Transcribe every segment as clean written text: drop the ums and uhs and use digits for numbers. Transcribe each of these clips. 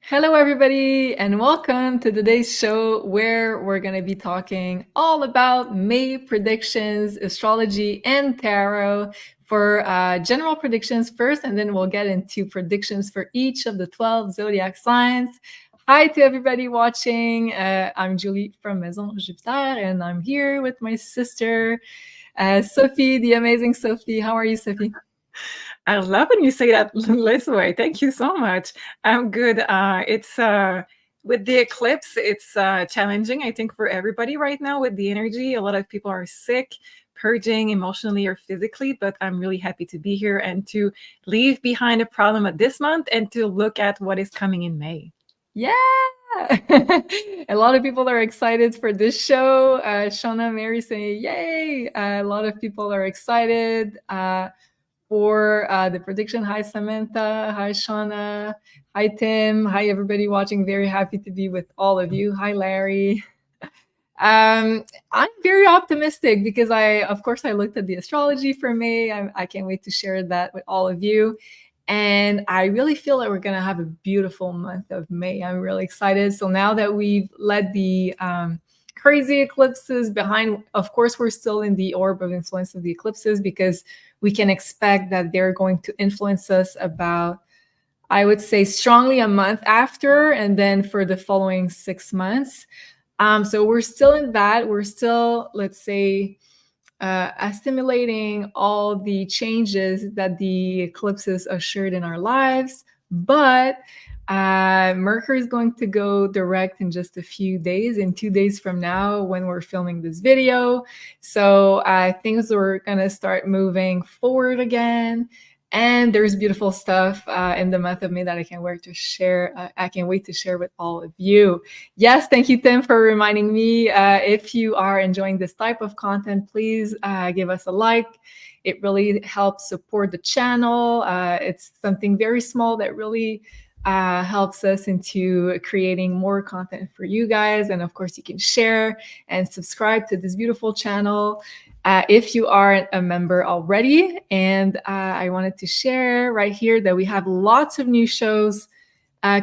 Hello, everybody, and welcome to today's show where we're going to be talking all about May predictions, astrology, and tarot for general predictions first, and then we'll get into predictions for each of the 12 zodiac signs. Hi to everybody watching. I'm Julie from Maison Jupiter, and I'm here with my sister, Sophie, the amazing Sophie. How are you, Sophie? I love when you say that this way. Thank you so much. I'm good. It's with the eclipse, it's challenging, I think, for everybody right now with the energy. A lot of people are sick, purging emotionally or physically, but I'm really happy to be here and to leave behind a problem of this month and to look at what is coming in May. Yeah. A lot of people are excited for this show. Shauna Mary saying, yay. A lot of people are excited for the prediction. Hi, Samantha. Hi, Shauna. Hi, Tim. Hi, everybody watching. Very happy to be with all of you. Hi, Larry. I'm very optimistic because of course, I looked at the astrology for May. I can't wait to share that with all of you. And I really feel that we're going to have a beautiful month of May. I'm really excited. So now that we've let the crazy eclipses behind, of course, we're still in the orb of influence of the eclipses because we can expect that they're going to influence us about, I would say, strongly a month after, and then for the following 6 months. So we're still in that. We're still, let's say, assimilating all the changes that the eclipses ushered in our lives. But Mercury is going to go direct in just a few days, in 2 days from now when we're filming this video. So things are going to start moving forward again. And there's beautiful stuff in the month of May that I can't wait to share. I can't wait to share with all of you. Yes, thank you, Tim, for reminding me. If you are enjoying this type of content, please give us a like. It really helps support the channel. It's something very small that really helps us into creating more content for you guys. And of course, you can share and subscribe to this beautiful channel if you aren't a member already. And I wanted to share right here that we have lots of new shows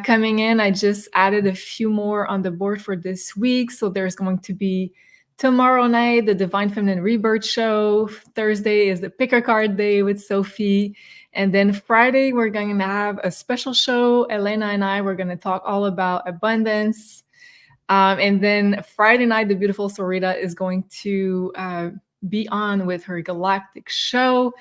coming in. I just added a few more on the board for this week. So there's going to be tomorrow night, the Divine Feminine Rebirth show. Thursday is the Pick a Card Day with Sophie. And then Friday, we're going to have a special show. Elena and I, we're going to talk all about abundance. And then Friday night, the beautiful Sorita is going to be on with her galactic show.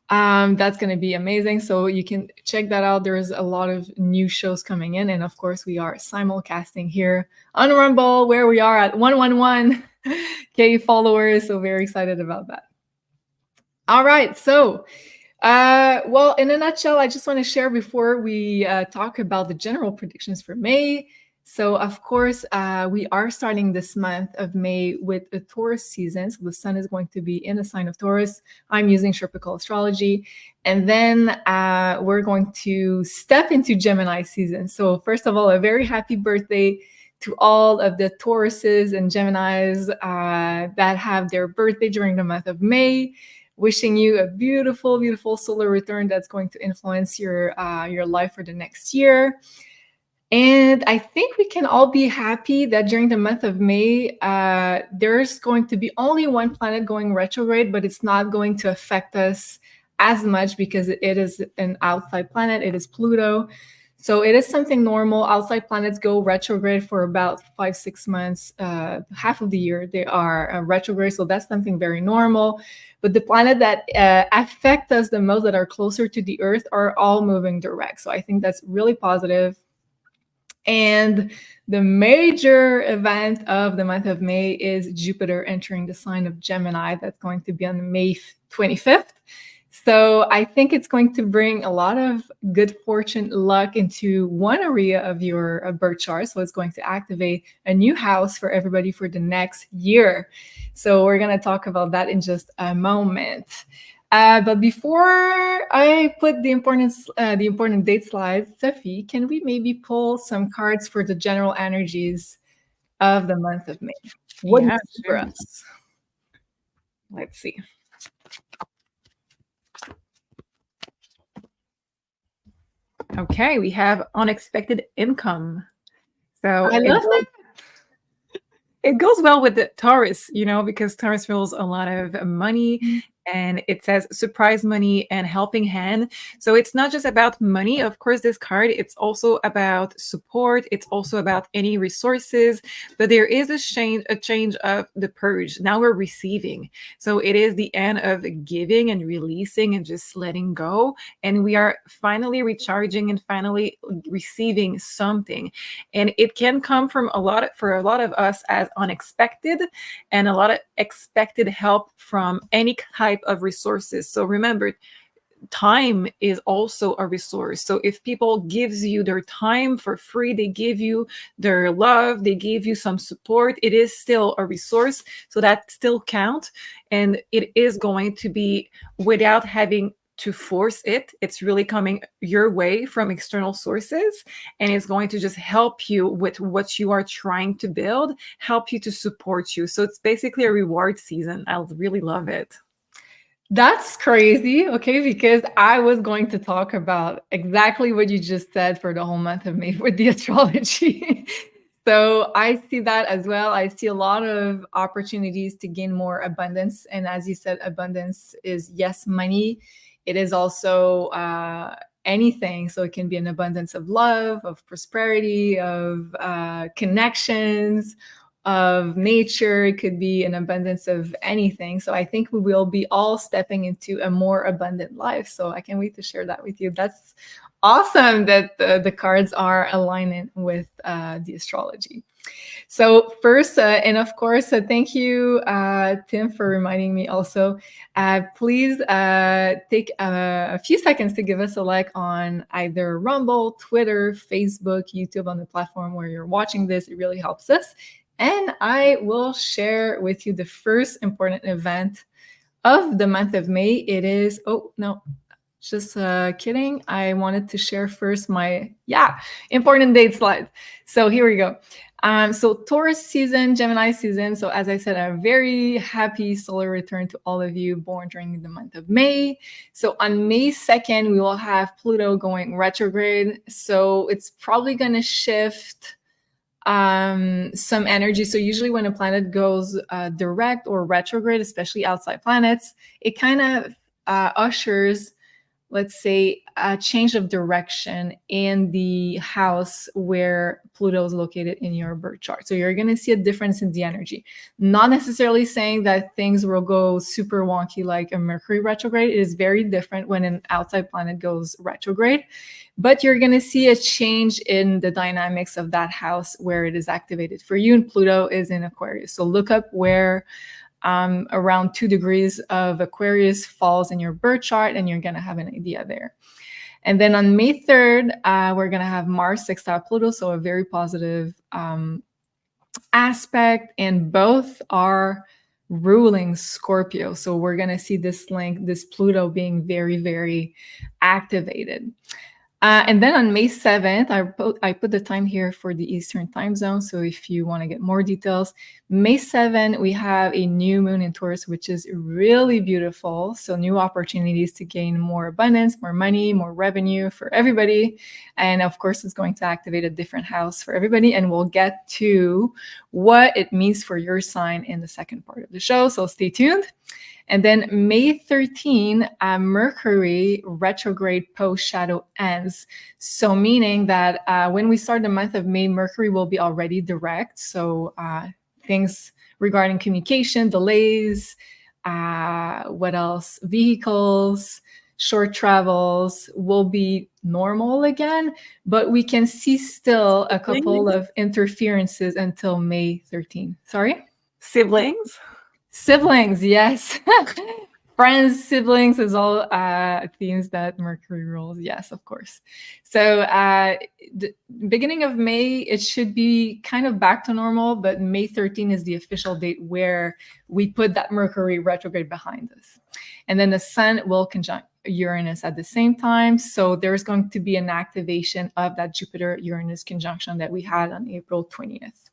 That's going to be amazing. So you can check that out. There's a lot of new shows coming in. And of course, we are simulcasting here on Rumble, where we are at 111K followers. So very excited about that. All right. So, well, in a nutshell, I just want to share before we talk about the general predictions for May. So, of course, we are starting this month of May with a Taurus season. So the sun is going to be in the sign of Taurus. I'm using tropical astrology. And then we're going to step into Gemini season. So first of all, a very happy birthday to all of the Tauruses and Geminis that have their birthday during the month of May. Wishing you a beautiful, beautiful solar return that's going to influence your life for the next year. And I think we can all be happy that during the month of May, there's going to be only one planet going retrograde, but it's not going to affect us as much because it is an outside planet. It is Pluto. So it is something normal. Outside planets go retrograde for about 5-6 months. Half of the year they are retrograde. So that's something very normal. But the planet that affect us the most, that are closer to the Earth, are all moving direct. So I think that's really positive. And the major event of the month of May is Jupiter entering the sign of Gemini. That's going to be on May 25th. So I think it's going to bring a lot of good fortune, luck into one area of your birth chart. So it's going to activate a new house for everybody for the next year. So we're going to talk about that in just a moment. But before I put the important date slides, Sophie, can we maybe pull some cards for the general energies of the month of May? What do you see for us? Let's see. Okay, we have unexpected income. So I love that. it goes well with the Taurus, because Taurus feels a lot of money, and it says surprise money and helping hand. So it's not just about money. Of course, this card, it's also about support. It's also about any resources, but there is a change of the purge. Now we're receiving. So it is the end of giving and releasing and just letting go. And we are finally recharging and finally receiving something. And it can come from for a lot of us as unexpected, and a lot of expected help from any type of resources. So remember, time is also a resource. So if people gives you their time for free, they give you their love, they give you some support, it is still a resource. So that still count, and it is going to be without having to force it. It's really coming your way from external sources, and it's going to just help you with what you are trying to build, help you to support you. So it's basically a reward season. I really love it. That's crazy. Okay, because I was going to talk about exactly what you just said for the whole month of May with the astrology. So I see that as well. I see a lot of opportunities to gain more abundance. And as you said, abundance is, yes, money. It is also anything. So it can be an abundance of love, of prosperity, of connections, of nature. It could be an abundance of anything. So I think we will be all stepping into a more abundant life. So I can't wait to share that with you. That's awesome that the cards are aligning with the astrology. So first, and of course, thank you, Tim, for reminding me also. Please take a few seconds to give us a like on either Rumble, Twitter, Facebook, YouTube, on the platform where you're watching this. It really helps us. And I will share with you the first important event of the month of May. It is, oh, no, just kidding. I wanted to share first my, important date slide. So here we go. So Taurus season, Gemini season. So as I said, a very happy solar return to all of you born during the month of May. So on May 2nd, we will have Pluto going retrograde. So it's probably going to shift some energy. So usually when a planet goes direct or retrograde, especially outside planets, it kind of ushers, let's say, a change of direction in the house where Pluto is located in your birth chart. So you're going to see a difference in the energy. Not necessarily saying that things will go super wonky like a Mercury retrograde. It is very different when an outside planet goes retrograde. But you're going to see a change in the dynamics of that house where it is activated for you. And Pluto is in Aquarius. So look up where around 2 degrees of Aquarius falls in your birth chart, and you're going to have an idea there. And then on May 3rd, we're going to have Mars sextile Pluto, so a very positive aspect, and both are ruling Scorpio. So we're going to see this link, this Pluto being very, very activated. And then on May 7th, I put the time here for the Eastern time zone. So if you want to get more details, May 7th, we have a new moon in Taurus, which is really beautiful. So new opportunities to gain more abundance, more money, more revenue for everybody. And of course, it's going to activate a different house for everybody. And we'll get to what it means for your sign in the second part of the show. So stay tuned. And then May 13, Mercury retrograde post-shadow ends. So meaning that when we start the month of May, Mercury will be already direct. So things regarding communication, delays, what else? Vehicles, short travels will be normal again. But we can see still a couple of interferences until May 13. Sorry? Siblings? Siblings, yes. Friends, siblings is all themes that Mercury rules. Yes, of course. So the beginning of May, it should be kind of back to normal, but May 13 is the official date where we put that Mercury retrograde behind us. And then the sun will conjunct Uranus at the same time. So there's going to be an activation of that Jupiter-Uranus conjunction that we had on April 20th.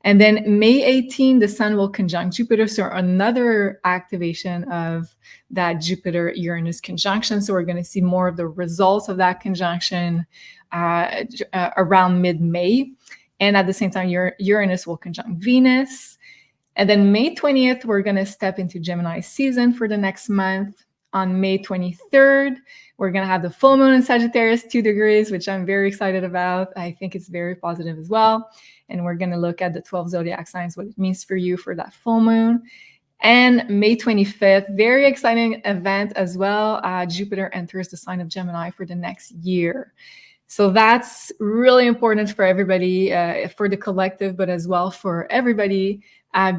And then May 18, the sun will conjunct Jupiter. So another activation of that Jupiter-Uranus conjunction. So we're going to see more of the results of that conjunction around mid-May. And at the same time, Uranus will conjunct Venus. And then May 20th, we're going to step into Gemini season for the next month. On May 23rd, we're going to have the full moon in Sagittarius, 2 degrees, which I'm very excited about. I think it's very positive as well. And we're going to look at the 12 zodiac signs, what it means for you for that full moon. And May 25th, very exciting event as well. Jupiter enters the sign of Gemini for the next year. So that's really important for everybody, for the collective, but as well for everybody,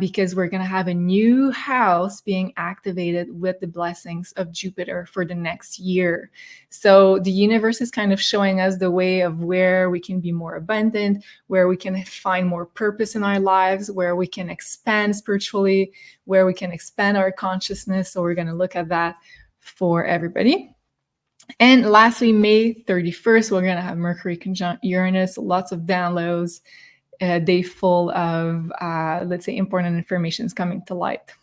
because we're going to have a new house being activated with the blessings of Jupiter for the next year. So the universe is kind of showing us the way of where we can be more abundant, where we can find more purpose in our lives, where we can expand spiritually, where we can expand our consciousness. So we're going to look at that for everybody. And lastly, May 31st, we're going to have Mercury conjunct Uranus, lots of downloads, a day full of, let's say, important information is coming to light.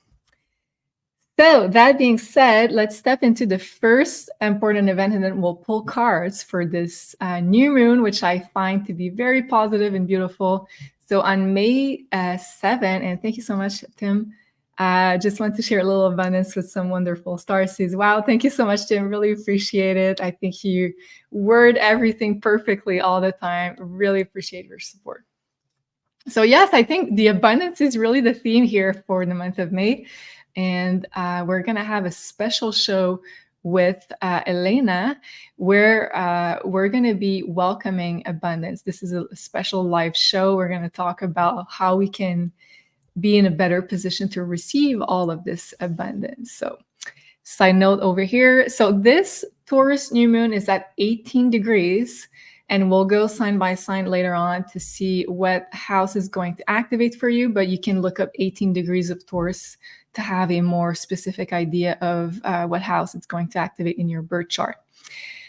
So that being said, let's step into the first important event, and then we'll pull cards for this new moon, which I find to be very positive and beautiful. So on May 7, and thank you so much, Tim. Just want to share a little abundance with some wonderful starseeds. Wow, thank you so much, Tim. Really appreciate it. I think you word everything perfectly all the time. Really appreciate your support. So yes, I think the abundance is really the theme here for the month of May. And we're going to have a special show with Elena, where we're going to be welcoming abundance. This is a special live show. We're going to talk about how we can be in a better position to receive all of this abundance. So side note over here. So this Taurus new moon is at 18 degrees, and we'll go sign by sign later on to see what house is going to activate for you. But you can look up 18 degrees of Taurus to have a more specific idea of what house it's going to activate in your birth chart.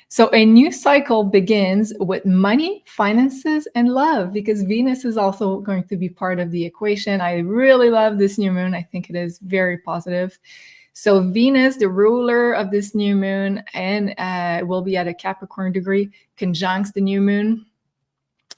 So a new cycle begins with money, finances, and love, because Venus is also going to be part of the equation. I really love this new moon. I think it is very positive. So Venus, the ruler of this new moon, and will be at a Capricorn degree, conjuncts the new moon.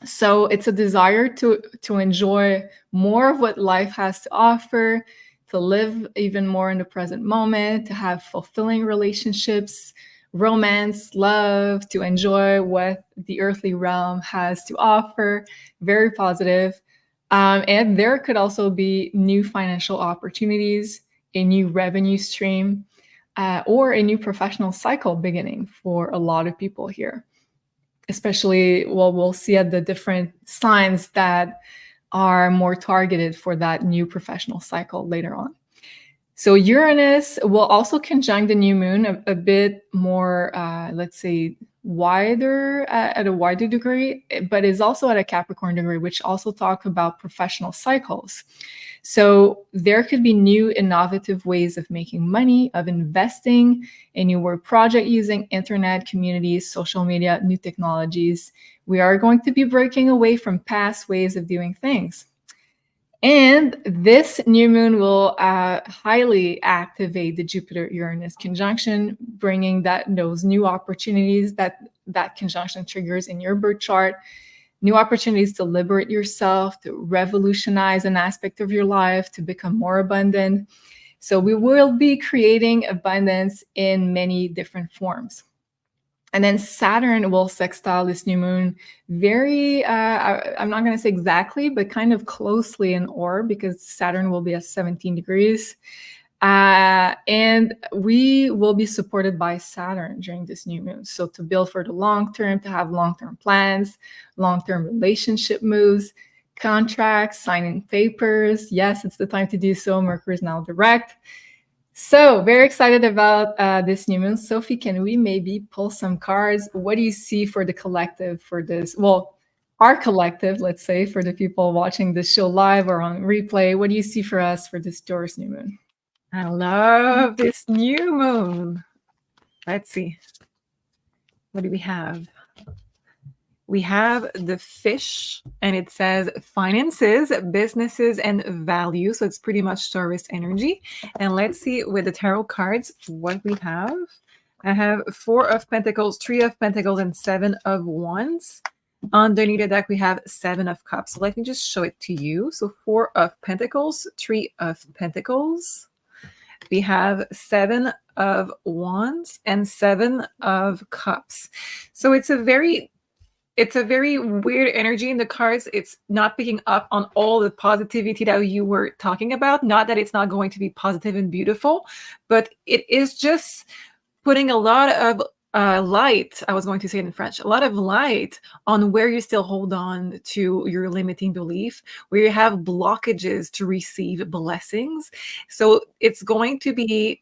So it's a desire to enjoy more of what life has to offer, to live even more in the present moment, to have fulfilling relationships, romance, love, to enjoy what the earthly realm has to offer. Very positive. And there could also be new financial opportunities, a new revenue stream, or a new professional cycle beginning for a lot of people here. Especially, well, we'll see at the different signs that are more targeted for that new professional cycle later on. So Uranus will also conjunct the new moon a bit more, let's say, wider, at a wider degree, but is also at a Capricorn degree, which also talk about professional cycles. So there could be new innovative ways of making money, of investing, a new work project using internet, communities, social media, new technologies. We are going to be breaking away from past ways of doing things. And this new moon will highly activate the Jupiter-Uranus conjunction, bringing those new opportunities that conjunction triggers in your birth chart, new opportunities to liberate yourself, to revolutionize an aspect of your life, to become more abundant. So we will be creating abundance in many different forms. And then Saturn will sextile this new moon very, I'm not going to say exactly, but kind of closely in orb, because Saturn will be at 17 degrees. And we will be supported by Saturn during this new moon. So to build for the long term, to have long-term plans, long-term relationship moves, contracts, signing papers. Yes, it's the time to do so. Mercury is now direct. So very excited about this new moon. Sophie, can we maybe pull some cards? What do you see for the collective for this? Well, our collective, let's say, for the people watching this show live or on replay. What do you see for us for this Taurus new moon? I love this new moon. Let's see. What do we have? we have the fish, and it says finances, businesses, and value. So it's pretty much Taurus energy. And let's see with the tarot cards what we have. I have 4 of Pentacles, 3 of Pentacles, and 7 of Wands. Underneath the deck, we have 7 of Cups. So let me just show it to you. So 4 of Pentacles, 3 of Pentacles. We have 7 of Wands and 7 of Cups. So it's a very weird energy in the cards. It's not picking up on all the positivity that you were talking about. Not that it's not going to be positive and beautiful, but it is just putting a lot of light, I was going to say it in French, a lot of light on where you still hold on to your limiting belief, where you have blockages to receive blessings. So it's going to be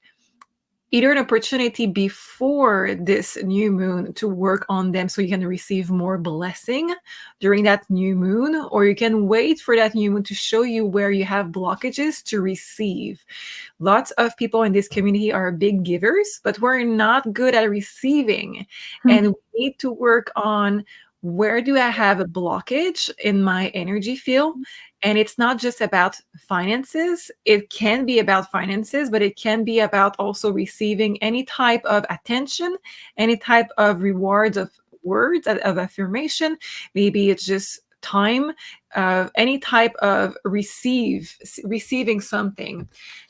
either an opportunity before this new moon to work on them so you can receive more blessing during that new moon, or you can wait for that new moon to show you where you have blockages to receive. Lots of people in this community are big givers, but we're not good at receiving. And we need to work on, where do I have a blockage in my energy field? And it's not just about finances. It can be about finances, but it can be about also receiving any type of attention, any type of rewards of words, of affirmation. Maybe it's just time, any type of receiving something.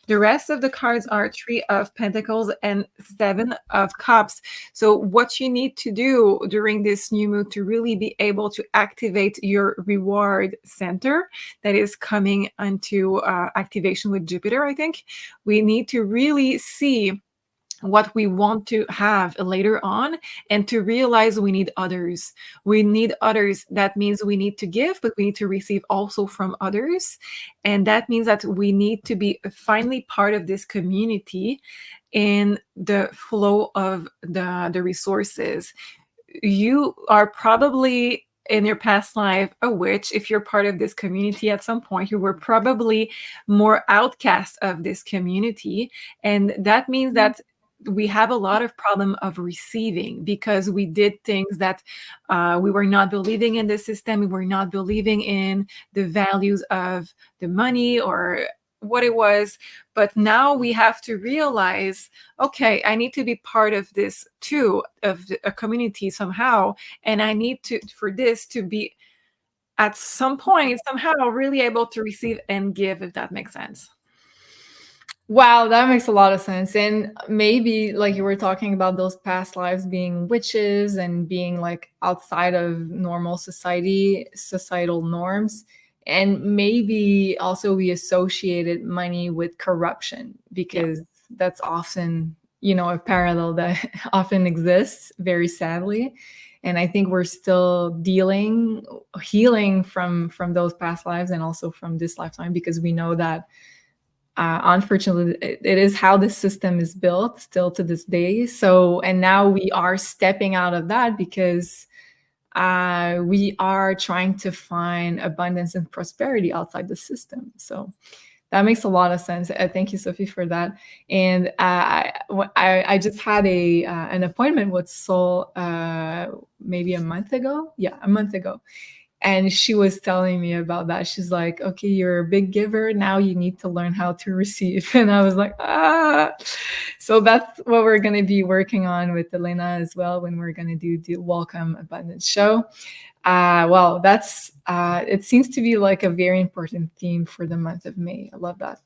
The rest of the cards are 3 of Pentacles and 7 of Cups. So what you need to do during this new moon to really be able to activate your reward center that is coming into activation with Jupiter, I think, we need to really see what we want to have later on, and to realize we need others. We need others. That means we need to give, but we need to receive also from others. And that means that we need to be finally part of this community in the flow of the resources. You are probably in your past life a witch. If you're part of this community at some point, you were probably more outcast of this community. And that means that we have a lot of problem of receiving, because we did things that we were not believing in the system. We were not believing in the values of the money or what it was. But now we have to realize, okay, I need to be part of this too, of a community somehow. And I need to, for this to be at some point, somehow really able to receive and give, if that makes sense. Wow, that makes a lot of sense. And maybe, like you were talking about those past lives being witches and being like outside of normal societal norms. And maybe also we associated money with corruption, because that's often, a parallel that often exists, very sadly. And I think we're still healing from those past lives, and also from this lifetime, because we know that unfortunately it is how the system is built still to this day. So, and now we are stepping out of that, because we are trying to find abundance and prosperity outside the system. So that makes a lot of sense. Thank you, Sophie, for that. And I just had an appointment with Sol maybe a month ago. Yeah, a month ago. And she was telling me about that. She's like, okay, you're a big giver. Now you need to learn how to receive. And I was like, ah. So that's what we're going to be working on with Elena as well, when we're going to do the Welcome Abundance show. Well, it seems to be like a very important theme for the month of May. I love that.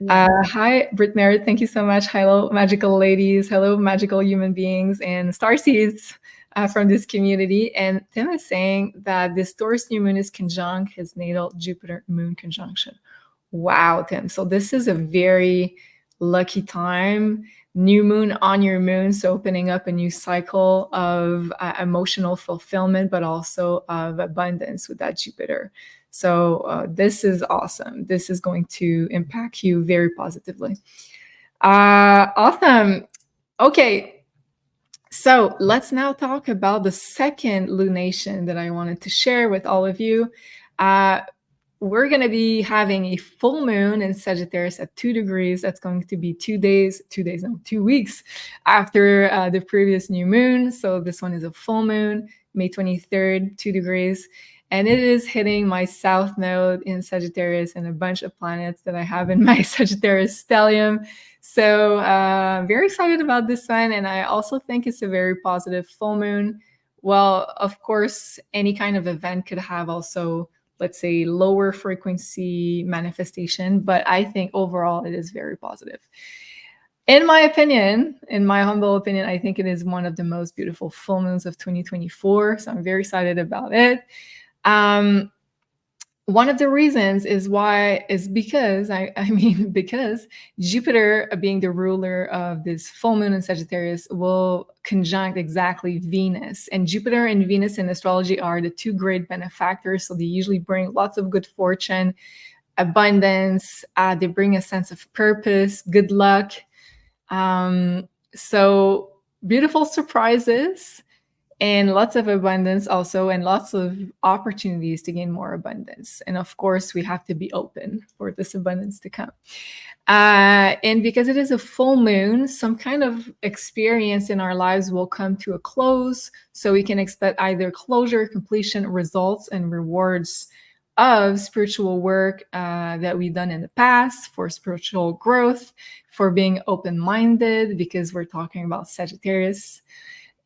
Hi, Britt Merritt. Thank you so much. Hello, magical ladies. Hello, magical human beings and starseeds from this community. And Tim is saying that this Taurus new moon is conjunct his natal Jupiter moon conjunction. Wow, Tim. So this is a very lucky time. New moon on your moon, so opening up a new cycle of emotional fulfillment, but also of abundance with that Jupiter. So this is awesome. This is going to impact you very positively. Awesome. Okay. So let's now talk about the second lunation that I wanted to share with all of you. We're going to be having a full moon in Sagittarius at 2 degrees. That's going to be 2 weeks after the previous new moon. So this one is a full moon, May 23rd, 2 degrees. And it is hitting my south node in Sagittarius and a bunch of planets that I have in my Sagittarius stellium. So very excited about this one. And I also think it's a very positive full moon. Well, of course, any kind of event could have also, let's say, lower frequency manifestation, but I think overall it is very positive. In my opinion, in my humble opinion, I think it is one of the most beautiful full moons of 2024. So I'm very excited about it. One of the reasons is because because Jupiter, being the ruler of this full moon in Sagittarius, will conjunct exactly Venus. And Jupiter and Venus in astrology are the two great benefactors. So they usually bring lots of good fortune, abundance. They bring a sense of purpose, good luck. So beautiful surprises and lots of abundance also, and lots of opportunities to gain more abundance. And of course, we have to be open for this abundance to come. And because it is a full moon, some kind of experience in our lives will come to a close. So we can expect either closure, completion, results, and rewards of spiritual work that we've done in the past, for spiritual growth, for being open-minded, because we're talking about Sagittarius.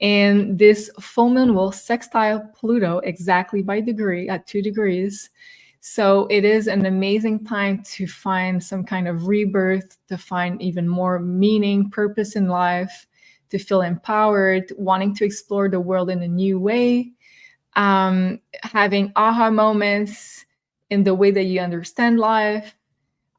And this full moon will sextile Pluto exactly by degree at 2 degrees. So it is an amazing time to find some kind of rebirth, to find even more meaning, purpose in life, to feel empowered, wanting to explore the world in a new way, having aha moments in the way that you understand life,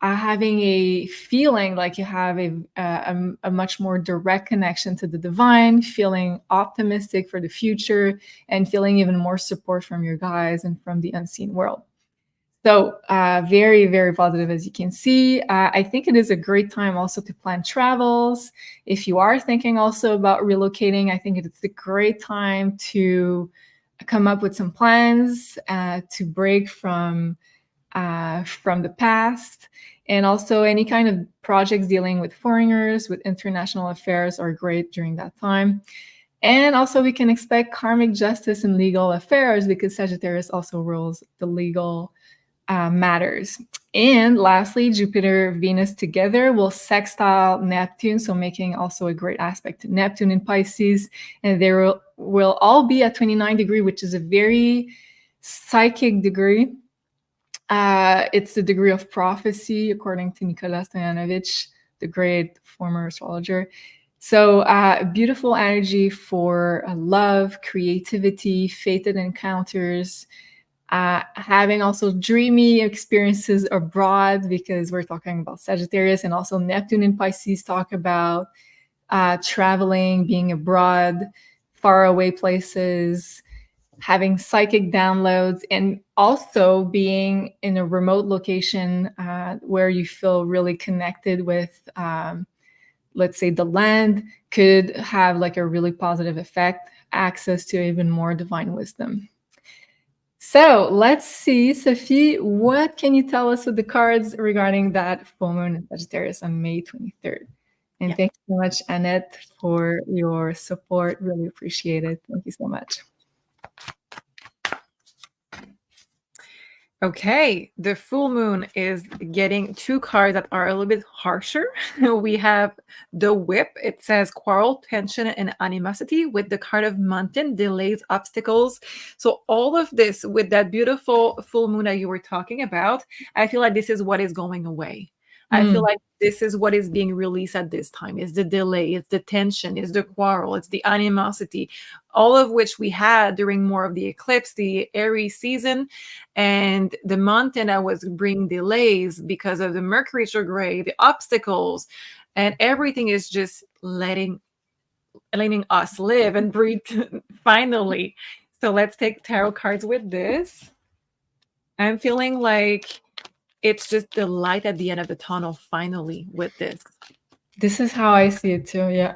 having a feeling like you have a much more direct connection to the divine, feeling optimistic for the future, and feeling even more support from your guides and from the unseen world. So very, very positive, as you can see. I think it is a great time also to plan travels. If you are thinking also about relocating, I think it's a great time to come up with some plans to break from the past. And also any kind of projects dealing with foreigners, with international affairs are great during that time. And also we can expect karmic justice in legal affairs, because Sagittarius also rules the legal matters. And lastly, Jupiter, Venus together will sextile Neptune, so making also a great aspect to Neptune in Pisces. And they will all be at 29 degree, which is a very psychic degree. It's the degree of prophecy, according to Nicolas Stoyanovich, the great former astrologer. So beautiful energy for love, creativity, fated encounters, having also dreamy experiences abroad, because we're talking about Sagittarius, and also Neptune in Pisces talk about traveling, being abroad, faraway places, having psychic downloads, and also being in a remote location where you feel really connected with, let's say, the land, could have like a really positive effect, access to even more divine wisdom. So let's see, Sophie, what can you tell us with the cards regarding that full moon in Sagittarius on May 23rd? And thank you so much, Annette, for your support. Really appreciate it. Thank you so much. Okay, the full moon is getting two cards that are a little bit harsher. We have the Whip. It says quarrel, tension, and animosity, with the card of mountain, delays, obstacles. So all of this with that beautiful full moon that you were talking about, I feel like this is what is going away. I feel like this is what is being released at this time. Is the delay, it's the tension, it's the quarrel, it's the animosity, all of which we had during more of the eclipse, the Aries season, and the mountain that was bringing delays because of the Mercury retrograde, the obstacles, and everything is just letting us live and breathe finally. So let's take tarot cards with this. I'm feeling like it's just the light at the end of the tunnel finally with this. This is how I see it too, yeah.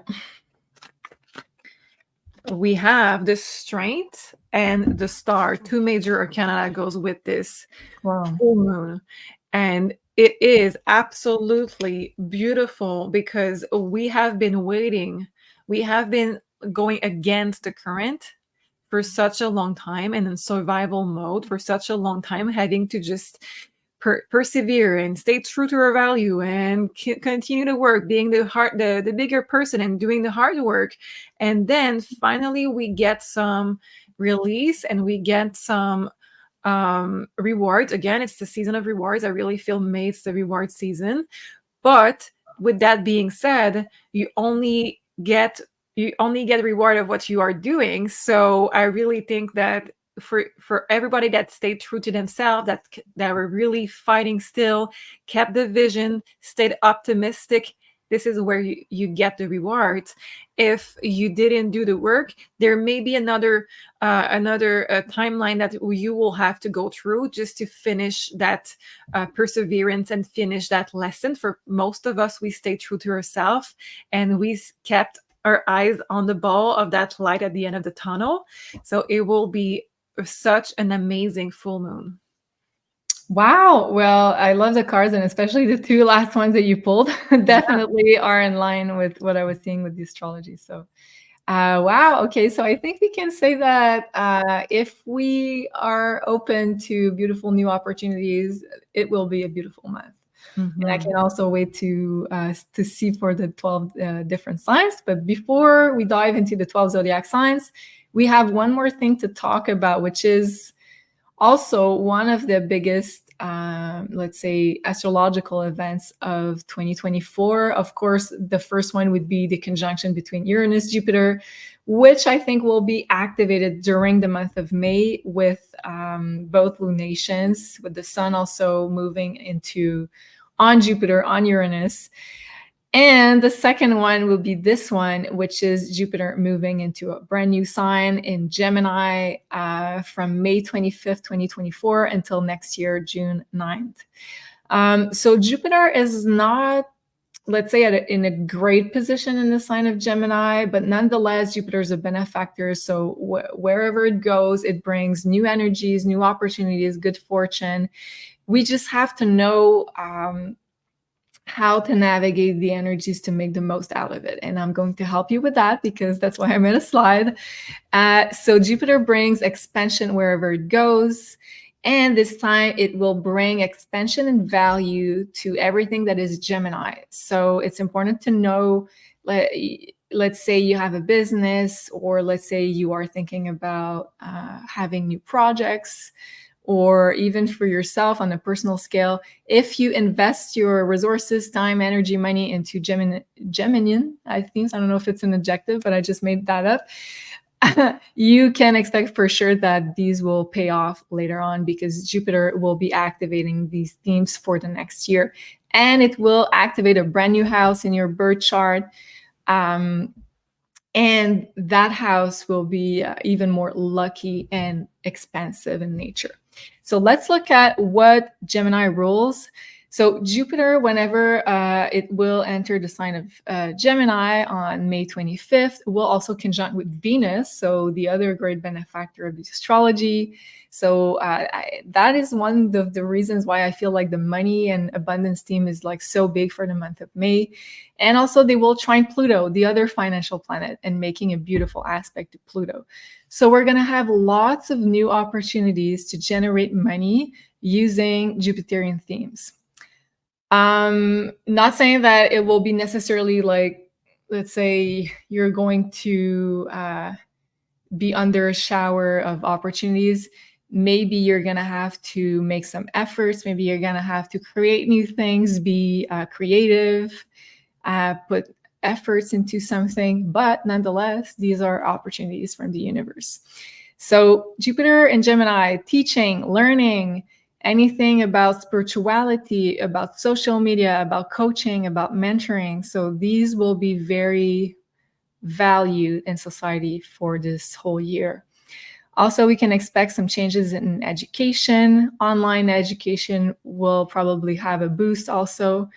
We have the Strength and the Star, two major arcana that goes with this full moon. And it is absolutely beautiful because we have been waiting. We have been going against the current for such a long time and in survival mode for such a long time, having to just persevere and stay true to our value and continue to work, being the bigger person and doing the hard work. And then finally we get some release and we get some rewards. Again, it's the season of rewards. I really feel May it's the reward season. But with that being said, you only get reward of what you are doing. So I really think that for everybody that stayed true to themselves, that were really fighting still, kept the vision, stayed optimistic, this is where you get the rewards. If you didn't do the work, there may be another timeline that you will have to go through just to finish that perseverance and finish that lesson. For most of us, we stay true to ourselves and we kept our eyes on the ball of that light at the end of the tunnel. So it will be such an amazing full moon. Wow. Well, I love the cards, and especially the two last ones that you pulled definitely are in line with what I was seeing with the astrology. So, wow. Okay. So I think we can say that if we are open to beautiful new opportunities, it will be a beautiful month. And I can also wait to see for the 12 different signs. But before we dive into the 12 zodiac signs, we have one more thing to talk about, which is also one of the biggest, let's say, astrological events of 2024. Of course, the first one would be the conjunction between Uranus, Jupiter, which I think will be activated during the month of May with both lunations, with the sun also moving on Jupiter, on Uranus. And the second one will be this one, which is Jupiter moving into a brand new sign in Gemini from May 25th, 2024 until next year, June 9th. So Jupiter is not, let's say, in a great position in the sign of Gemini, but nonetheless, Jupiter is a benefactor. So wherever it goes, it brings new energies, new opportunities, good fortune. We just have to know how to navigate the energies to make the most out of it. And I'm going to help you with that because that's why I made a slide. So Jupiter brings expansion wherever it goes. And this time it will bring expansion and value to everything that is Gemini. So it's important to know, let's say you have a business, or let's say you are thinking about having new projects, or even for yourself on a personal scale. If you invest your resources, time, energy, money into Geminian, I don't know if it's an adjective, but I just made that up. You can expect for sure that these will pay off later on, because Jupiter will be activating these themes for the next year. And it will activate a brand new house in your birth chart. And that house will be even more lucky and expansive in nature. So let's look at what Gemini rules. So Jupiter, whenever it will enter the sign of Gemini on May 25th, will also conjunct with Venus, so the other great benefactor of the astrology. So that is one of the reasons why I feel like the money and abundance theme is like so big for the month of May. And also they will trine Pluto, the other financial planet, and making a beautiful aspect to Pluto. So we're going to have lots of new opportunities to generate money using Jupiterian themes. Not saying that it will be necessarily like, let's say you're going to be under a shower of opportunities. Maybe you're going to have to make some efforts. Maybe you're going to have to create new things, be creative, put efforts into something. But nonetheless, these are opportunities from the universe. So Jupiter in Gemini, teaching, learning, anything about spirituality, about social media, about coaching, about mentoring. So these will be very valued in society for this whole year. Also, we can expect some changes in education. Online education will probably have a boost also.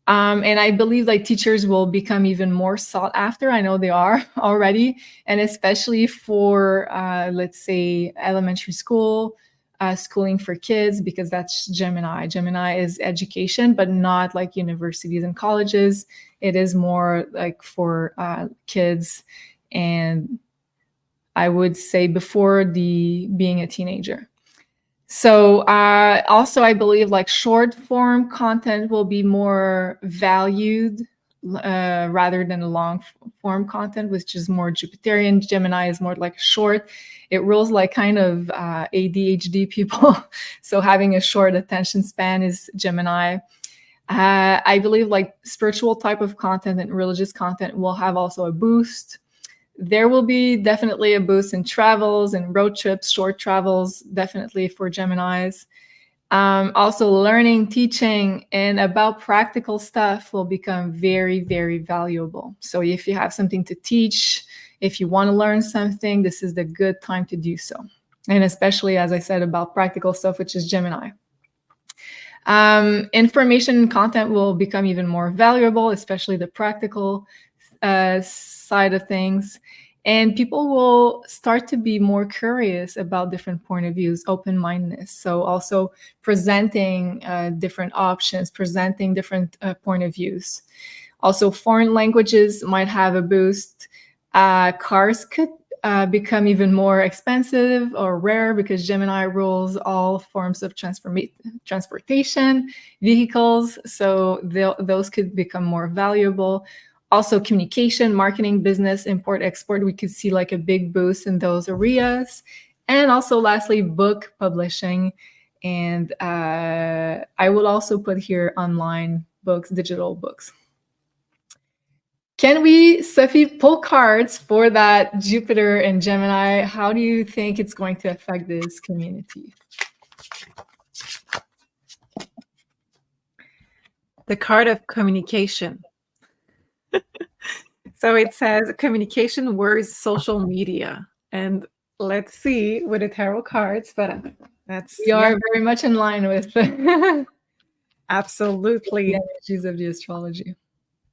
And I believe like teachers will become even more sought after. I know they are already, and especially for, let's say, elementary school, schooling for kids, because that's Gemini. Gemini is education, but not like universities and colleges. It is more like for kids and I would say before being a teenager. So also, I believe like short form content will be more valued rather than long form content, which is more Jupiterian. Gemini is more like short. It rules like kind of ADHD people. So having a short attention span is Gemini. I believe like spiritual type of content and religious content will have also a boost. There will be definitely a boost in travels and road trips, short travels, definitely for Geminis. Also, learning, teaching, and about practical stuff will become very, very valuable. So, if you have something to teach, if you want to learn something, this is the good time to do so. And especially, as I said, about practical stuff, which is Gemini. Information and content will become even more valuable, especially the practical side of things. And people will start to be more curious about different point of views, open-mindedness. So also presenting different options, presenting different point of views. Also, foreign languages might have a boost. Cars could become even more expensive or rare because Gemini rules all forms of transportation, vehicles. So those could become more valuable. Also, communication, marketing, business, import, export, we could see like a big boost in those areas. And also, lastly, book publishing. And I will also put here online books, digital books. Can we, Sophie, pull cards for that Jupiter and Gemini? How do you think it's going to affect this community? The card of communication. So it says communication, words, social media. And let's see with the tarot cards, but that's... We are very much in line with absolutely the energies of the astrology.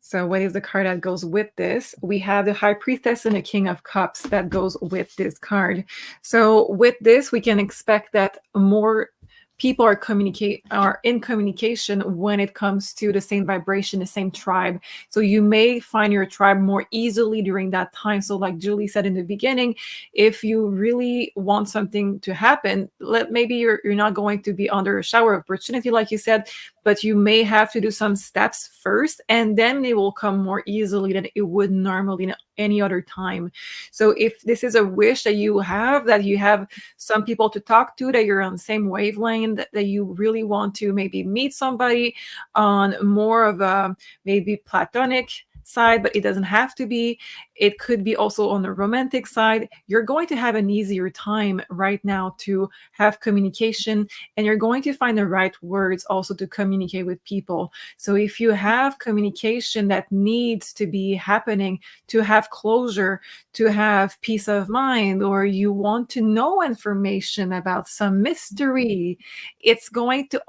So what is the card that goes with this? We have the High Priestess and the King of Cups that goes with this card. So with this, we can expect that more people are in communication when it comes to the same vibration, the same tribe. So you may find your tribe more easily during that time. So like Julie said in the beginning, if you really want something to happen, maybe you're not going to be under a shower of opportunity, like you said, but you may have to do some steps first, and then they will come more easily than it would normally in any other time. So if this is a wish that you have some people to talk to, that you're on the same wavelength, that you really want to maybe meet somebody on more of a maybe platonic side, but it doesn't have to be. It could be also on the romantic side. You're going to have an easier time right now to have communication, and you're going to find the right words also to communicate with people. So if you have communication that needs to be happening to have closure, to have peace of mind, or you want to know information about some mystery, it's going to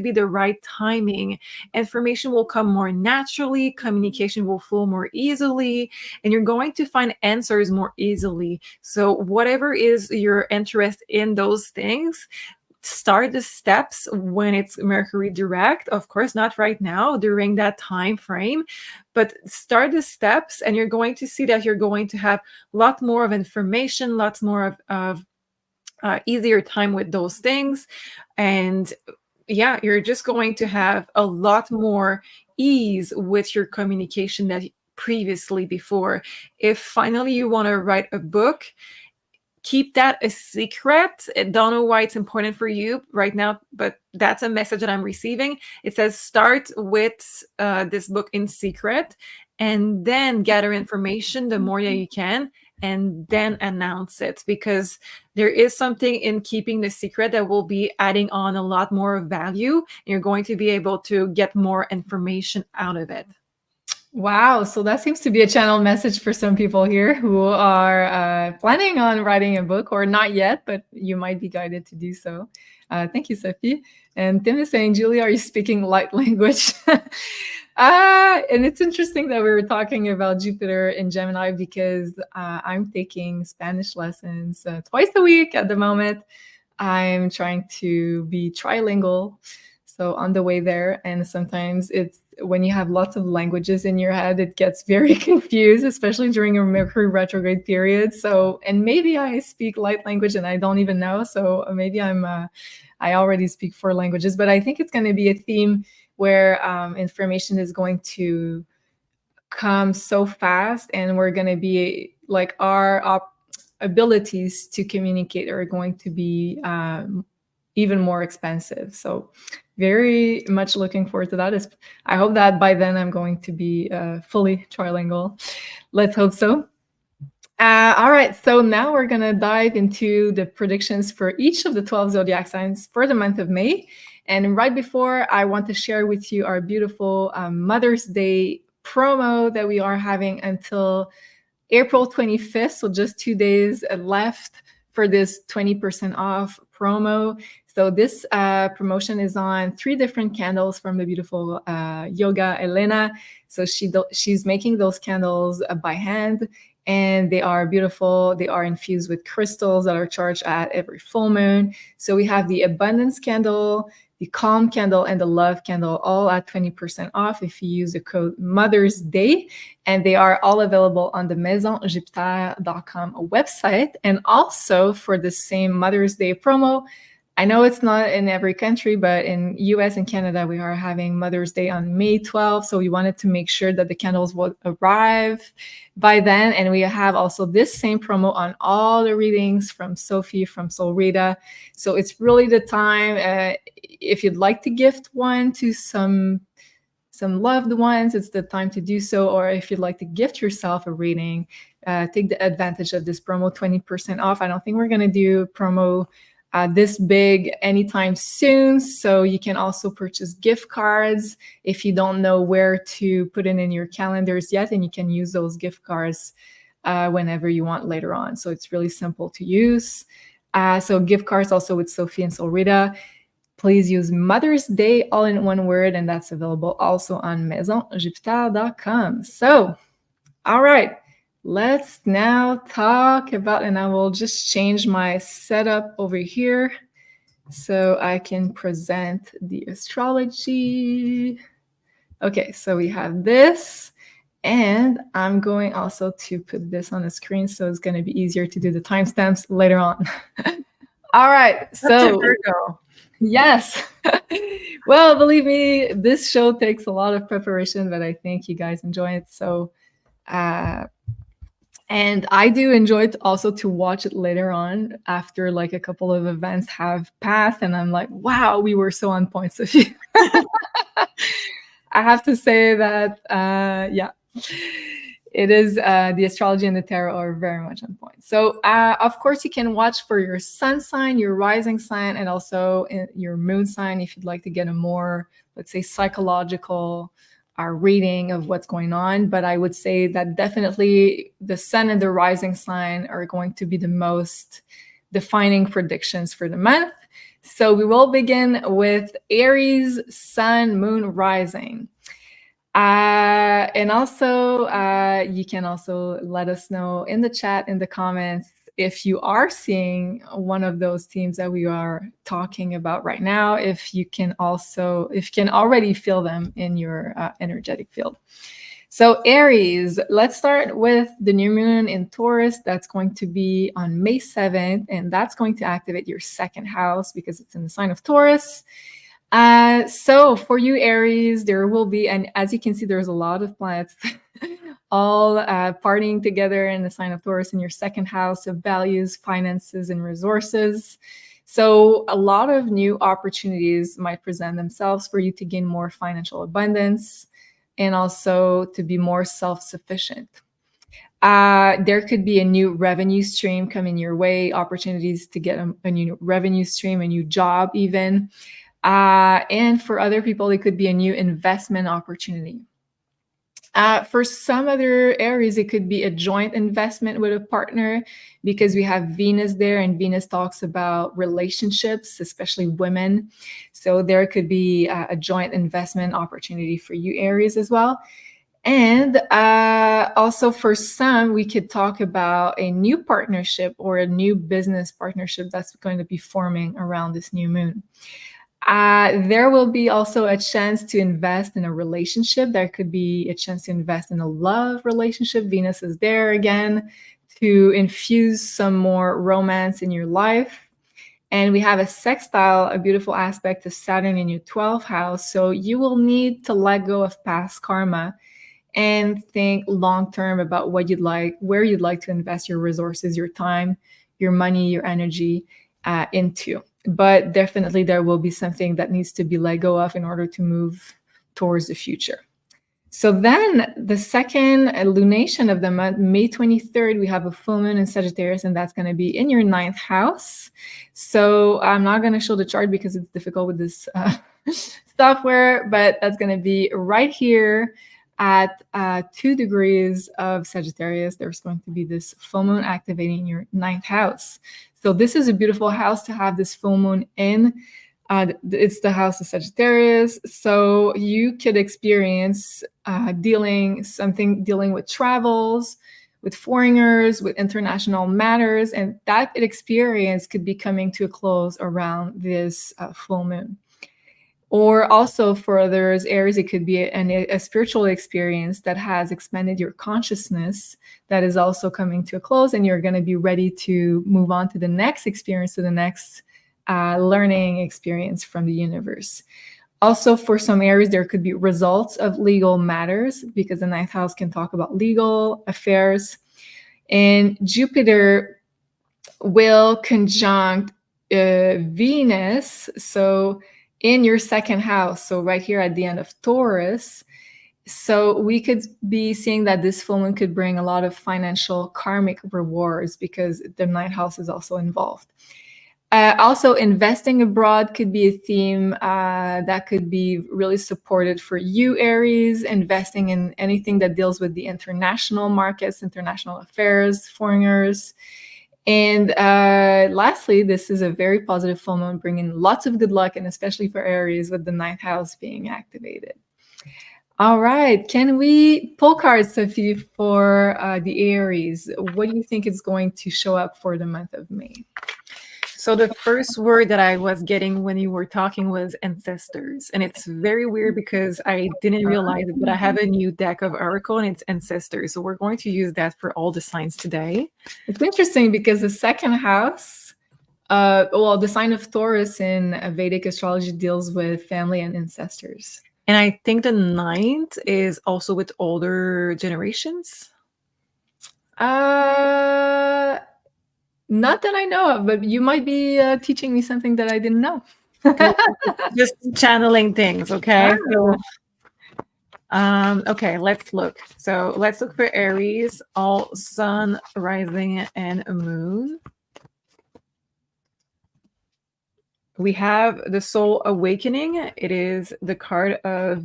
be the right timing. Information will come more naturally, communication will flow more easily, and you're going to find answers more easily. So whatever is your interest in those things, start the steps when it's Mercury direct. Of course, not right now during that time frame, but start the steps, and you're going to see that you're going to have a lot more of information, lots more of easier time with those things. And yeah, you're just going to have a lot more ease with your communication that previously before. If finally you want to write a book, keep that a secret. I don't know why it's important for you right now, but that's a message that I'm receiving. It says start with this book in secret, and then gather information the more that you can, and then announce it, because there is something in keeping the secret that will be adding on a lot more value, and you're going to be able to get more information out of it. Wow. So that seems to be a channel message for some people here who are planning on writing a book, or not yet, but you might be guided to do so. Thank you, Sophie. And Tim is saying, Julie, are you speaking light language? And it's interesting that we were talking about Jupiter in Gemini, because I'm taking Spanish lessons twice a week at the moment. I'm trying to be trilingual. So on the way there, and sometimes it's when you have lots of languages in your head, it gets very confused, especially during a Mercury retrograde period. So, and maybe I speak light language and I don't even know. So maybe I already speak 4 languages, but I think it's going to be a theme where information is going to come so fast, and we're going to be like our abilities to communicate are going to be even more expensive. So very much looking forward to that. I hope that by then I'm going to be fully trilingual. Let's hope so. All right, so now we're going to dive into the predictions for each of the 12 zodiac signs for the month of May. And right before, I want to share with you our beautiful Mother's Day promo that we are having until April 25th. So just 2 days left for this 20% off promo. So this promotion is on 3 different candles from the beautiful Yoga Elena. So she's making those candles by hand, and they are beautiful. They are infused with crystals that are charged at every full moon. So we have the abundance candle, the calm candle, and the love candle, all at 20% off if you use the code Mother's Day. And they are all available on the maisonjupiter.com website. And also for the same Mother's Day promo, I know it's not in every country, but in US and Canada, we are having Mother's Day on May 12th. So we wanted to make sure that the candles would arrive by then. And we have also this same promo on all the readings from Sophie, from Soul Rita. So it's really the time, if you'd like to gift one to some loved ones, it's the time to do so. Or if you'd like to gift yourself a reading, take the advantage of this promo, 20% off. I don't think we're going to do promo this big anytime soon. So you can also purchase gift cards if you don't know where to put it in your calendars yet, and you can use those gift cards whenever you want later on. So it's really simple to use. So gift cards also with Sophie and Soul Rita. Please use Mother's Day all in one word, and that's available also on maisonjupiter.com. So, all right. Let's now talk about, and I will just change my setup over here so I can present the astrology. Okay, so we have this, and I'm going also to put this on the screen so it's going to be easier to do the timestamps later on. All right, so Virgo. Yes. Well, believe me, this show takes a lot of preparation, but I think you guys enjoy it. So, and I do enjoy it also to watch it later on after like a couple of events have passed. And I'm like, wow, we were so on point, Sophie. I have to say that, yeah, it is the astrology and the tarot are very much on point. So, of course, you can watch for your sun sign, your rising sign, and also your moon sign if you'd like to get a more, let's say, psychological reading of what's going on. But I would say that definitely the sun and the rising sign are going to be the most defining predictions for the month. So we will begin with Aries, sun, moon, rising. And also, you can also let us know in the chat, in the comments, if you are seeing one of those themes that we are talking about right now, if you can already feel them in your energetic field. So Aries, let's start with the new moon in Taurus. That's going to be on May 7th, and that's going to activate your second house because it's in the sign of Taurus. So for you, Aries, there will be, and as you can see, there's a lot of planets all partying together in the sign of Taurus in your second house of values, finances, and resources. So a lot of new opportunities might present themselves for you to gain more financial abundance and also to be more self-sufficient. There could be a new revenue stream coming your way, opportunities to get a new revenue stream, a new job even. And for other people, it could be a new investment opportunity. For some other areas, it could be a joint investment with a partner because we have Venus there, and Venus talks about relationships, especially women. So there could be a joint investment opportunity for you, Aries, as well. And also for some, we could talk about a new partnership or a new business partnership that's going to be forming around this new moon. There will be also a chance to invest in a relationship. There could be a chance to invest in a love relationship. Venus is there again to infuse some more romance in your life. And we have a sextile, a beautiful aspect to Saturn in your 12th house. So you will need to let go of past karma and think long term about what you'd like, where you'd like to invest your resources, your time, your money, your energy into. But definitely there will be something that needs to be let go of in order to move towards the future. So then the second lunation of the month, May 23rd, we have a full moon in Sagittarius, and that's going to be in your 9th house. So I'm not going to show the chart because it's difficult with this software, but that's going to be right here at 2 degrees of Sagittarius. There's going to be this full moon activating your 9th house. So this is a beautiful house to have this full moon in. It's the house of Sagittarius. So you could experience dealing with travels, with foreigners, with international matters. And that experience could be coming to a close around this full moon. Or also for others, Aries, it could be a spiritual experience that has expanded your consciousness that is also coming to a close, and you're going to be ready to move on to the next experience, to the next learning experience from the universe. Also, for some Aries, there could be results of legal matters because the 9th house can talk about legal affairs. And Jupiter will conjunct Venus. So in your 2nd house, so right here at the end of Taurus. So we could be seeing that this full moon could bring a lot of financial karmic rewards because the 9th house is also involved. Also, investing abroad could be a theme that could be really supported for you, Aries, investing in anything that deals with the international markets, international affairs, foreigners. And lastly, this is a very positive full moon, bringing lots of good luck, and especially for Aries with the 9th house being activated. All right, can we pull cards, Sophie, for the Aries? What do you think is going to show up for the month of May? So the first word that I was getting when you were talking was ancestors. And it's very weird because I didn't realize it, but I have a new deck of oracle and it's ancestors. So we're going to use that for all the signs today. It's interesting because the 2nd house, the sign of Taurus in Vedic astrology deals with family and ancestors. And I think the 9th is also with older generations. Not that I know of, but you might be teaching me something that I didn't know. Just channeling things, okay? So, okay, let's look. So let's look for Aries, all sun, rising, and moon. We have the soul awakening. It is the card of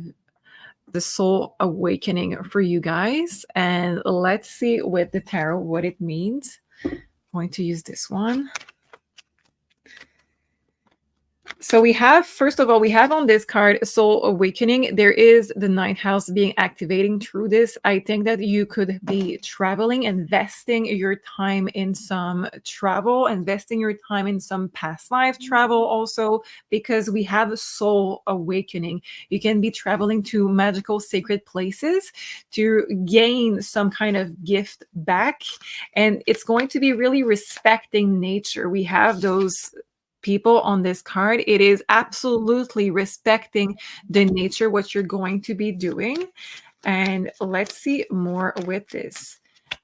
the soul awakening for you guys. And let's see with the tarot what it means. Going to use this one. So we have, first of all, we have on this card soul awakening. There is the 9th house being activating through this. I think that you could be traveling, investing your time in some travel, investing your time in some past life travel also, because we have a soul awakening. You can be traveling to magical sacred places to gain some kind of gift back, and it's going to be really respecting nature. We have those people on this card. It is absolutely respecting the nature, what you're going to be doing. And let's see more with this.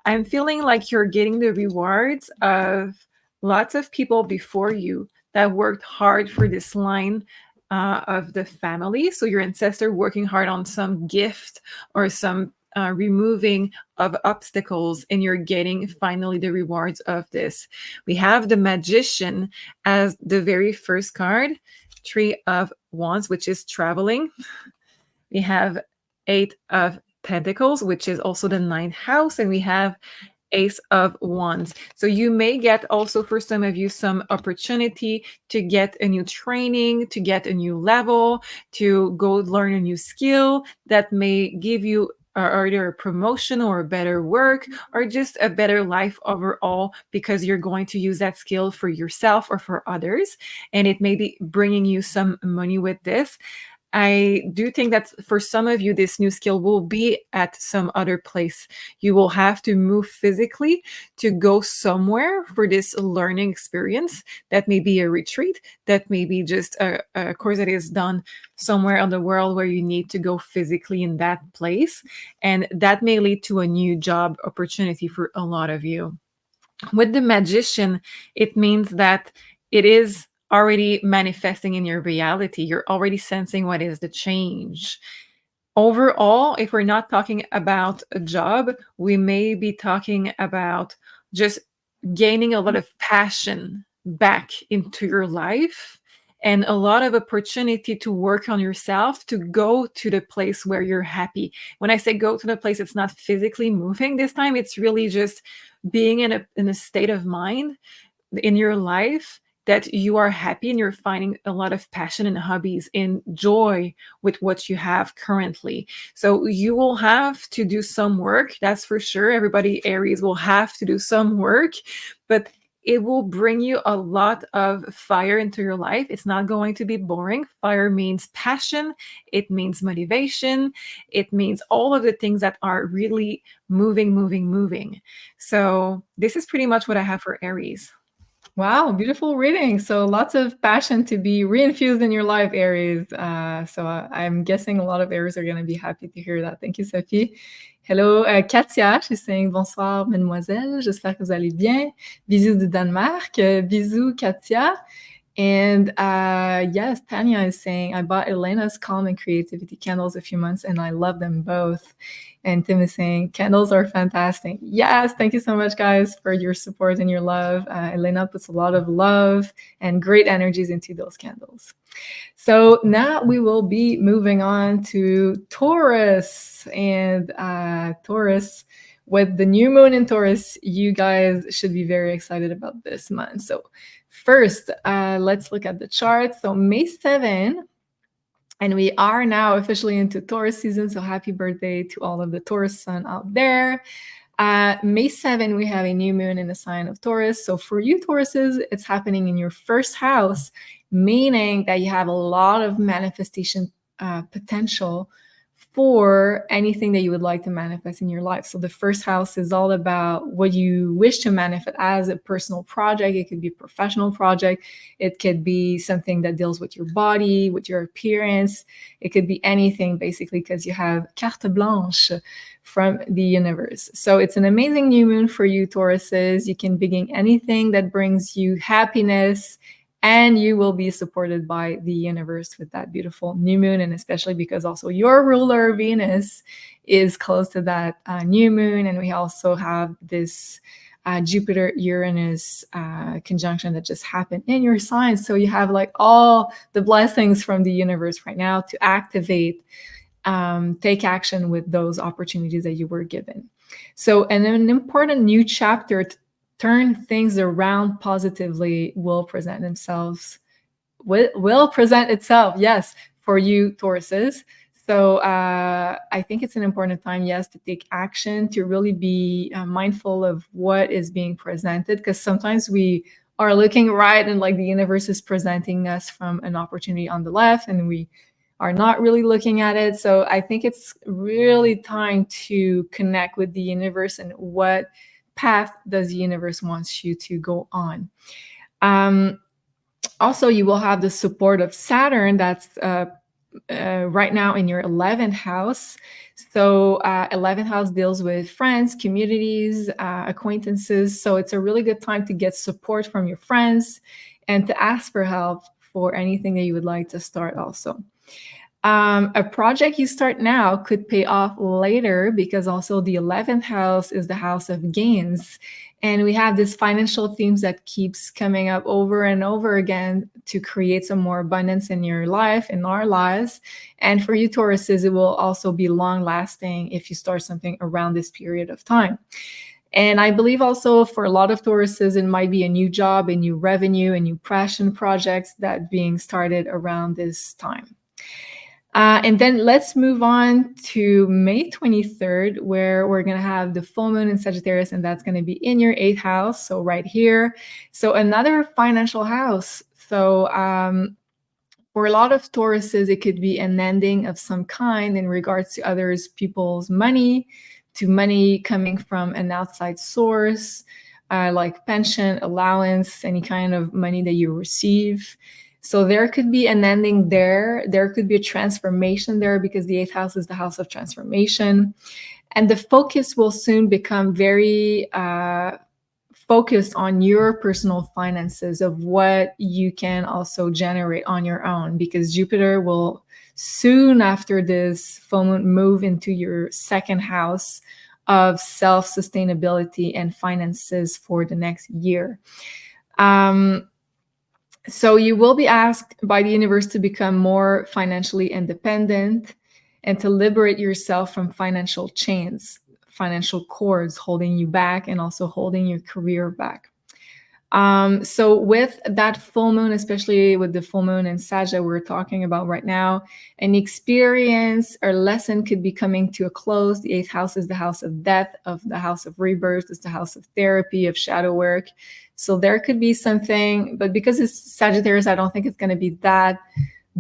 I'm feeling like you're getting the rewards of lots of people before you that worked hard for this line of the family. So your ancestor working hard on some gift or some removing of obstacles, and you're getting finally the rewards of this. We have the Magician as the very first card, 3 of Wands, which is traveling. We have 8 of Pentacles, which is also the 9th house, and we have Ace of Wands. So you may get also, for some of you, some opportunity to get a new training, to get a new level, to go learn a new skill that may give you either a promotion or a better work or just a better life overall, because you're going to use that skill for yourself or for others, and it may be bringing you some money with this. I do think that for some of you, this new skill will be at some other place. You will have to move physically to go somewhere for this learning experience. That may be a retreat, that may be just a course that is done somewhere in the world where you need to go physically in that place. And that may lead to a new job opportunity for a lot of you. With the Magician, it means that it is already manifesting in your reality. You're already sensing what is the change. Overall, if we're not talking about a job, we may be talking about just gaining a lot of passion back into your life and a lot of opportunity to work on yourself, to go to the place where you're happy. When I say go to the place, it's not physically moving this time. It's really just being in a state of mind in your life that you are happy and you're finding a lot of passion and hobbies and joy with what you have currently. So you will have to do some work, that's for sure. Everybody, Aries, will have to do some work, but it will bring you a lot of fire into your life. It's not going to be boring. Fire means passion. It means motivation. It means all of the things that are really moving. So this is pretty much what I have for Aries. Wow, beautiful reading. So lots of passion to be reinfused in your life, Aries. I'm guessing a lot of Aries are going to be happy to hear that. Thank you, Sophie. Hello, Katia. She's saying bonsoir, mademoiselle. J'espère que vous allez bien. Bisous du Danemark. Bisous, Katia. And yes, Tanya is saying, I bought Elena's Calm and Creativity candles a few months and I love them both. And Tim is saying, candles are fantastic. Yes, thank you so much, guys, for your support and your love. Elena puts a lot of love and great energies into those candles. So now we will be moving on to Taurus. And Taurus, with the new moon in Taurus, you guys should be very excited about this month. So first, let's look at the chart. So May 7, and we are now officially into Taurus season. So happy birthday to all of the Taurus sun out there. May 7, we have a new moon in the sign of Taurus. So for you Tauruses, it's happening in your first house, meaning that you have a lot of manifestation potential for anything that you would like to manifest in your life. So the first house is all about what you wish to manifest as a personal project. It could be a professional project. It could be something that deals with your body, with your appearance. It could be anything, basically, because you have carte blanche from the universe. So it's an amazing new moon for you, Tauruses. You can begin anything that brings you happiness, and you will be supported by the universe with that beautiful new moon. And especially because also your ruler, Venus, is close to that new moon. And we also have this Jupiter-Uranus conjunction that just happened in your sign. So you have like all the blessings from the universe right now to activate, take action with those opportunities that you were given. So, and an important new chapter to turn things around positively will present itself, yes, for you Tauruses. So I think it's an important time, yes, to take action, to really be mindful of what is being presented, because sometimes we are looking right and like the universe is presenting us from an opportunity on the left and we are not really looking at it. So I think it's really time to connect with the universe and what path does the universe wants you to go on. Also, you will have the support of Saturn that's right now in your 11th house. So 11th house deals with friends, communities, acquaintances. So it's a really good time to get support from your friends and to ask for help for anything that you would like to start also. A project you start now could pay off later, because also the 11th house is the house of gains. And we have this financial themes that keeps coming up over and over again to create some more abundance in your life, in our lives. And for you Tauruses, it will also be long lasting if you start something around this period of time. And I believe also for a lot of Tauruses, it might be a new job, a new revenue, a new passion projects that being started around this time. And then let's move on to May 23rd, where we're going to have the full moon in Sagittarius, and that's going to be in your 8th house. So right here. So another financial house. So for a lot of Tauruses, it could be an ending of some kind in regards to others people's money, to money coming from an outside source, like pension, allowance, any kind of money that you receive. So there could be an ending there. There could be a transformation there, because the 8th house is the house of transformation. And the focus will soon become very focused on your personal finances, of what you can also generate on your own, because Jupiter will soon after this full moon move into your 2nd house of self-sustainability and finances for the next year. So you will be asked by the universe to become more financially independent and to liberate yourself from financial chains, financial cords holding you back, and also holding your career back. So with that full moon, especially with the full moon in Sag that we're talking about right now, an experience or lesson could be coming to a close. The 8th house is the house of death, of the house of rebirth. It's the house of therapy, of shadow work. So there could be something, but because it's Sagittarius, I don't think it's going to be that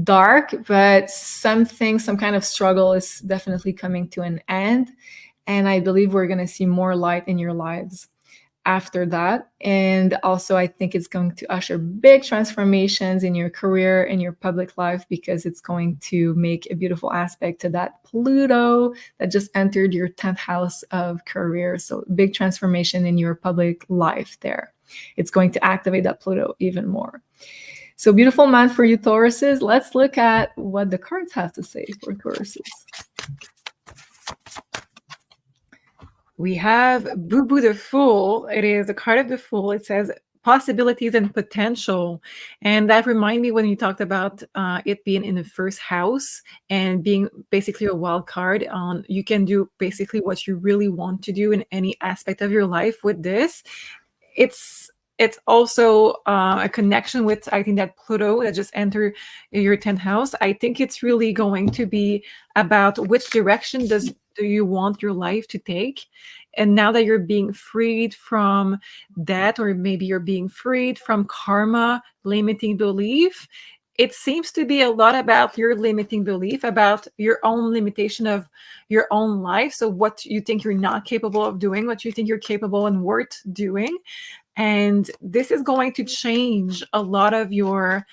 dark, but something, some kind of struggle is definitely coming to an end. And I believe we're going to see more light in your lives after that. And also, I think it's going to usher big transformations in your career, in your public life, because it's going to make a beautiful aspect to that Pluto that just entered your 10th house of career. So big transformation in your public life there. It's going to activate that Pluto even more. So beautiful month for you Tauruses. Let's look at what the cards have to say for Tauruses. We have Boo Boo the Fool. It is the card of the Fool. It says possibilities and potential. And that reminded me when you talked about it being in the 1st house and being basically a wild card. You can do basically what you really want to do in any aspect of your life with this. It's also a connection with, I think, that Pluto that just entered your 10th house. I think it's really going to be about which direction do you want your life to take. And now that you're being freed from that, or maybe you're being freed from karma, limiting belief, it seems to be a lot about your limiting belief, about your own limitation of your own life. So what you think you're not capable of doing, what you think you're capable and worth doing. And this is going to change a lot of your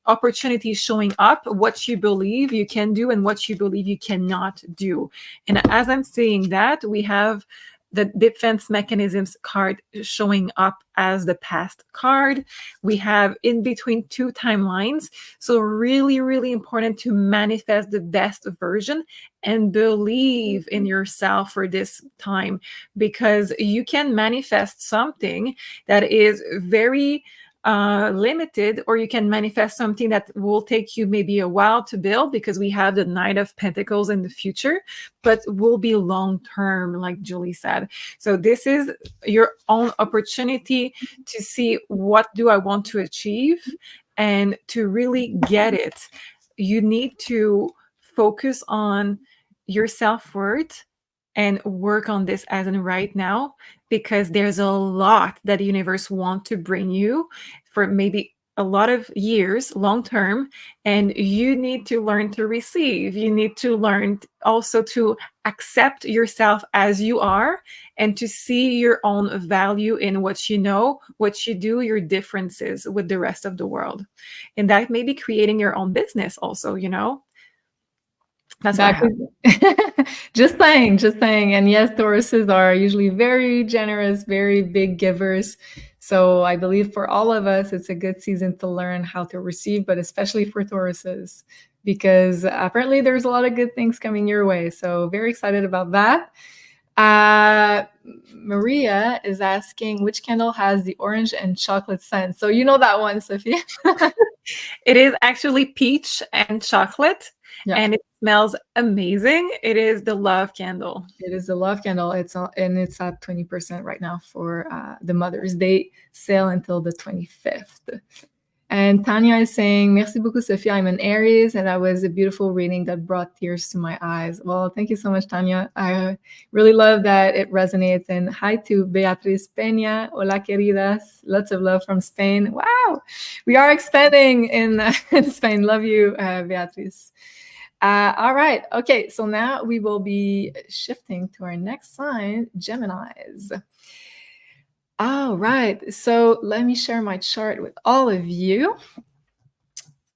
opportunities showing up, what you believe you can do and what you believe you cannot do. And as I'm saying that, we have the defense mechanisms card showing up as the past card. We have in between 2 timelines. So really, really important to manifest the best version and believe in yourself for this time, because you can manifest something that is very limited, or you can manifest something that will take you maybe a while to build, because we have the Knight of Pentacles in the future, but will be long term, like Julie said. So this is your own opportunity to see, what do I want to achieve, and to really get it. You need to focus on your self-worth and work on this as in right now, because there's a lot that the universe wants to bring you for maybe a lot of years, long term, and you need to learn to receive. You need to learn also to accept yourself as you are, and to see your own value in what you know, what you do, your differences with the rest of the world. And that may be creating your own business also, you know? That's what I have. Just saying. And yes, Tauruses are usually very generous, very big givers. So I believe for all of us, it's a good season to learn how to receive, but especially for Tauruses, because apparently there's a lot of good things coming your way. So very excited about that. Maria is asking, which candle has the orange and chocolate scent? So you know that one, Sophie. It is actually peach and chocolate. Yeah. And it smells amazing. It is the love candle. It is the love candle. It's at 20% right now for the Mother's Day sale until the 25th. And Tanya is saying, merci beaucoup, Sophie. I'm an Aries, and that was a beautiful reading that brought tears to my eyes. Well, thank you so much, Tanya. I really love that it resonates. And hi to Beatriz Peña. Hola, queridas. Lots of love from Spain. Wow. We are expanding in Spain. Love you, Beatriz. All right. Okay. So now we will be shifting to our next sign, Geminis. All right, so let me share my chart with all of you.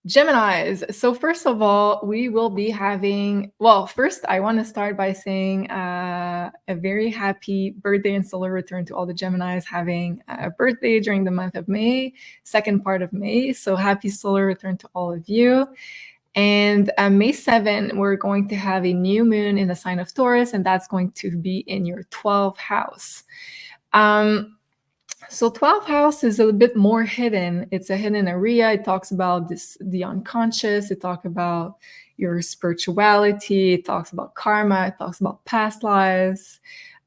Geminis. So first of all, we will be having, well, first I want to start by saying a very happy birthday and solar return to all the Geminis having a birthday during the month of May, second part of May. So happy solar return to all of you. And May 7, we're going to have a new moon in the sign of Taurus, and that's going to be in your 12th house. So 12th house is a bit more hidden. It's a hidden area. It talks about the unconscious. It talks about your spirituality. It talks about karma. It talks about past lives.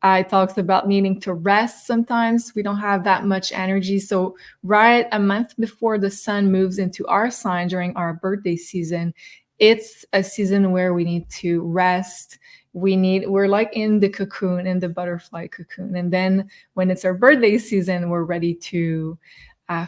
It talks about needing to rest. Sometimes we don't have that much energy. So right a month before the sun moves into our sign during our birthday season, it's a season where we need to rest. We're like in the cocoon, in the butterfly cocoon. And then when it's our birthday season, we're ready to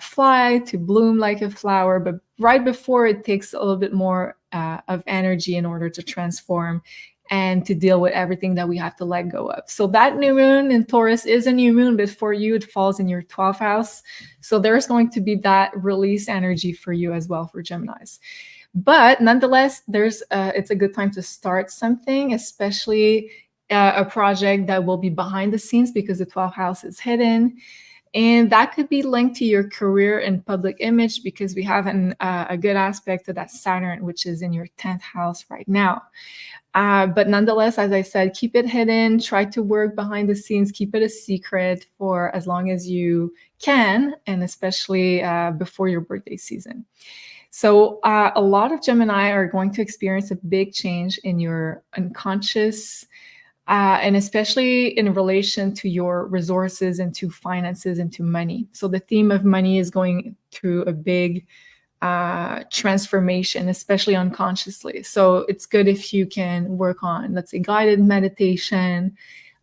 fly, to bloom like a flower. But right before, it takes a little bit more of energy in order to transform and to deal with everything that we have to let go of. So that new moon in Taurus is a new moon, but for you, it falls in your 12th house. So there's going to be that release energy for you as well for Geminis. But nonetheless, it's a good time to start something, especially a project that will be behind the scenes because the 12th house is hidden. And that could be linked to your career and public image because we have a good aspect to that Saturn, which is in your 10th house right now. But nonetheless, as I said, keep it hidden, try to work behind the scenes, keep it a secret for as long as you can, and especially before your birthday season. So a lot of Gemini are going to experience a big change in your unconscious, and especially in relation to your resources and to finances and to money. So the theme of money is going through a big transformation, especially unconsciously. So it's good if you can work on, let's say, guided meditation,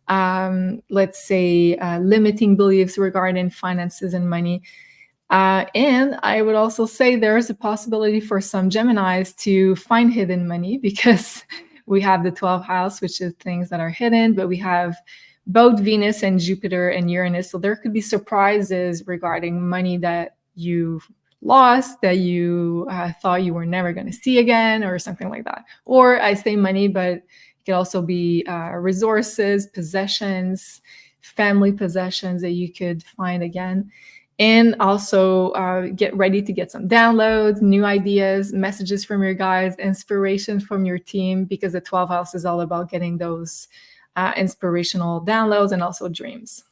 let's say limiting beliefs regarding finances and money. And I would also say there is a possibility for some Geminis to find hidden money because we have the 12th house, which is things that are hidden, but we have both Venus and Jupiter and Uranus. So there could be surprises regarding money that you've lost, that you thought you were never going to see again, or something like that. Or I say money, but it could also be resources, possessions, family possessions that you could find again. And also get ready to get some downloads, new ideas, messages from your guides, inspiration from your team, because the 12th house is all about getting those inspirational downloads and also dreams.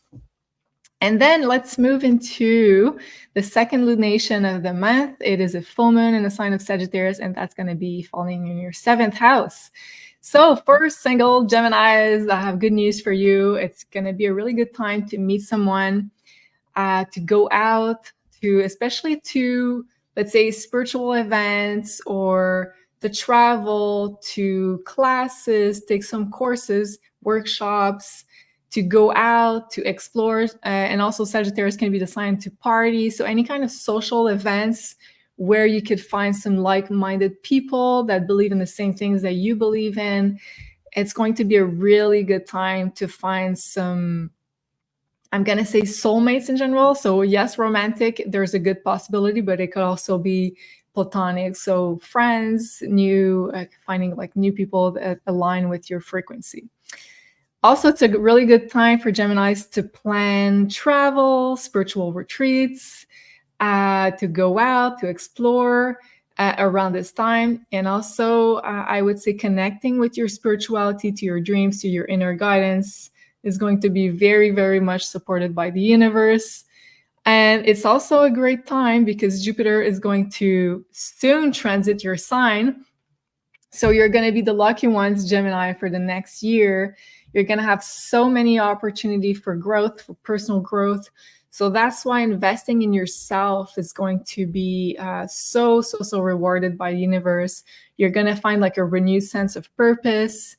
And then let's move into the second lunation of the month. It is a full moon in the sign of Sagittarius, and that's going to be falling in your 7th house. So for single Geminis, I have good news for you. It's going to be a really good time to meet someone, to go out, to especially to, let's say, spiritual events, or to travel, to classes, take some courses, workshops, to go out, to explore. And also Sagittarius can be the sign to party. So any kind of social events where you could find some like-minded people that believe in the same things that you believe in. It's going to be a really good time to find some, I'm going to say, soulmates in general. So yes, romantic, there's a good possibility, but it could also be platonic. So friends, finding like new people that align with your frequency. Also, it's a really good time for Geminis to plan travel, spiritual retreats, to go out, to explore around this time. And also, I would say connecting with your spirituality, to your dreams, to your inner guidance is going to be very, very much supported by the universe. And it's also a great time because Jupiter is going to soon transit your sign. So you're going to be the lucky ones, Gemini, for the next year. You're going to have so many opportunities for growth, for personal growth, So that's why investing in yourself is going to be so rewarded by the universe. You're going to find like a renewed sense of purpose.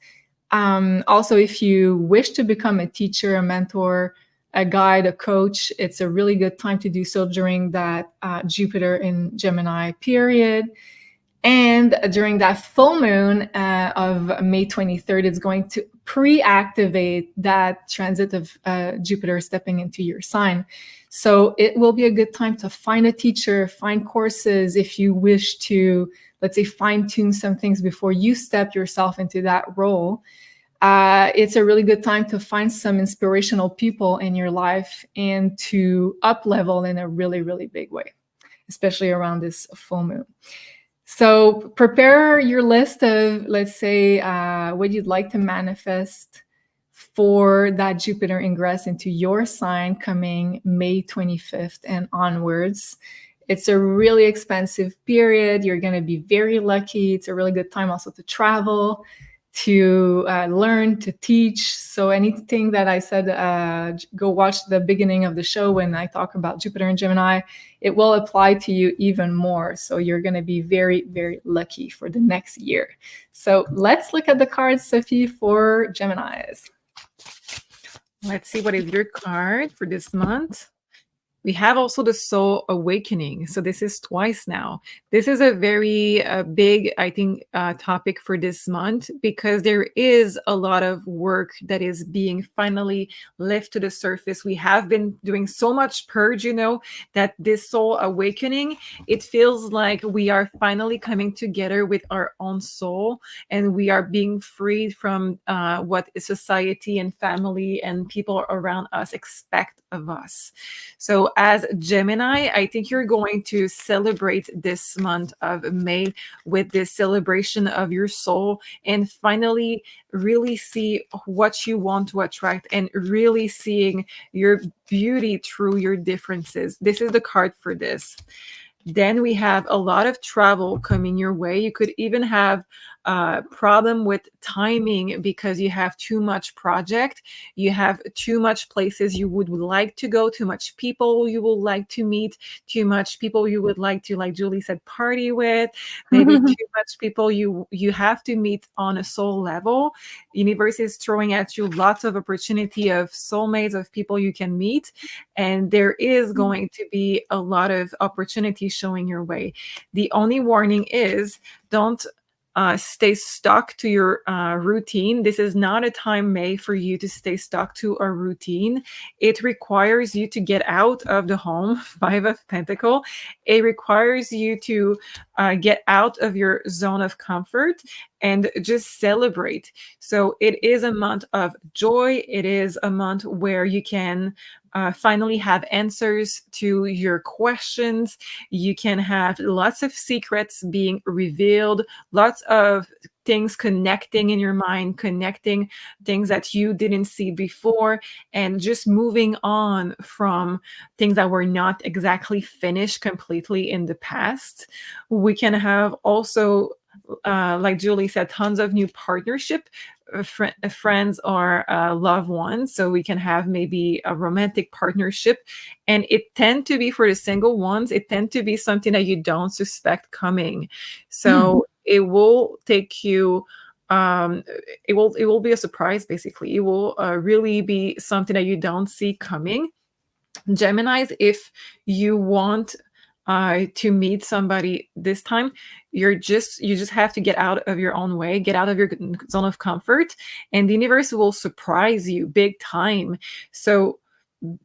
Also, if you wish to become a teacher, a mentor, a guide, a coach, it's a really good time to do so during that Jupiter in Gemini period. And during that full moon of May 23rd, it's going to pre-activate that transit of Jupiter stepping into your sign. So it will be a good time to find a teacher, find courses if you wish to, let's say, fine-tune some things before you step yourself into that role. It's a really good time to find some inspirational people in your life and to up-level in a really, really big way, especially around this full moon. So prepare your list of, let's say, what you'd like to manifest for that Jupiter ingress into your sign coming May 25th and onwards. It's a really expensive period. You're going to be very lucky. It's a really good time also to travel, to learn, to teach. So anything that I said, go watch the beginning of the show when I talk about Jupiter and Gemini, it will apply to you even more. So you're going to be very, very lucky for the next year. So let's look at the cards, Sophie, for Geminis. Let's see, what is your card for this month? We have also the soul awakening. So this is twice now. This is a very big, I think, topic for this month, because there is a lot of work that is being finally lifted to the surface. We have been doing so much purge, that this soul awakening, it feels like we are finally coming together with our own soul, and we are being freed from what society and family and people around us expect of us. So as Gemini, I think you're going to celebrate this month of May with this celebration of your soul, and finally really see what you want to attract, and really seeing your beauty through your differences. This is the card for this. Then we have a lot of travel coming your way. You could even have a problem with timing because you have too much project. You have too much places you would like to go, too much people you would like to meet, too much people you would like to, like Julie said, party with, maybe too much people you have to meet on a soul level. Universe is throwing at you lots of opportunity of soulmates, of people you can meet. And there is going to be a lot of opportunity showing your way. The only warning is don't stay stuck to your routine. This is not a time made for you to stay stuck to a routine. It requires you to get out of the home, 5 of Pentacles. It requires you to get out of your zone of comfort and just celebrate. So it is a month of joy. It is a month where you can finally have answers to your questions. You can have lots of secrets being revealed, lots of things connecting in your mind, connecting things that you didn't see before, and just moving on from things that were not exactly finished completely in the past. We can have also, like Julie said, tons of new partnership, friends or loved ones. So we can have maybe a romantic partnership, and it tend to be, for the single ones, it tend to be something that you don't suspect coming. So it will take you, it will be a surprise. Basically, it will really be something that you don't see coming. Geminis, if you want to meet somebody this time, you just have to get out of your own way, get out of your zone of comfort, and the universe will surprise you big time. So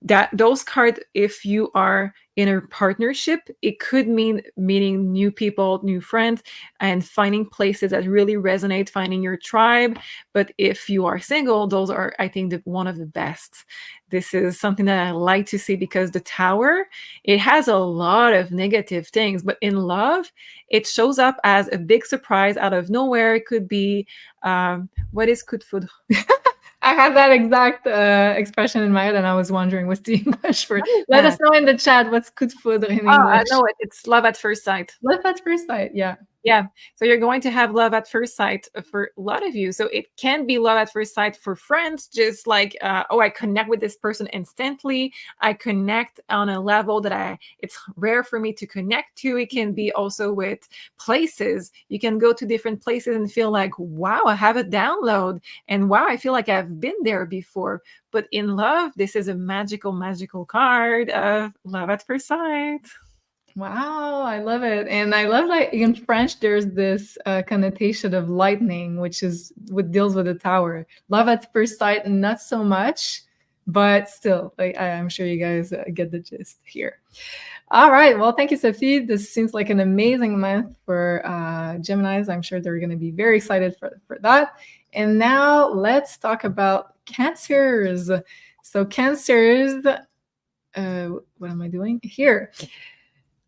that those cards, if you are in a partnership, it could mean meeting new people, new friends, and finding places that really resonate, finding your tribe. But if you are single, those are, I think, one of the best. This is something that I like to see, because the Tower, it has a lot of negative things, but in love, it shows up as a big surprise out of nowhere. It could be, what is coup de foudre? I had that exact expression in my head, and I was wondering what's the English for it. Let us know in the chat what's coup de foudre in English. I know it. It's love at first sight. Love at first sight, yeah. Yeah. So you're going to have love at first sight for a lot of you. So it can be love at first sight for friends, just like, oh, I connect with this person instantly. I connect on a level that it's rare for me to connect to. It can be also with places. You can go to different places and feel like, wow, I have a download. And wow, I feel like I've been there before. But in love, this is a magical, magical card of love at first sight. Wow, I love it. And I love like in French, there's this connotation of lightning, which is what deals with the tower. Love at first sight, not so much, but still, like I'm sure you guys get the gist here. All right. Well, thank you, Sophie. This seems like an amazing month for Geminis. I'm sure they're going to be very excited for that. And now let's talk about Cancers. So Cancers, what am I doing here?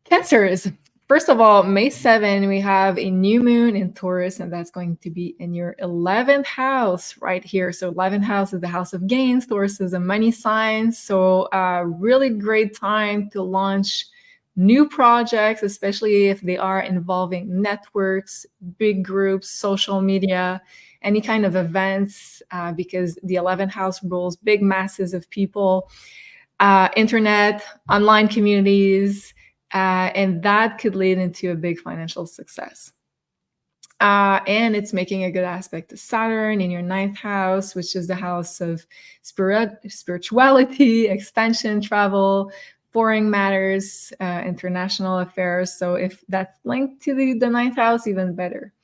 Cancers. First of all, May 7, we have a new moon in Taurus, and that's going to be in your 11th house right here. So 11th house is the house of gains. Taurus is a money sign. So really great time to launch new projects, especially if they are involving networks, big groups, social media, any kind of events, because the 11th house rules big masses of people, internet, online communities, and that could lead into a big financial success. And it's making a good aspect to Saturn in your 9th house, which is the house of spirituality, expansion, travel, foreign matters, international affairs. So if that's linked to the 9th house, even better.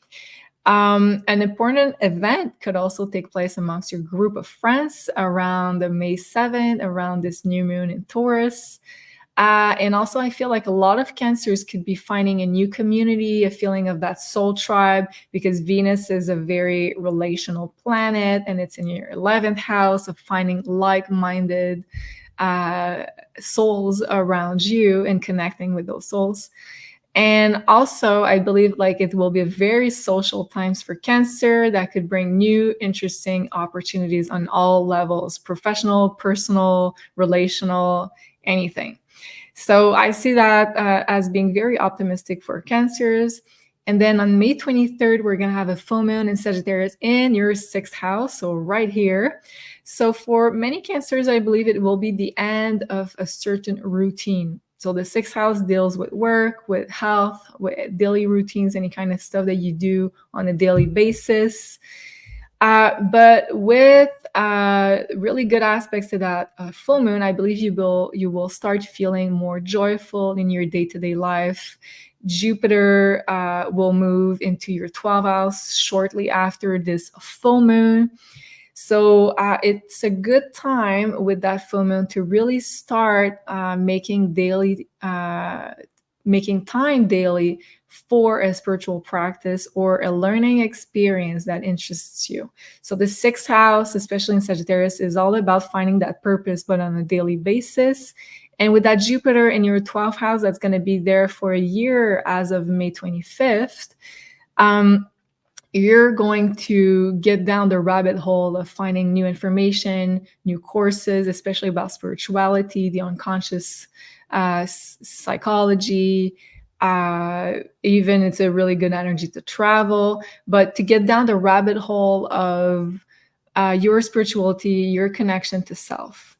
An important event could also take place amongst your group of friends around the May 7th, around this new moon in Taurus. And also, I feel like a lot of Cancers could be finding a new community, a feeling of that soul tribe, because Venus is a very relational planet and it's in your 11th house of finding like-minded souls around you and connecting with those souls. And also, I believe like it will be a very social times for Cancer that could bring new, interesting opportunities on all levels, professional, personal, relational, anything. So I see that as being very optimistic for Cancers. And then on May 23rd, we're going to have a full moon in Sagittarius in your 6th house, so right here. So for many Cancers, I believe it will be the end of a certain routine. So the 6th house deals with work, with health, with daily routines, any kind of stuff that you do on a daily basis. But with really good aspects to that full moon, I believe you will start feeling more joyful in your day-to-day life. Jupiter will move into your 12th house shortly after this full moon. So it's a good time with that full moon to really start making time daily for a spiritual practice or a learning experience that interests you. So the 6th house, especially in Sagittarius, is all about finding that purpose, but on a daily basis. And with that Jupiter in your 12th house, that's going to be there for a year as of May 25th. You're going to get down the rabbit hole of finding new information, new courses, especially about spirituality, the unconscious psychology. Even it's a really good energy to travel, but to get down the rabbit hole of your spirituality, your connection to self.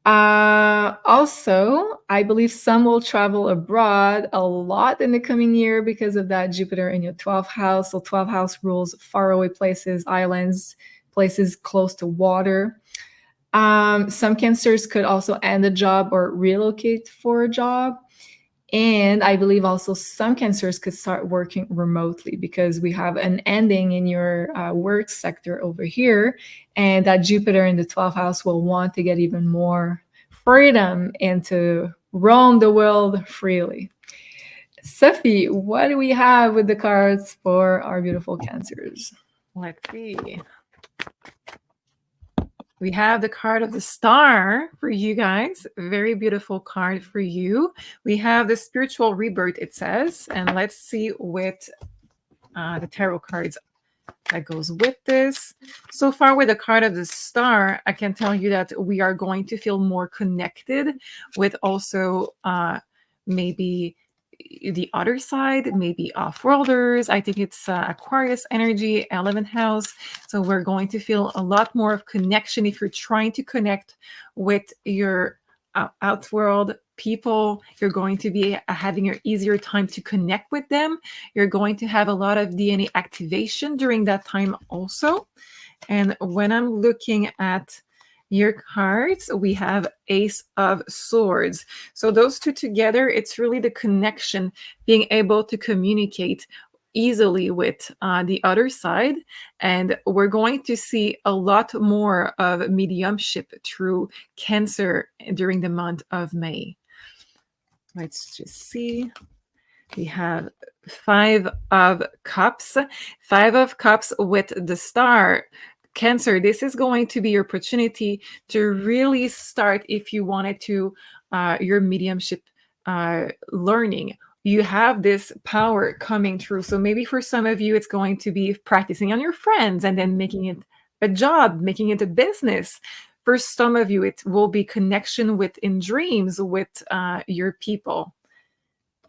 Also, I believe some will travel abroad a lot in the coming year because of that Jupiter in your 12th house. So 12th house rules faraway places, islands, places close to water. Some Cancers could also end a job or relocate for a job. And I believe also some Cancers could start working remotely because we have an ending in your work sector over here. And that Jupiter in the 12th house will want to get even more freedom and to roam the world freely. Sophie, what do we have with the cards for our beautiful Cancers? Let's see. We have the card of the Star for you guys. Very beautiful card for you. We have the spiritual rebirth, it says. And let's see what the tarot cards that goes with this. So far with the card of the Star, I can tell you that we are going to feel more connected with also maybe the other side, maybe off-worlders. I think it's Aquarius energy, 11th house. So we're going to feel a lot more of connection if you're trying to connect with your outworld people. You're going to be having an easier time to connect with them. You're going to have a lot of DNA activation during that time also. And when I'm looking at your cards, we have Ace of Swords. So those two together, it's really the connection, being able to communicate easily with the other side. And we're going to see a lot more of mediumship through Cancer during the month of May. Let's just see. We have Five of Cups. Five of Cups with the star. Cancer, this is going to be your opportunity to really start, if you wanted to, your mediumship learning. You have this power coming through. So maybe for some of you, it's going to be practicing on your friends and then making it a job, making it a business. For some of you, it will be connection in dreams with your people.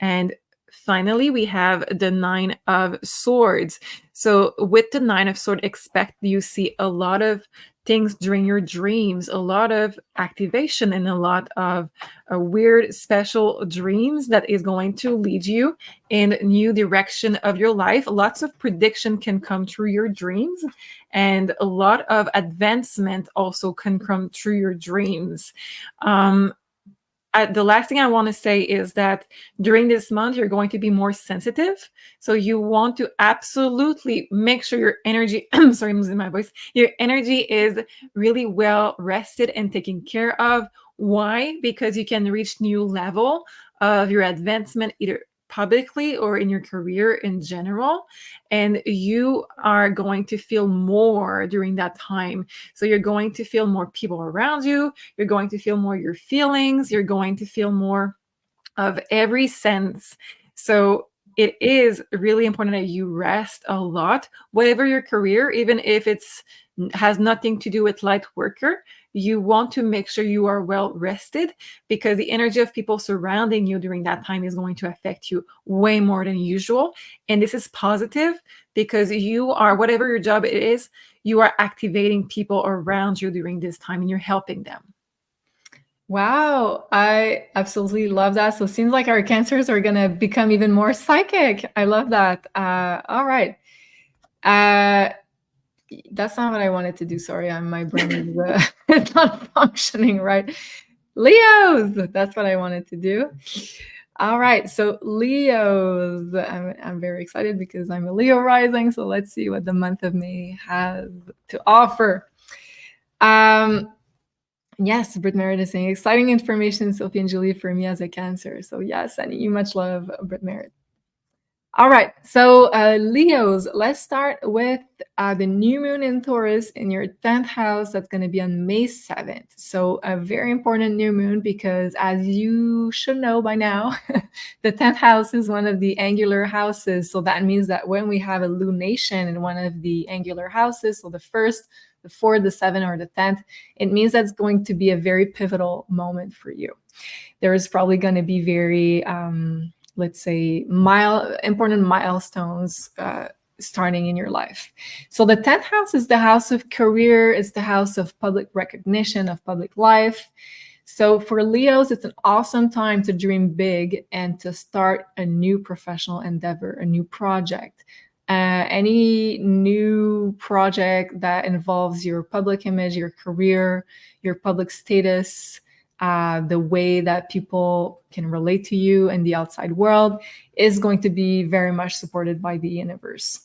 And finally, we have the Nine of Swords. So with the Nine of Swords, expect you see a lot of things during your dreams, a lot of activation and a lot of weird, special dreams that is going to lead you in a new direction of your life. Lots of prediction can come through your dreams, and a lot of advancement also can come through your dreams. The last thing I want to say is that during this month, you're going to be more sensitive. So you want to absolutely make sure your energy, sorry, I'm losing my voice. Your energy is really well rested and taken care of. Why? Because you can reach new level of your advancement, either publicly or in your career in general. And you are going to feel more during that time. So you're going to feel more people around you. You're going to feel more your feelings. You're going to feel more of every sense. So it is really important that you rest a lot, whatever your career, even if has nothing to do with light worker. You want to make sure you are well rested, because the energy of people surrounding you during that time is going to affect you way more than usual. And this is positive, because you are, whatever your job it is, you are activating people around you during this time and you're helping them. Wow, I absolutely love that. So it seems like our cancers are going to become even more psychic. I love that. All right. That's not what I wanted to do. Sorry, my brain is it's not functioning right. Leos, that's what I wanted to do. All right, so Leos, I'm very excited because I'm a Leo rising. So let's see what the month of May has to offer. Yes, Britt Merritt is saying exciting information, Sophie and Julie, for me as a Cancer. So yes, sending you much love, Britt Merritt. All right, so Leos, let's start with the new moon in Taurus in your 10th house. That's going to be on May 7th. So a very important new moon, because as you should know by now, the 10th house is one of the angular houses. So that means that when we have a lunation in one of the angular houses, so the 1st, the 4th, the 7th, or the 10th, it means that's going to be a very pivotal moment for you. There is probably going to be very let's say important milestones starting in your life. So the 10th house is the house of career. It's the house of public recognition, of public life. So for Leos, it's an awesome time to dream big and to start a new professional endeavor, a new project. Any new project that involves your public image, your career, your public status, the way that people can relate to you in the outside world is going to be very much supported by the universe.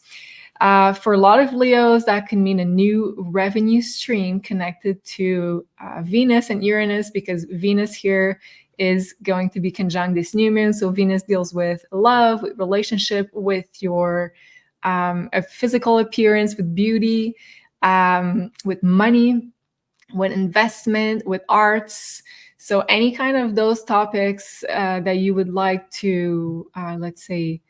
For a lot of Leos, that can mean a new revenue stream connected to Venus and Uranus, because Venus here is going to be conjunct this new moon. So Venus deals with love, with relationship, with your physical appearance, with beauty, with money, with investment, with arts. So any kind of those topics that you would like to, let's say,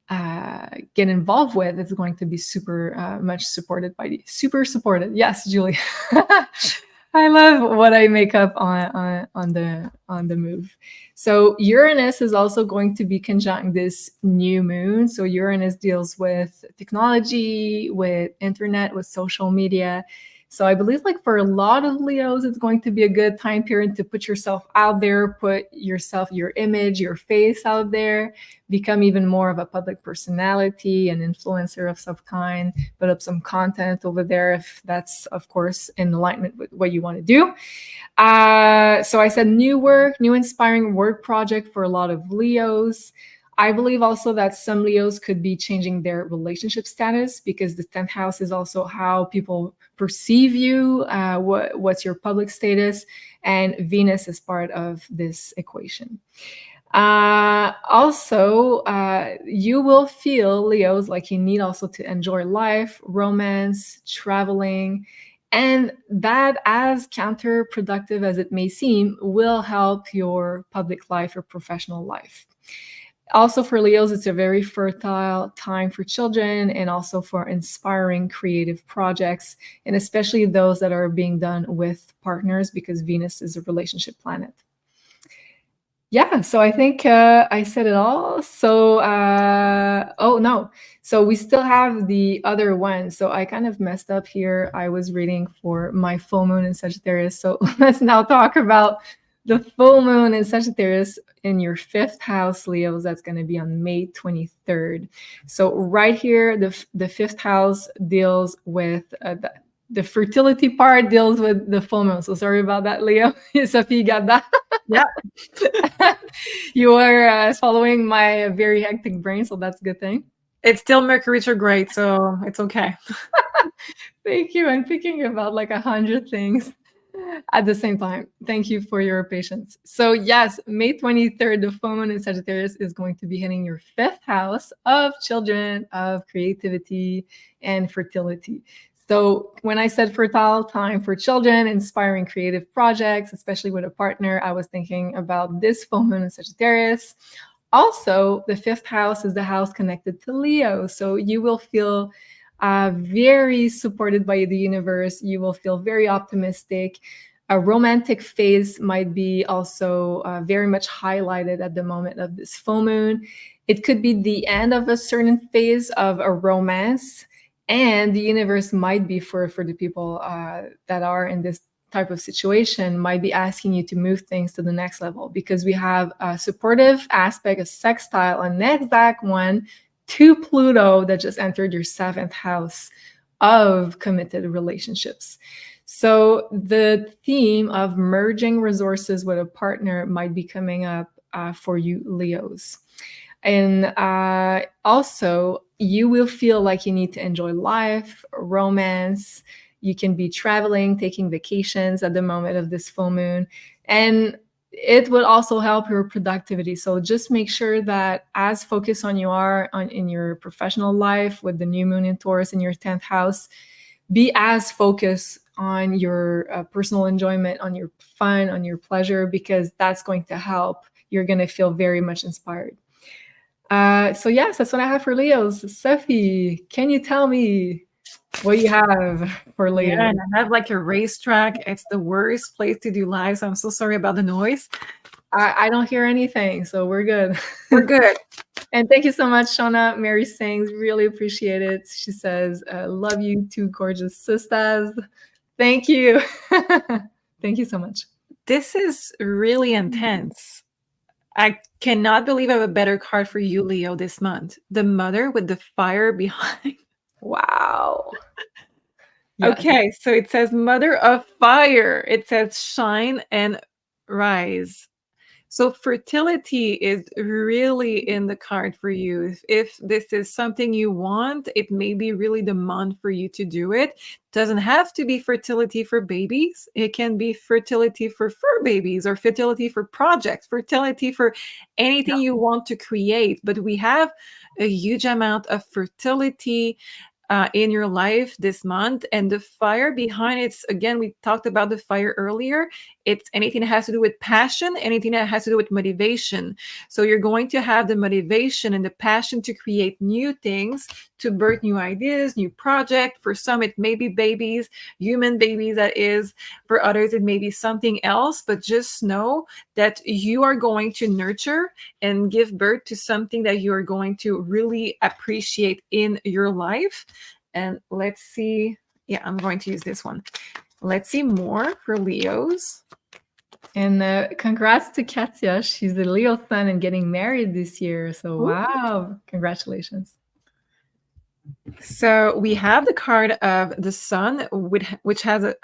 get involved with, is going to be super much supported by the super supported. Yes, Julie. I love what I make up on the move. So Uranus is also going to be conjunct this new moon. So Uranus deals with technology, with internet, with social media. So I believe like for a lot of Leos, it's going to be a good time period to put yourself out there, put yourself, your image, your face out there, become even more of a public personality, an influencer of some kind, put up some content over there if that's, of course, in alignment with what you want to do. So I said new work, new inspiring work project for a lot of Leos. I believe also that some Leos could be changing their relationship status because the 10th house is also how people perceive you, what's your public status, and Venus is part of this equation. Also, you will feel, Leos, like you need also to enjoy life, romance, traveling, and that, as counterproductive as it may seem, will help your public life or professional life. Also for Leos, it's a very fertile time for children and also for inspiring creative projects, and especially those that are being done with partners because Venus is a relationship planet. Yeah, so I think I said it all. So, oh no, so we still have the other one. So I kind of messed up here. I was reading for my full moon in Sagittarius. So let's now talk about the full moon in Sagittarius in your 5th house, Leos. That's going to be on May 23rd. So right here, the 5th house deals with the fertility part, deals with the full moon. So sorry about that, Leo. Sophie, got that? Yeah. You are following my very hectic brain, so that's a good thing. It's still Mercury retrograde, so it's okay. Thank you. I'm thinking about like 100 things at the same time. Thank you for your patience. So yes, May 23rd, the full moon in Sagittarius is going to be hitting your 5th house of children, of creativity, and fertility. So when I said fertile time for children, inspiring creative projects, especially with a partner, I was thinking about this full moon in Sagittarius. Also, the 5th house is the house connected to Leo. So you will feel very supported by the universe. You will feel very optimistic. A romantic phase might be also very much highlighted at the moment of this full moon. It could be the end of a certain phase of a romance, and the universe might be for the people that are in this type of situation, might be asking you to move things to the next level because we have a supportive aspect, a sextile, a exact one to Pluto that just entered your 7th house of committed relationships. So the theme of merging resources with a partner might be coming up for you Leos. And also, you will feel like you need to enjoy life, romance. You can be traveling, taking vacations at the moment of this full moon. And it will also help your productivity. So just make sure that as focused on you are in your professional life with the new moon in Taurus in your 10th house, be as focused on your personal enjoyment, on your fun, on your pleasure, because that's going to help. You're going to feel very much inspired. So yes, that's what I have for Leos. Sophie, can you tell me what you have for Leo? Yeah, and I have like a racetrack. It's the worst place to do live, so I'm so sorry about the noise. I don't hear anything, so we're good. We're good. And thank you so much, Shauna. Mary sings, really appreciate it. She says, love you, two gorgeous sisters. Thank you. Thank you so much. This is really intense. I cannot believe I have a better card for you, Leo, this month. The Mother with the fire behind. Wow. Yes. Okay, so it says Mother of Fire. It says shine and rise. So fertility is really in the card for you. If this is something you want, it may be really the month for you to do it. Doesn't have to be fertility for babies. It can be fertility for fur babies or fertility for projects, fertility for anything you want to create. But we have a huge amount of fertility in your life this month. And the fire behind it's, again, we talked about the fire earlier. It's anything that has to do with passion, anything that has to do with motivation. So you're going to have the motivation and the passion to create new things, to birth new ideas, new project. For some, it may be babies, human babies, that is. For others, it may be something else. But just know that you are going to nurture and give birth to something that you are going to really appreciate in your life. And let's see. Yeah, I'm going to use this one. Let's see more for Leos. And congrats to Katya. She's a Leo sun and getting married this year. So, wow, congratulations. So we have the card of the sun, which has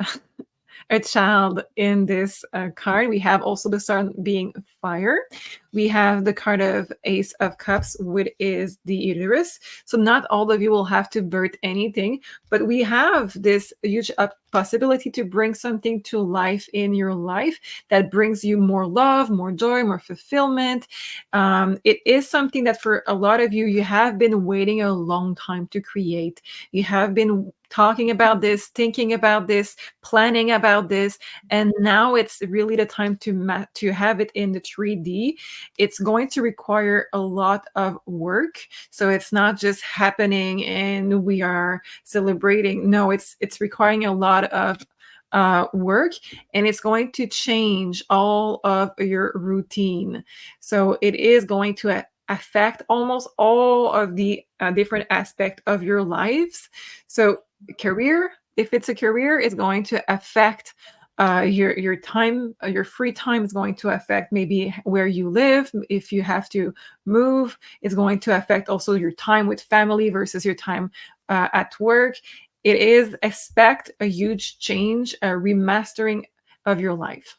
a child in this card. We have also the sun being fire. We have the card of Ace of Cups, which is the uterus. So not all of you will have to birth anything, but we have this huge possibility to bring something to life in your life that brings you more love, more joy, more fulfillment. It is something that for a lot of you, you have been waiting a long time to create. You have been talking about this, thinking about this, planning about this, and now it's really the time to have it in the 3D. It's going to require a lot of work, so it's not just happening and we are celebrating. No, it's requiring a lot of work, and it's going to change all of your routine. So it is going to affect almost all of the different aspects of your lives. So career, if it's a career, it's going to affect your time. Your free time is going to affect maybe where you live. If you have to move, it's going to affect also your time with family versus your time at work. It is, expect a huge change, a remastering of your life.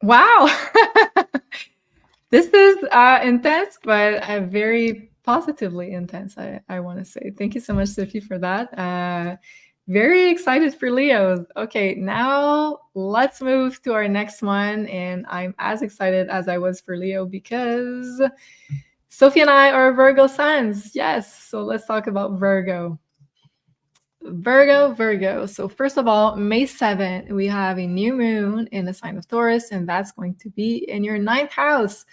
Wow. This is intense, but very positively intense, I want to say. Thank you so much, Sophie, for that. Very excited for Leos. Okay, now let's move to our next one. And I'm as excited as I was for Leo because Sophie and I are Virgo suns. Yes, so let's talk about Virgo. Virgo. So first of all, May 7th, we have a new moon in the sign of Taurus, and that's going to be in your 9th house.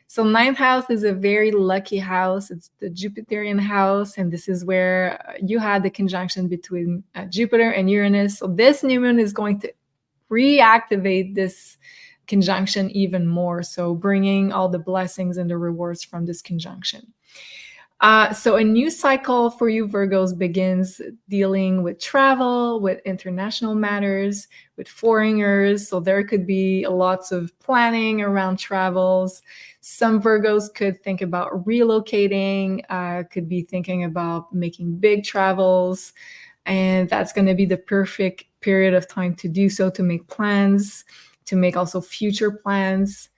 So 9th house is a very lucky house. It's the Jupiterian house, and this is where you had the conjunction between Jupiter and Uranus. So this new moon is going to reactivate this conjunction even more, so bringing all the blessings and the rewards from this conjunction. So a new cycle for you Virgos begins dealing with travel, with international matters, with foreigners. So there could be lots of planning around travels. Some Virgos could think about relocating, could be thinking about making big travels. And that's going to be the perfect period of time to do so, to make plans, to make also future plans.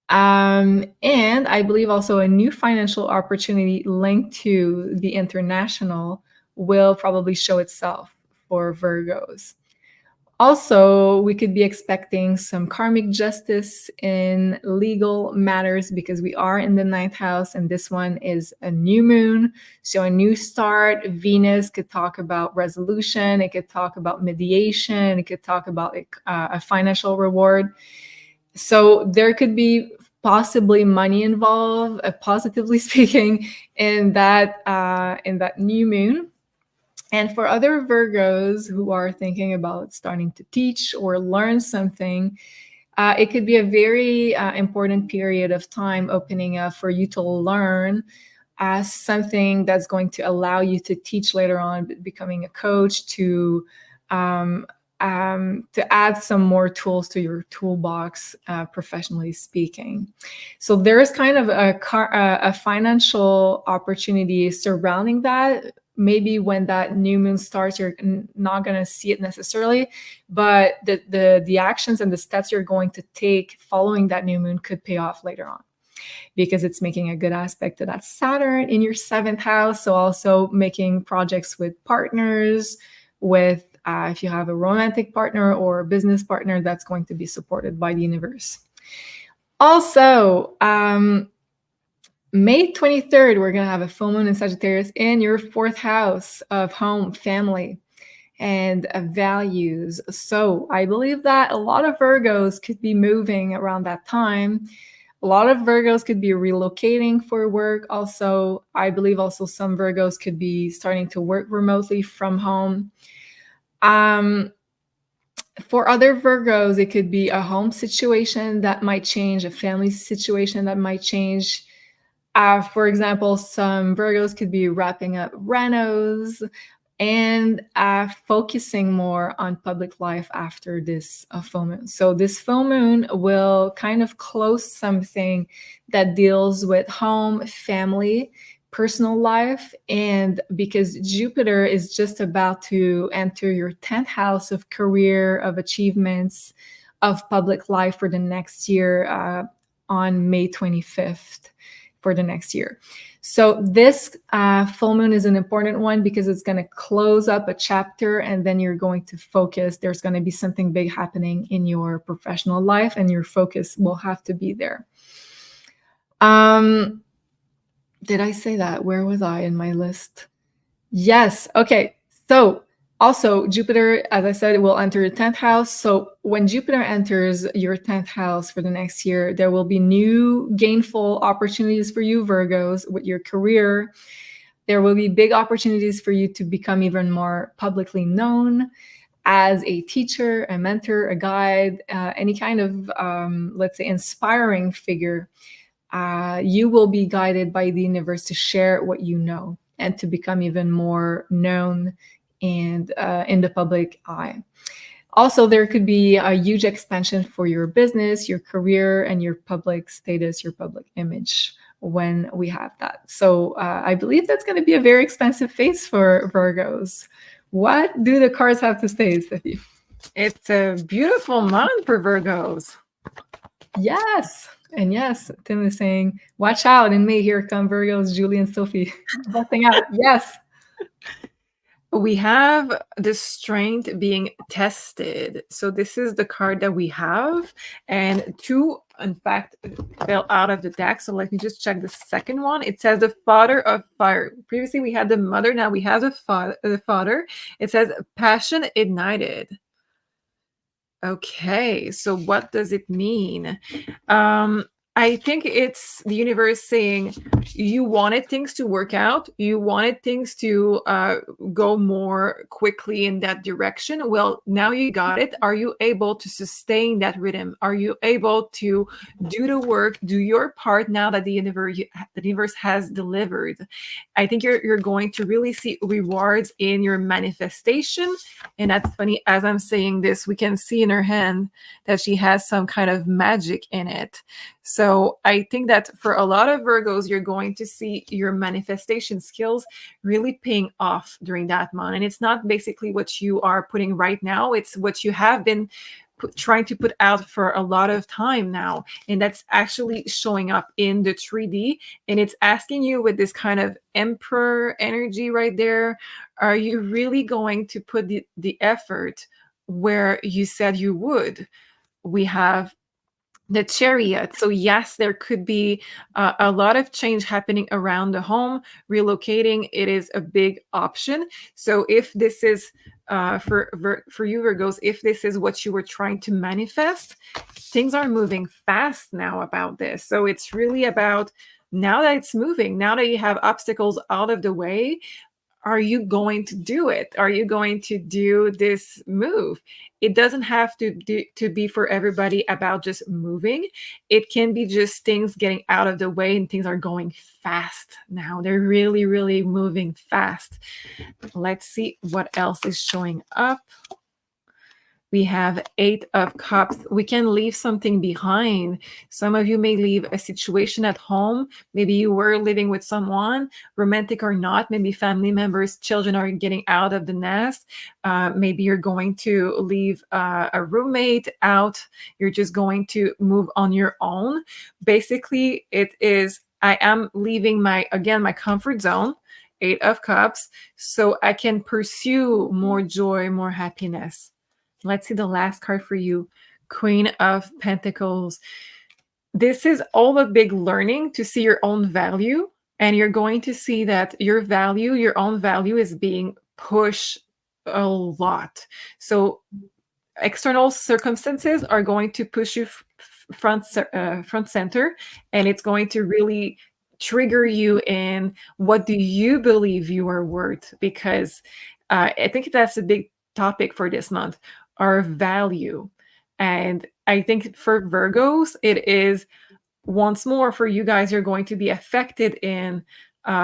And I believe also a new financial opportunity linked to the international will probably show itself for Virgos. Also, we could be expecting some karmic justice in legal matters because we are in the 9th house, and this one is a new moon. So a new start. Venus could talk about resolution. It could talk about mediation. It could talk about a financial reward. So there could be possibly money involved, positively speaking, in that new moon. And for other Virgos who are thinking about starting to teach or learn something, it could be a very important period of time opening up for you to learn something that's going to allow you to teach later on, becoming a coach, to add some more tools to your toolbox, professionally speaking. So there is kind of a financial opportunity surrounding that. Maybe when that new moon starts, you're not going to see it necessarily, but the actions and the steps you're going to take following that new moon could pay off later on, because it's making a good aspect to that Saturn in your 7th house. So also making projects with partners, with if you have a romantic partner or a business partner, that's going to be supported by the universe. Also, May 23rd, we're going to have a full moon in Sagittarius in your 4th house of home, family, and values. So I believe that a lot of Virgos could be moving around that time. A lot of Virgos could be relocating for work. Also, I believe also some Virgos could be starting to work remotely from home. For other Virgos, it could be a home situation that might change, a family situation that might change. For example, some Virgos could be wrapping up renos and focusing more on public life after this full moon. So this full moon will kind of close something that deals with home, family, personal life. And because Jupiter is just about to enter your 10th house of career, of achievements, of public life for the next year on May 25th for the next year. So this full moon is an important one because it's going to close up a chapter and then you're going to focus. There's going to be something big happening in your professional life and your focus will have to be there. Did I say that? Where was I in my list? Yes. Okay. So also Jupiter, as I said, will enter your 10th house. So when Jupiter enters your 10th house for the next year, there will be new gainful opportunities for you, Virgos, with your career. There will be big opportunities for you to become even more publicly known as a teacher, a mentor, a guide, any kind of, let's say, inspiring figure. You will be guided by the universe to share what you know and to become even more known and in the public eye. Also, there could be a huge expansion for your business, your career, and your public status, your public image when we have that. So I believe that's going to be a very expensive phase for Virgos. What do the cards have to say, Sophie? It's a beautiful month for Virgos. Yes. And yes, Tim is saying, watch out. In May, here come Virgos, Julie and Sophie. Busting out. Yes. We have the strength being tested. So this is the card that we have. And two, in fact, fell out of the deck. So let me just check the second one. It says the father of fire. Previously, we had the mother. Now we have the father. It says passion ignited. Okay, so what does it mean? I think it's the universe saying you wanted things to work out. You wanted things to go more quickly in that direction. Well, now you got it. Are you able to sustain that rhythm? Are you able to do the work, do your part now that the universe has delivered? I think you're going to really see rewards in your manifestation. And that's funny. As I'm saying this, we can see in her hand that she has some kind of magic in it. So I think that for a lot of Virgos, you're going to see your manifestation skills really paying off during that month. And it's not basically what you are putting right now. It's what you have been trying to put out for a lot of time now. And that's actually showing up in the 3D. And it's asking you with this kind of emperor energy right there, are you really going to put the effort where you said you would? We have the Chariot. So yes, there could be a lot of change happening around the home. Relocating, it is a big option. So if this is for you Virgos, if this is what you were trying to manifest, things are moving fast now about this. So it's really about now that it's moving, now that you have obstacles out of the way, are you going to do it? Are you going to do this move? It doesn't have to be for everybody about just moving. It can be just things getting out of the way and things are going fast now. They're really, really moving fast. Let's see what else is showing up. We have 8 of Cups. We can leave something behind. Some of you may leave a situation at home. Maybe you were living with someone, romantic or not. Maybe family members, children are getting out of the nest. Maybe you're going to leave a roommate out. You're just going to move on your own. Basically, it is, I am leaving my comfort zone, 8 of Cups, so I can pursue more joy, more happiness. Let's see the last card for you, Queen of Pentacles. this is all a big learning to see your own value, and you're going to see that your value, your own value, is being pushed a lot. So external circumstances are going to push you front center, and it's going to really trigger you in what do you believe you are worth, because I think that's a big topic for this month, our value. And I think for Virgos, it is once more for you guys, you're going to be affected in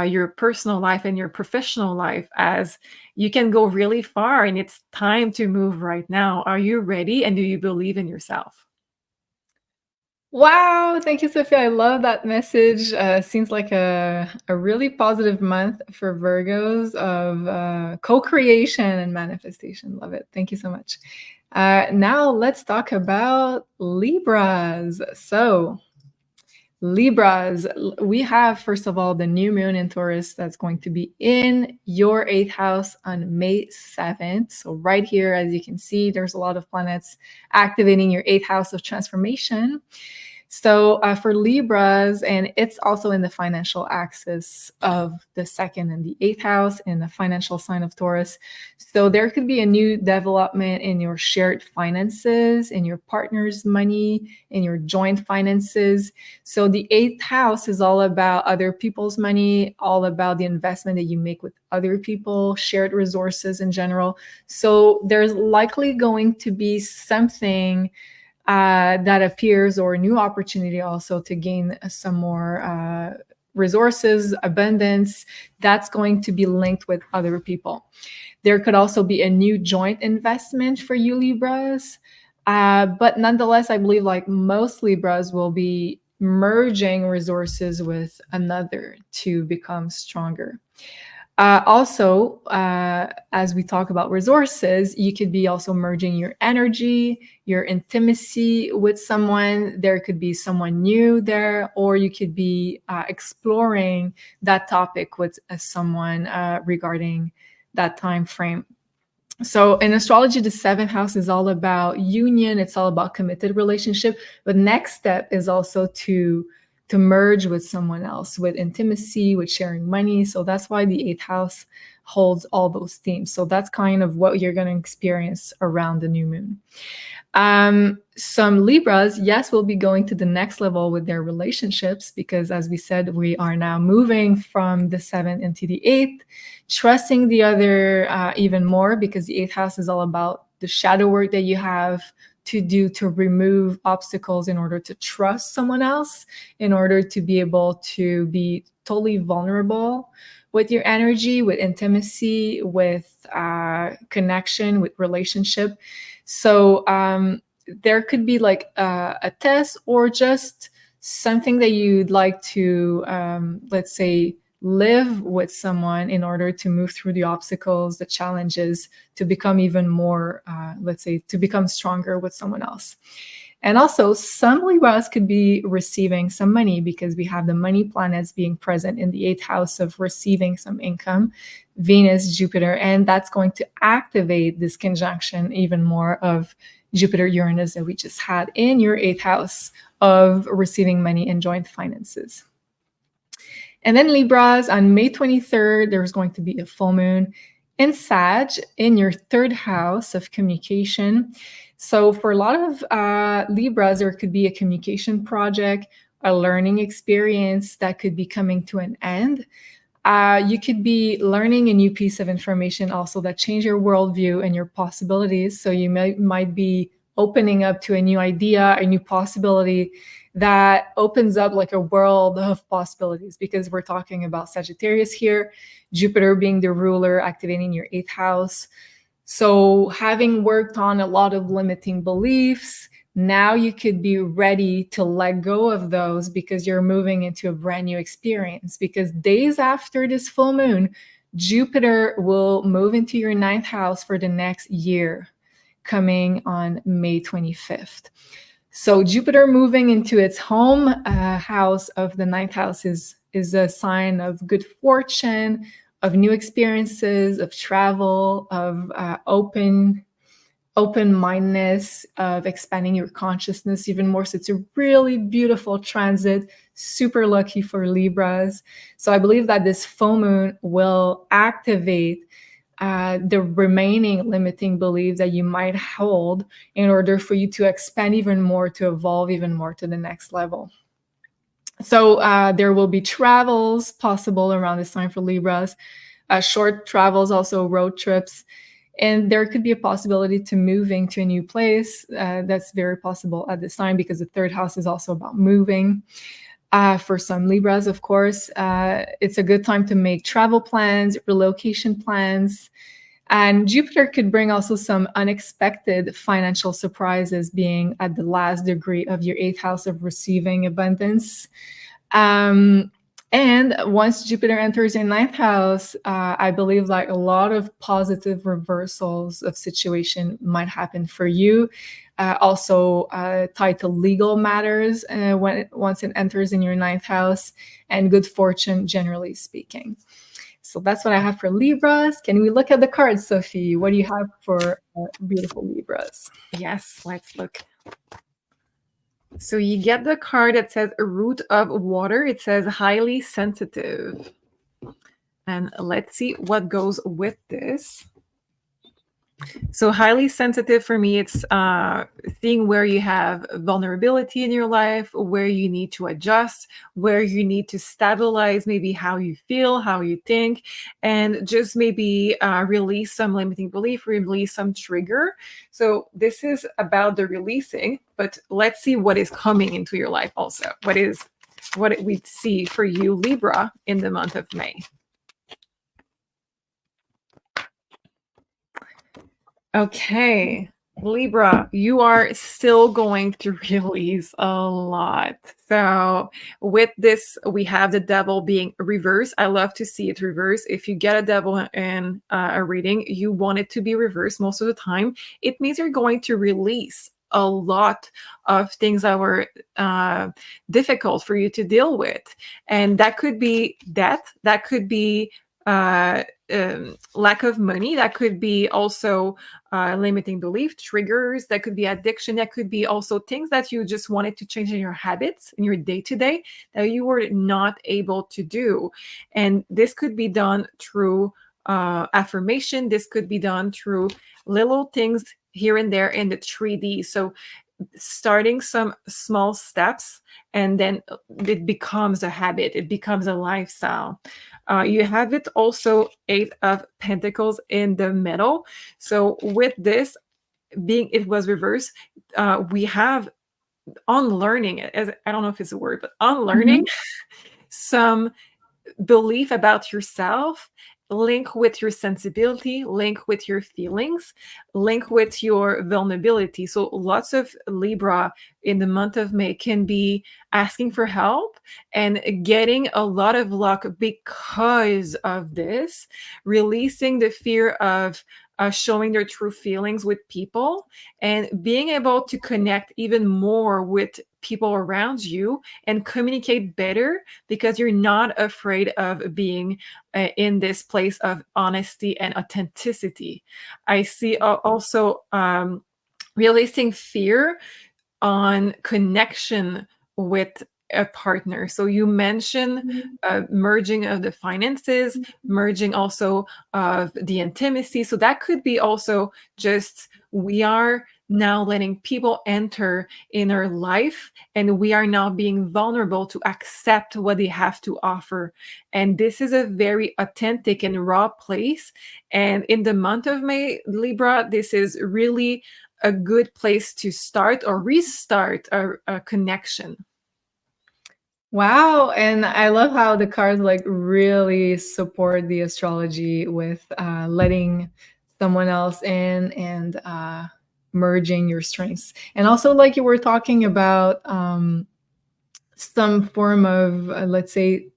your personal life and your professional life, as you can go really far and it's time to move right now. Are you ready? And do you believe in yourself? Wow, thank you, Sophie. I love that message. Seems like a really positive month for Virgos of co-creation and manifestation. Love it. Thank you so much. Now let's talk about Libras. So Libras, we have, first of all, the new moon in Taurus that's going to be in your 8th house on May 7th. So right here, as you can see, there's a lot of planets activating your 8th house of transformation. So for Libras, and it's also in the financial axis of the 2nd and the 8th house in the financial sign of Taurus. So there could be a new development in your shared finances, in your partner's money, in your joint finances. So the 8th house is all about other people's money, all about the investment that you make with other people, shared resources in general. So there's likely going to be something that appears, or a new opportunity also to gain some more resources, abundance, that's going to be linked with other people. There could also be a new joint investment for you Libras. But nonetheless, I believe like most Libras will be merging resources with another to become stronger. Also, as we talk about resources, you could be also merging your energy, your intimacy with someone. There could be someone new there, or you could be exploring that topic with someone regarding that time frame. So in astrology, the 7th house is all about union. It's all about committed relationship. But next step is also to merge with someone else, with intimacy, with sharing money. So that's why the 8th house holds all those themes. So that's kind of what you're going to experience around the new moon. Some Libras, yes, will be going to the next level with their relationships, because as we said, we are now moving from the 7th into the 8th, trusting the other even more, because the 8th house is all about the shadow work that you have to do to remove obstacles in order to trust someone else, in order to be able to be totally vulnerable with your energy, with intimacy, with connection, with relationship. So there could be like a test, or just something that you'd like to, let's say, live with someone in order to move through the obstacles, the challenges, to become even more, let's say, to become stronger with someone else. And also, some Libras could be receiving some money, because we have the money planets being present in the 8th house of receiving some income, Venus, Jupiter, and that's going to activate this conjunction even more of Jupiter, Uranus that we just had in your 8th house of receiving money and joint finances. And then Libras, on May 23rd, there's going to be a full moon in Sag in your 3rd house of communication. So for a lot of Libras, there could be a communication project, a learning experience that could be coming to an end. You could be learning a new piece of information also that change your worldview and your possibilities. So you might be opening up to a new idea, a new possibility that opens up like a world of possibilities, because we're talking about Sagittarius here, Jupiter being the ruler, activating your 8th house. So having worked on a lot of limiting beliefs, now you could be ready to let go of those, because you're moving into a brand new experience. Because days after this full moon, Jupiter will move into your 9th house for the next year, coming on May 25th. So Jupiter moving into its home house of the 9th house is a sign of good fortune, of new experiences, of travel, of open open-mindedness of expanding your consciousness even more. So it's a really beautiful transit, super lucky for Libras. So I believe that this full moon will activate the remaining limiting beliefs that you might hold in order for you to expand even more, to evolve even more to the next level. So there will be travels possible around this time for Libras, short travels, also road trips. And there could be a possibility to moving to a new place. That's very possible at this time because the third house is also about moving. For some Libras, of course, it's a good time to make travel plans, relocation plans. And Jupiter could bring also some unexpected financial surprises, being at the last degree of your 8th house of receiving abundance. And once Jupiter enters your 9th house, I believe like a lot of positive reversals of situation might happen for you. Also tied to legal matters once it enters in your 9th house, and good fortune, generally speaking. So that's what I have for Libras. Can we look at the cards, Sophie? What do you have for beautiful Libras? Yes, let's look. So you get the card that says a root of water. It says highly sensitive. And let's see what goes with this. So highly sensitive for me, it's seeing where you have vulnerability in your life, where you need to adjust, where you need to stabilize maybe how you feel, how you think, and just maybe release some limiting belief, release some trigger. So this is about the releasing, but let's see what is coming into your life also. What we see for you, Libra, in the month of May. Okay, Libra, you are still going to release a lot. So with this, we have the devil being reversed. I love to see it reversed. If you get a devil in a reading, you want it to be reversed most of the time. It means you're going to release a lot of things that were difficult for you to deal with. And that could be debt. That could be lack of money. That could be also limiting belief, triggers. That could be addiction. That could be also things that you just wanted to change in your habits, in your day-to-day, that you were not able to do. And this could be done through affirmation. This could be done through little things here and there in the 3D. So starting some small steps, and then it becomes a habit. It becomes a lifestyle. You have it also 8 of Pentacles in the middle. So with this being, it was reversed. We have unlearning, as I don't know if it's a word, but unlearning some belief about yourself, link with your sensibility, link with your feelings, link with your vulnerability. So lots of Libra in the month of May can be asking for help and getting a lot of luck because of this, releasing the fear of showing their true feelings with people, and being able to connect even more with people around you and communicate better because you're not afraid of being in this place of honesty and authenticity. I see also releasing fear on connection with a partner. So you mentioned merging of the finances, merging also of the intimacy. So that could be also just, we are now letting people enter in our life, and we are now being vulnerable to accept what they have to offer. And this is a very authentic and raw place. And in the month of May, Libra, this is really a good place to start or restart a connection. Wow. And I love how the cards like really support the astrology with letting someone else in and merging your strengths. And also, like you were talking about some form of, let's say,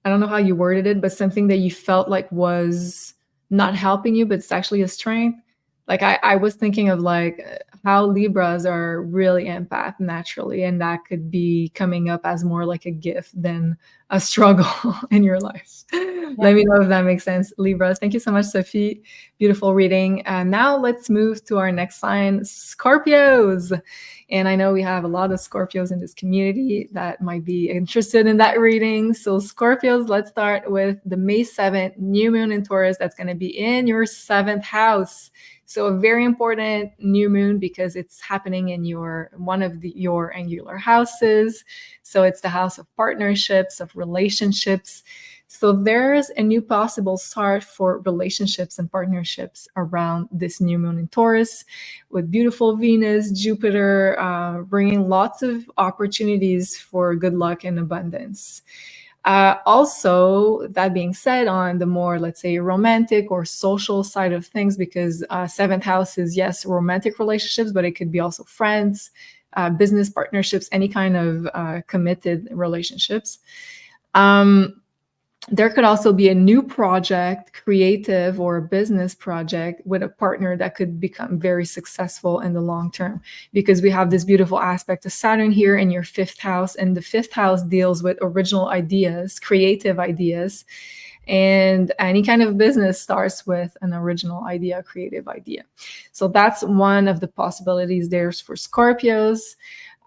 I don't know how you worded it, but something that you felt like was not helping you, but it's actually a strength. Like I was thinking of like how Libras are really empath naturally, and that could be coming up as more like a gift than a struggle in your life. Let me know if that makes sense, Libras. Thank you so much, Sophie. Beautiful reading. And now let's move to our next sign, Scorpios. And I know we have a lot of Scorpios in this community that might be interested in that reading. So Scorpios, let's start with the May 7th new moon in Taurus. That's going to be in your 7th house. So a very important new moon because it's happening in one of your angular houses. So it's the house of partnerships, of relationships. So there's a new possible start for relationships and partnerships around this new moon in Taurus, with beautiful Venus, Jupiter, bringing lots of opportunities for good luck and abundance. Also, that being said, on the more, let's say, romantic or social side of things, because 7th house is, yes, romantic relationships, but it could be also friends, business partnerships, any kind of committed relationships. There could also be a new project, creative or a business project with a partner that could become very successful in the long term, because we have this beautiful aspect of Saturn here in your 5th house, and the 5th house deals with original ideas, creative ideas, and any kind of business starts with an original idea, creative idea. So that's one of the possibilities there for Scorpios.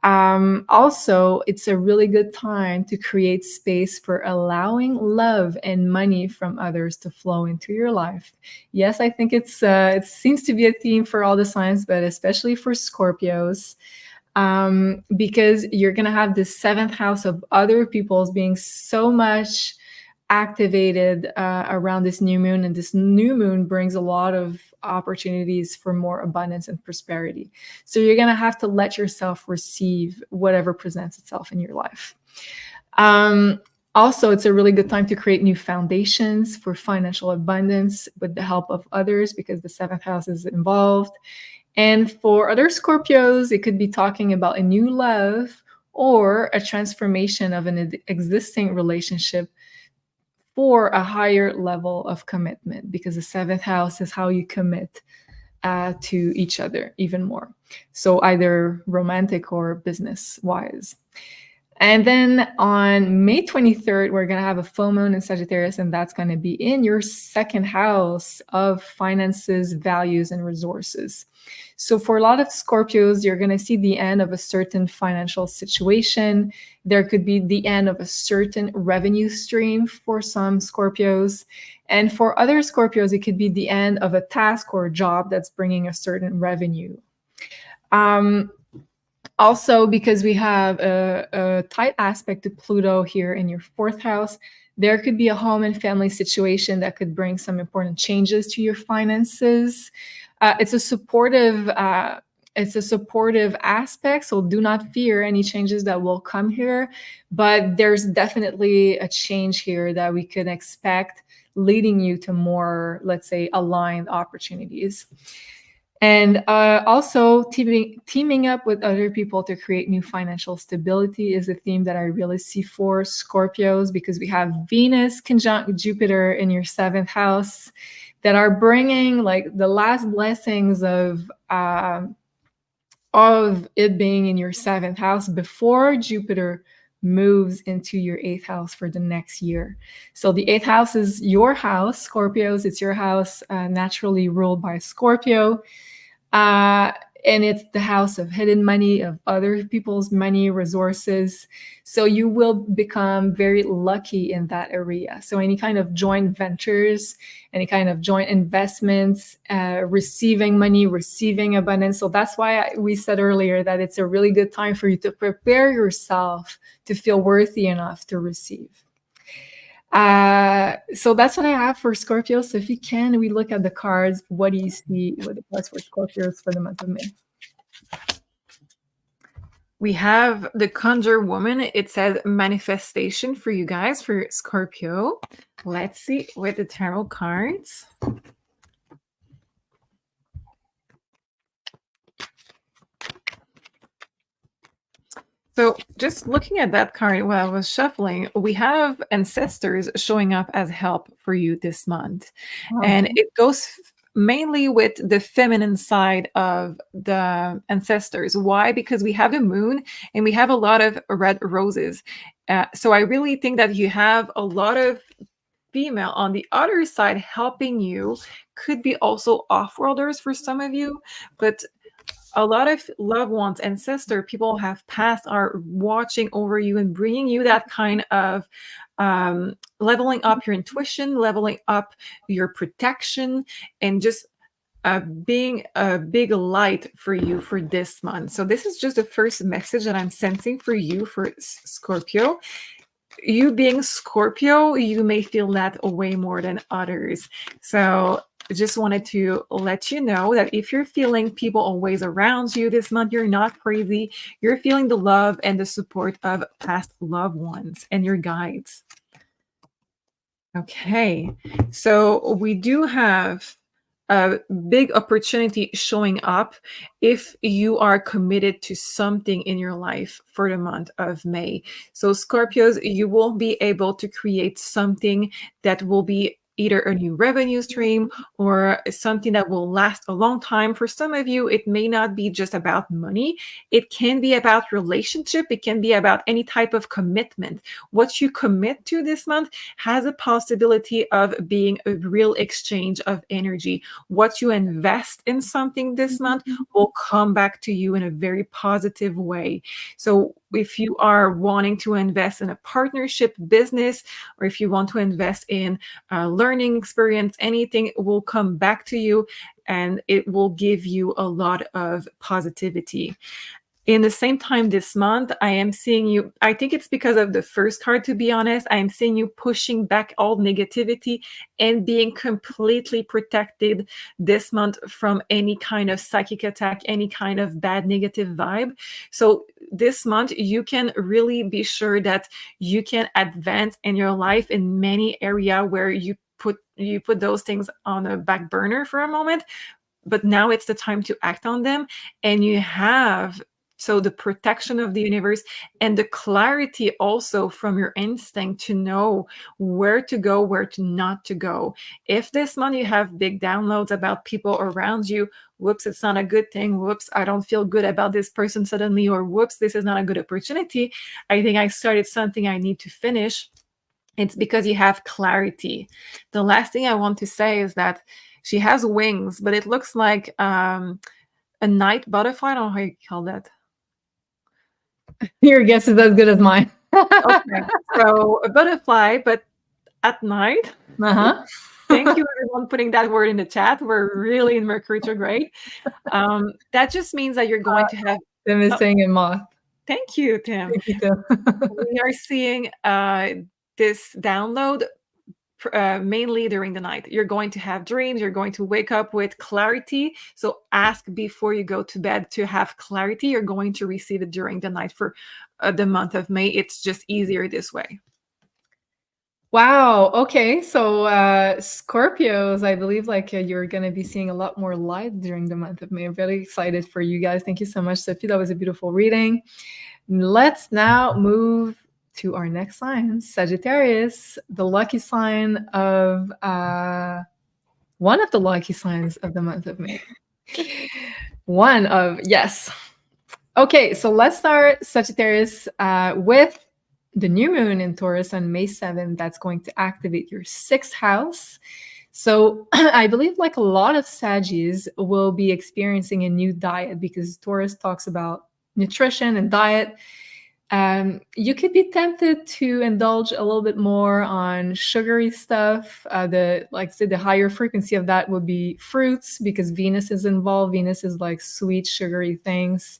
Also, it's a really good time to create space for allowing love and money from others to flow into your life. Yes, I think it seems to be a theme for all the signs, but especially for Scorpios, because you're going to have this 7th house of other people's being so much activated around this new moon, and this new moon brings a lot of opportunities for more abundance and prosperity. So you're going to have to let yourself receive whatever presents itself in your life. Also, it's a really good time to create new foundations for financial abundance with the help of others, because the 7th house is involved. And for other Scorpios, it could be talking about a new love or a transformation of an existing relationship for a higher level of commitment, because the 7th house is how you commit to each other even more. So either romantic or business wise. And then on May 23rd, we're going to have a full moon in Sagittarius, and that's going to be in your 2nd house of finances, values, and resources. So for a lot of Scorpios, you're going to see the end of a certain financial situation. There could be the end of a certain revenue stream for some Scorpios. And for other Scorpios, it could be the end of a task or a job that's bringing a certain revenue. Also, because we have a tight aspect to Pluto here in your 4th house, there could be a home and family situation that could bring some important changes to your finances. It's a supportive aspect, so do not fear any changes that will come here. But there's definitely a change here that we could expect, leading you to more, let's say, aligned opportunities. And also teaming up with other people to create new financial stability is a theme that I really see for Scorpios, because we have Venus conjunct Jupiter in your 7th house that are bringing like the last blessings of it being in your 7th house before Jupiter moves into your 8th house for the next year. So the 8th house is your house, Scorpios. It's your house, naturally ruled by Scorpio. And it's the house of hidden money, of other people's money, resources. So you will become very lucky in that area. So any kind of joint ventures, any kind of joint investments, receiving money, receiving abundance. So that's why we said earlier that it's a really good time for you to prepare yourself to feel worthy enough to receive. So that's what I have for Scorpio. So if you can, we look at the cards. What do you see with the cards for Scorpios for the month of May? We have the Conjure Woman. It says manifestation for you guys, for Scorpio. Let's see with the tarot cards. So just looking at that card while I was shuffling, we have ancestors showing up as help for you this month. Wow. And it goes mainly with the feminine side of the ancestors. Why? Because we have the moon and we have a lot of red roses. So I really think that you have a lot of female on the other side helping you. Could be also off-worlders for some of you, but a lot of loved ones, ancestor people have passed, are watching over you and bringing you that kind of leveling up your intuition, leveling up your protection, and just being a big light for you for this month. So this is just the first message that I'm sensing for you for Scorpio. You being Scorpio, you may feel that way more than others. So just wanted to let you know that if you're feeling people always around you this month, you're not crazy. You're feeling the love and the support of past loved ones and your guides. Okay, so we do have a big opportunity showing up if you are committed to something in your life for the month of May. So Scorpios, you will be able to create something that will be either a new revenue stream or something that will last a long time. For some of you, it may not be just about money. It can be about relationship. It can be about any type of commitment. What you commit to this month has a possibility of being a real exchange of energy. What you invest in something this month will come back to you in a very positive way. So if you are wanting to invest in a partnership business, or if you want to invest in a learning experience, anything will come back to you and it will give you a lot of positivity. In the same time this month, I am seeing you, I think it's because of the first card, to be honest, I am seeing you pushing back all negativity and being completely protected this month from any kind of psychic attack, any kind of bad negative vibe. So this month, you can really be sure that you can advance in your life in many areas where you put those things on a back burner for a moment, but now it's the time to act on them. And you have the protection of the universe and the clarity also from your instinct to know where to go, where to not to go. If this month you have big downloads about people around you, whoops, it's not a good thing, whoops, I don't feel good about this person suddenly, or whoops, this is not a good opportunity, I think I started something I need to finish, it's because you have clarity. The last thing I want to say is that she has wings, but it looks like a night butterfly. I don't know how you call that. Your guess is as good as mine. Okay, so a butterfly, but at night. Uh-huh. Thank you, everyone, putting that word in the chat. We're really in Mercury retrograde. That just means that you're going to have. Tim is saying in moth. Thank you, Tim. Thank you, Tim. We are seeing this download mainly during the night. You're going to have dreams. You're going to wake up with clarity. So ask before you go to bed to have clarity. You're going to receive it during the night for the month of May. It's just easier this way. Wow. Okay. So Scorpios, I believe you're going to be seeing a lot more light during the month of May. I'm really excited for you guys. Thank you so much, Sophie. That was a beautiful reading. Let's now move to our next sign, Sagittarius, the lucky sign of one of the lucky signs of the month of May. One of, yes. Okay, so let's start Sagittarius with the new moon in Taurus on May 7th. That's going to activate your 6th house. So I believe like a lot of Saggies will be experiencing a new diet because Taurus talks about nutrition and diet. You could be tempted to indulge a little bit more on sugary stuff. The higher frequency of that would be fruits because Venus is involved. Venus is like sweet, sugary things.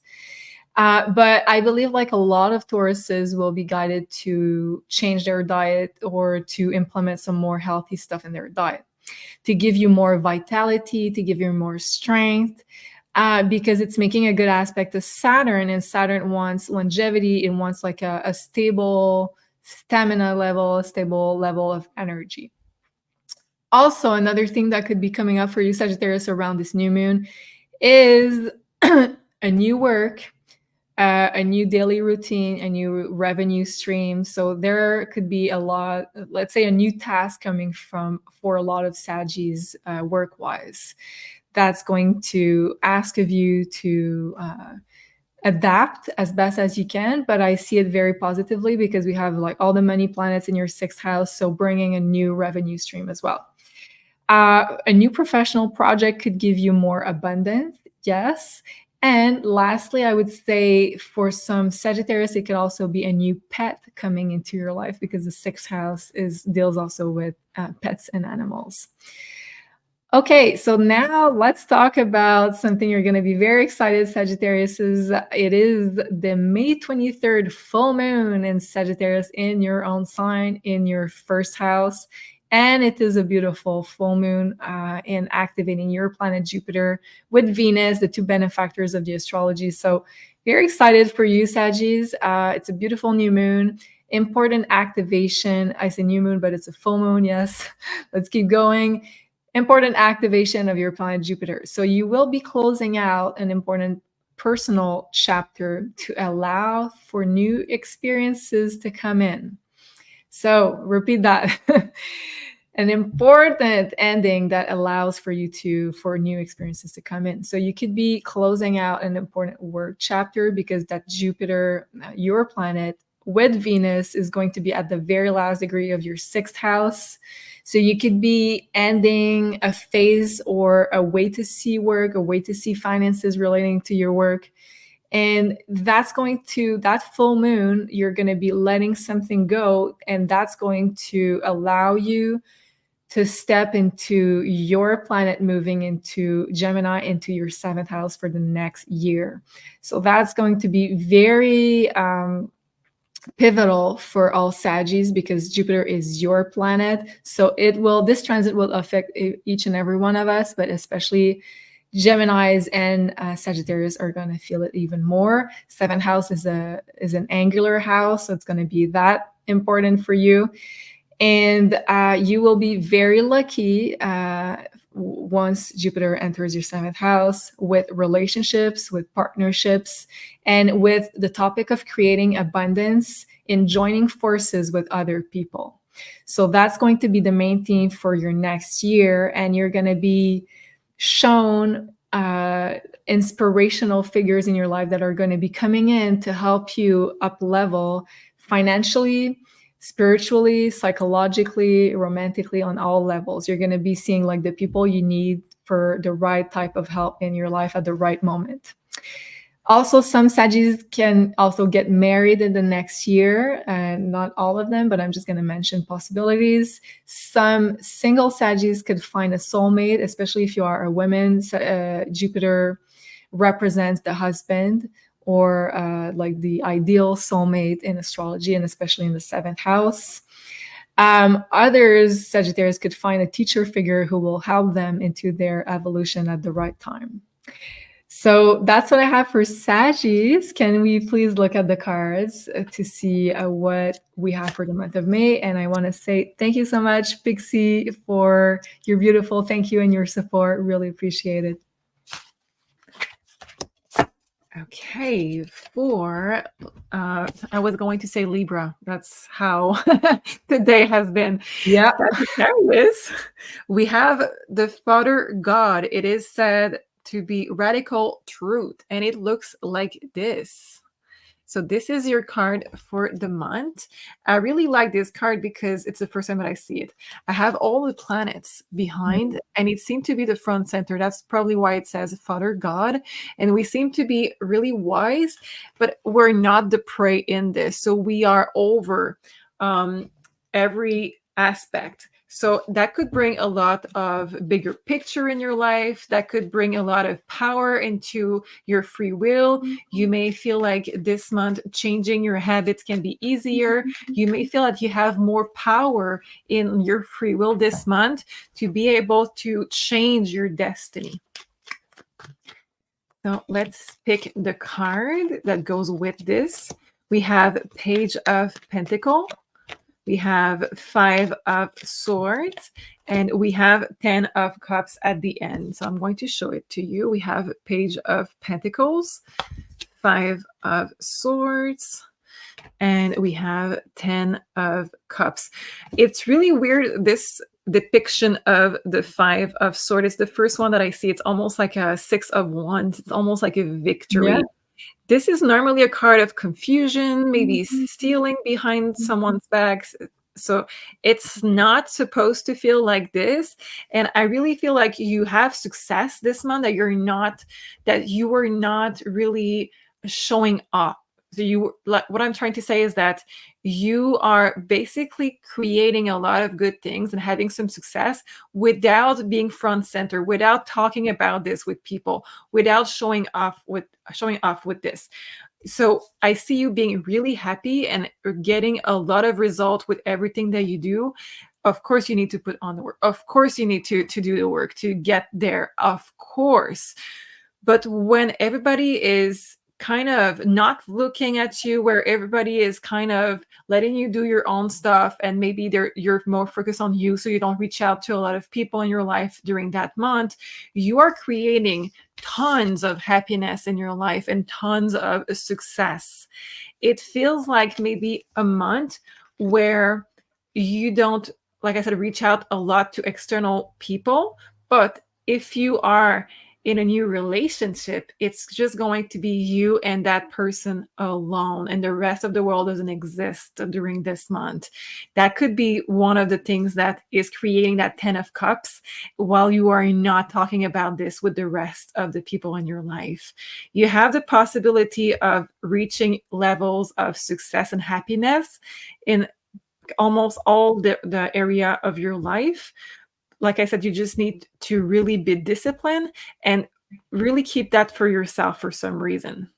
But I believe like a lot of Tauruses will be guided to change their diet or to implement some more healthy stuff in their diet to give you more vitality, to give you more strength. Because it's making a good aspect of Saturn, and Saturn wants longevity. It wants like a stable stamina level, a stable level of energy. Also, another thing that could be coming up for you, Sagittarius, around this new moon is a new work, a new daily routine, a new revenue stream. So there could be a lot, let's say a new task coming for a lot of Saggies work-wise. That's going to ask of you to adapt as best as you can, but I see it very positively because we have like all the money planets in your 6th house, so bringing a new revenue stream as well. A new professional project could give you more abundance, yes. And lastly, I would say for some Sagittarius, it could also be a new pet coming into your life because the 6th house deals also with pets and animals. Okay, so now let's talk about something you're going to be very excited, Sagittarius. It is the May 23rd full moon in Sagittarius in your own sign, in your 1st house. And it is a beautiful full moon in activating your planet Jupiter with Venus, the 2 benefactors of the astrology. So very excited for you, Saggies. It's a beautiful new moon. Important activation. I say new moon, but it's a full moon. Yes, let's keep going. Important activation of your planet Jupiter. So you will be closing out an important personal chapter to allow for new experiences to come in. So repeat that. An important ending that allows for new experiences to come in. So you could be closing out an important work chapter because that Jupiter, your planet, with Venus is going to be at the very last degree of your 6th house. So you could be ending a phase or a way to see work, a way to see finances relating to your work. And that full moon, you're going to be letting something go. And that's going to allow you to step into your planet moving into Gemini, into your 7th house for the next year. So that's going to be very pivotal for all Saggies because Jupiter is your planet. So this transit will affect each and every one of us, but especially Geminis and Sagittarius are going to feel it even more. 7th house is an angular house, so it's going to be that important for you. And you will be very lucky once Jupiter enters your 7th house with relationships, with partnerships, and with the topic of creating abundance in joining forces with other people. So that's going to be the main theme for your next year. And you're going to be shown inspirational figures in your life that are going to be coming in to help you up level financially, spiritually, psychologically, romantically, on all levels. You're going to be seeing like the people you need for the right type of help in your life at the right moment. Also, some Saggies can also get married in the next year, and not all of them, but I'm just going to mention possibilities. Some single Saggies could find a soulmate, especially if you are a woman. Jupiter represents the husband or like the ideal soulmate in astrology, and especially in the 7th house. Others, Sagittarius, could find a teacher figure who will help them into their evolution at the right time. So that's what I have for Saggies. Can we please look at the cards to see what we have for the month of May? And I want to say thank you so much, Pixie, for your beautiful thank you and your support. Really appreciate it. Okay, I was going to say Libra. That's how the day has been. Yeah. Sagittarius, we have the Father God. It is said to be radical truth, and it looks like this. So this is your card for the month. I really like this card because it's the first time that I see it. I have all the planets behind, and it seemed to be the front center. That's probably why it says Father God. And we seem to be really wise, but we're not the prey in this. So we are over every aspect. So that could bring a lot of bigger picture in your life. That could bring a lot of power into your free will. You may feel like this month changing your habits can be easier. You may feel that you have more power in your free will this month to be able to change your destiny. So let's pick the card that goes with this. We have Page of Pentacles. We have 5 of Swords, and we have 10 of Cups at the end. So I'm going to show it to you. We have Page of Pentacles, Five of Swords, and we have 10 of Cups. It's really weird, this depiction of the Five of Swords. It's the first one that I see. It's almost like a Six of Wands. It's almost like a victory. Yeah. This is normally a card of confusion, maybe stealing behind someone's backs. So it's not supposed to feel like this. And I really feel like you have success this month, that you are not really showing up. So what I'm trying to say is that you are basically creating a lot of good things and having some success without being front center, without talking about this with people, without showing off with this. So I see you being really happy and getting a lot of results with everything that you do. Of course, you need to put on the work. Of course, you need to do the work to get there. Of course. But when everybody is kind of not looking at you, where everybody is kind of letting you do your own stuff, and maybe you're more focused on you, so you don't reach out to a lot of people in your life during that month, you are creating tons of happiness in your life and tons of success. It feels like maybe a month where you don't, like I said, reach out a lot to external people. But if you are in a new relationship, it's just going to be you and that person alone, and the rest of the world doesn't exist during this month. That could be one of the things that is creating that 10 of Cups, while you are not talking about this with the rest of the people in your life. You have the possibility of reaching levels of success and happiness in almost all the area of your life. Like I said, you just need to really be disciplined and really keep that for yourself for some reason.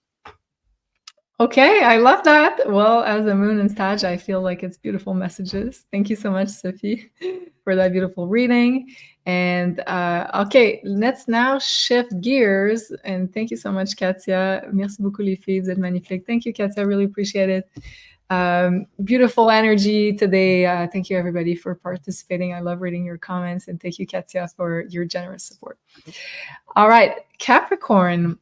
Okay, I love that. Well, as a moon and Sag, I feel like it's beautiful messages. Thank you so much, Sophie, for that beautiful reading. And okay, let's now shift gears. And thank you so much, Katia. Merci beaucoup, les filles. Vous êtes magnifiques. Thank you, Katia. I really appreciate it. Beautiful energy today. Thank you, everybody, for participating. I love reading your comments. And thank you, Katia, for your generous support. All right, Capricorn.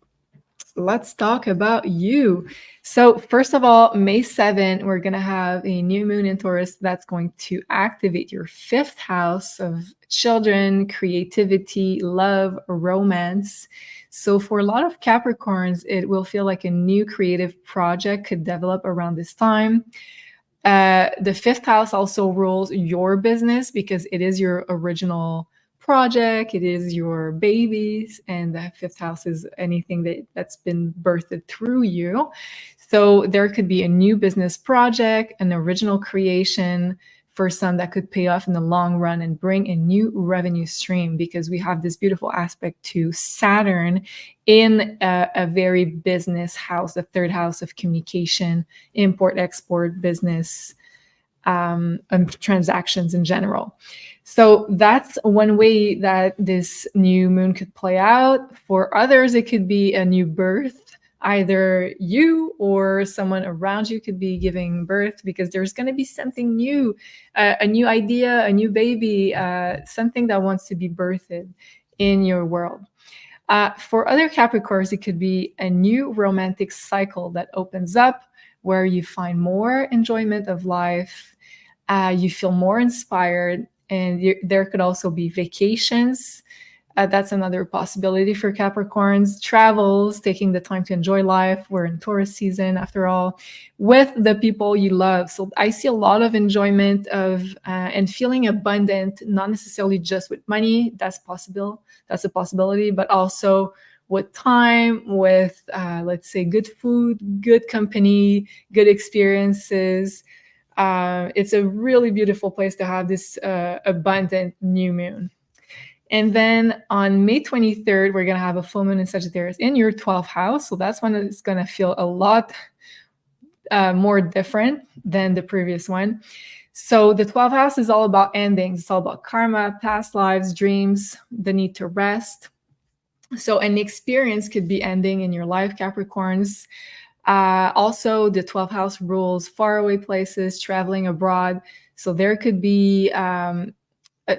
Let's talk about you. So first of all, May 7th, we're going to have a new moon in Taurus that's going to activate your 5th house of children, creativity, love, romance. So for a lot of Capricorns, it will feel like a new creative project could develop around this time. The 5th house also rules your business because it is your original project, it is your babies, and the 5th house is anything that's been birthed through you. So there could be a new business project, an original creation for some that could pay off in the long run and bring a new revenue stream, because we have this beautiful aspect to Saturn in a very business house, the 3rd house of communication, import, export, business, and transactions in general. So that's one way that this new moon could play out. For others, it could be a new birth. Either you or someone around you could be giving birth, because there's going to be something new, a new idea, a new baby, something that wants to be birthed in your world. For other Capricorns, it could be a new romantic cycle that opens up, where you find more enjoyment of life, you feel more inspired, and there could also be vacations. That's another possibility for Capricorns. Travels, taking the time to enjoy life. We're in Taurus season, after all, with the people you love. So I see a lot of enjoyment of and feeling abundant, not necessarily just with money. That's possible. That's a possibility, but also with time, with let's say good food, good company, good experiences. It's a really beautiful place to have this abundant new moon. And then on May 23rd, we're going to have a full moon in Sagittarius in your 12th house. So that's when it's going to feel a lot more different than the previous one. So the 12th house is all about endings. It's all about karma, past lives, dreams, the need to rest. So an experience could be ending in your life, Capricorns. Also, the 12th house rules faraway places, traveling abroad. So there could be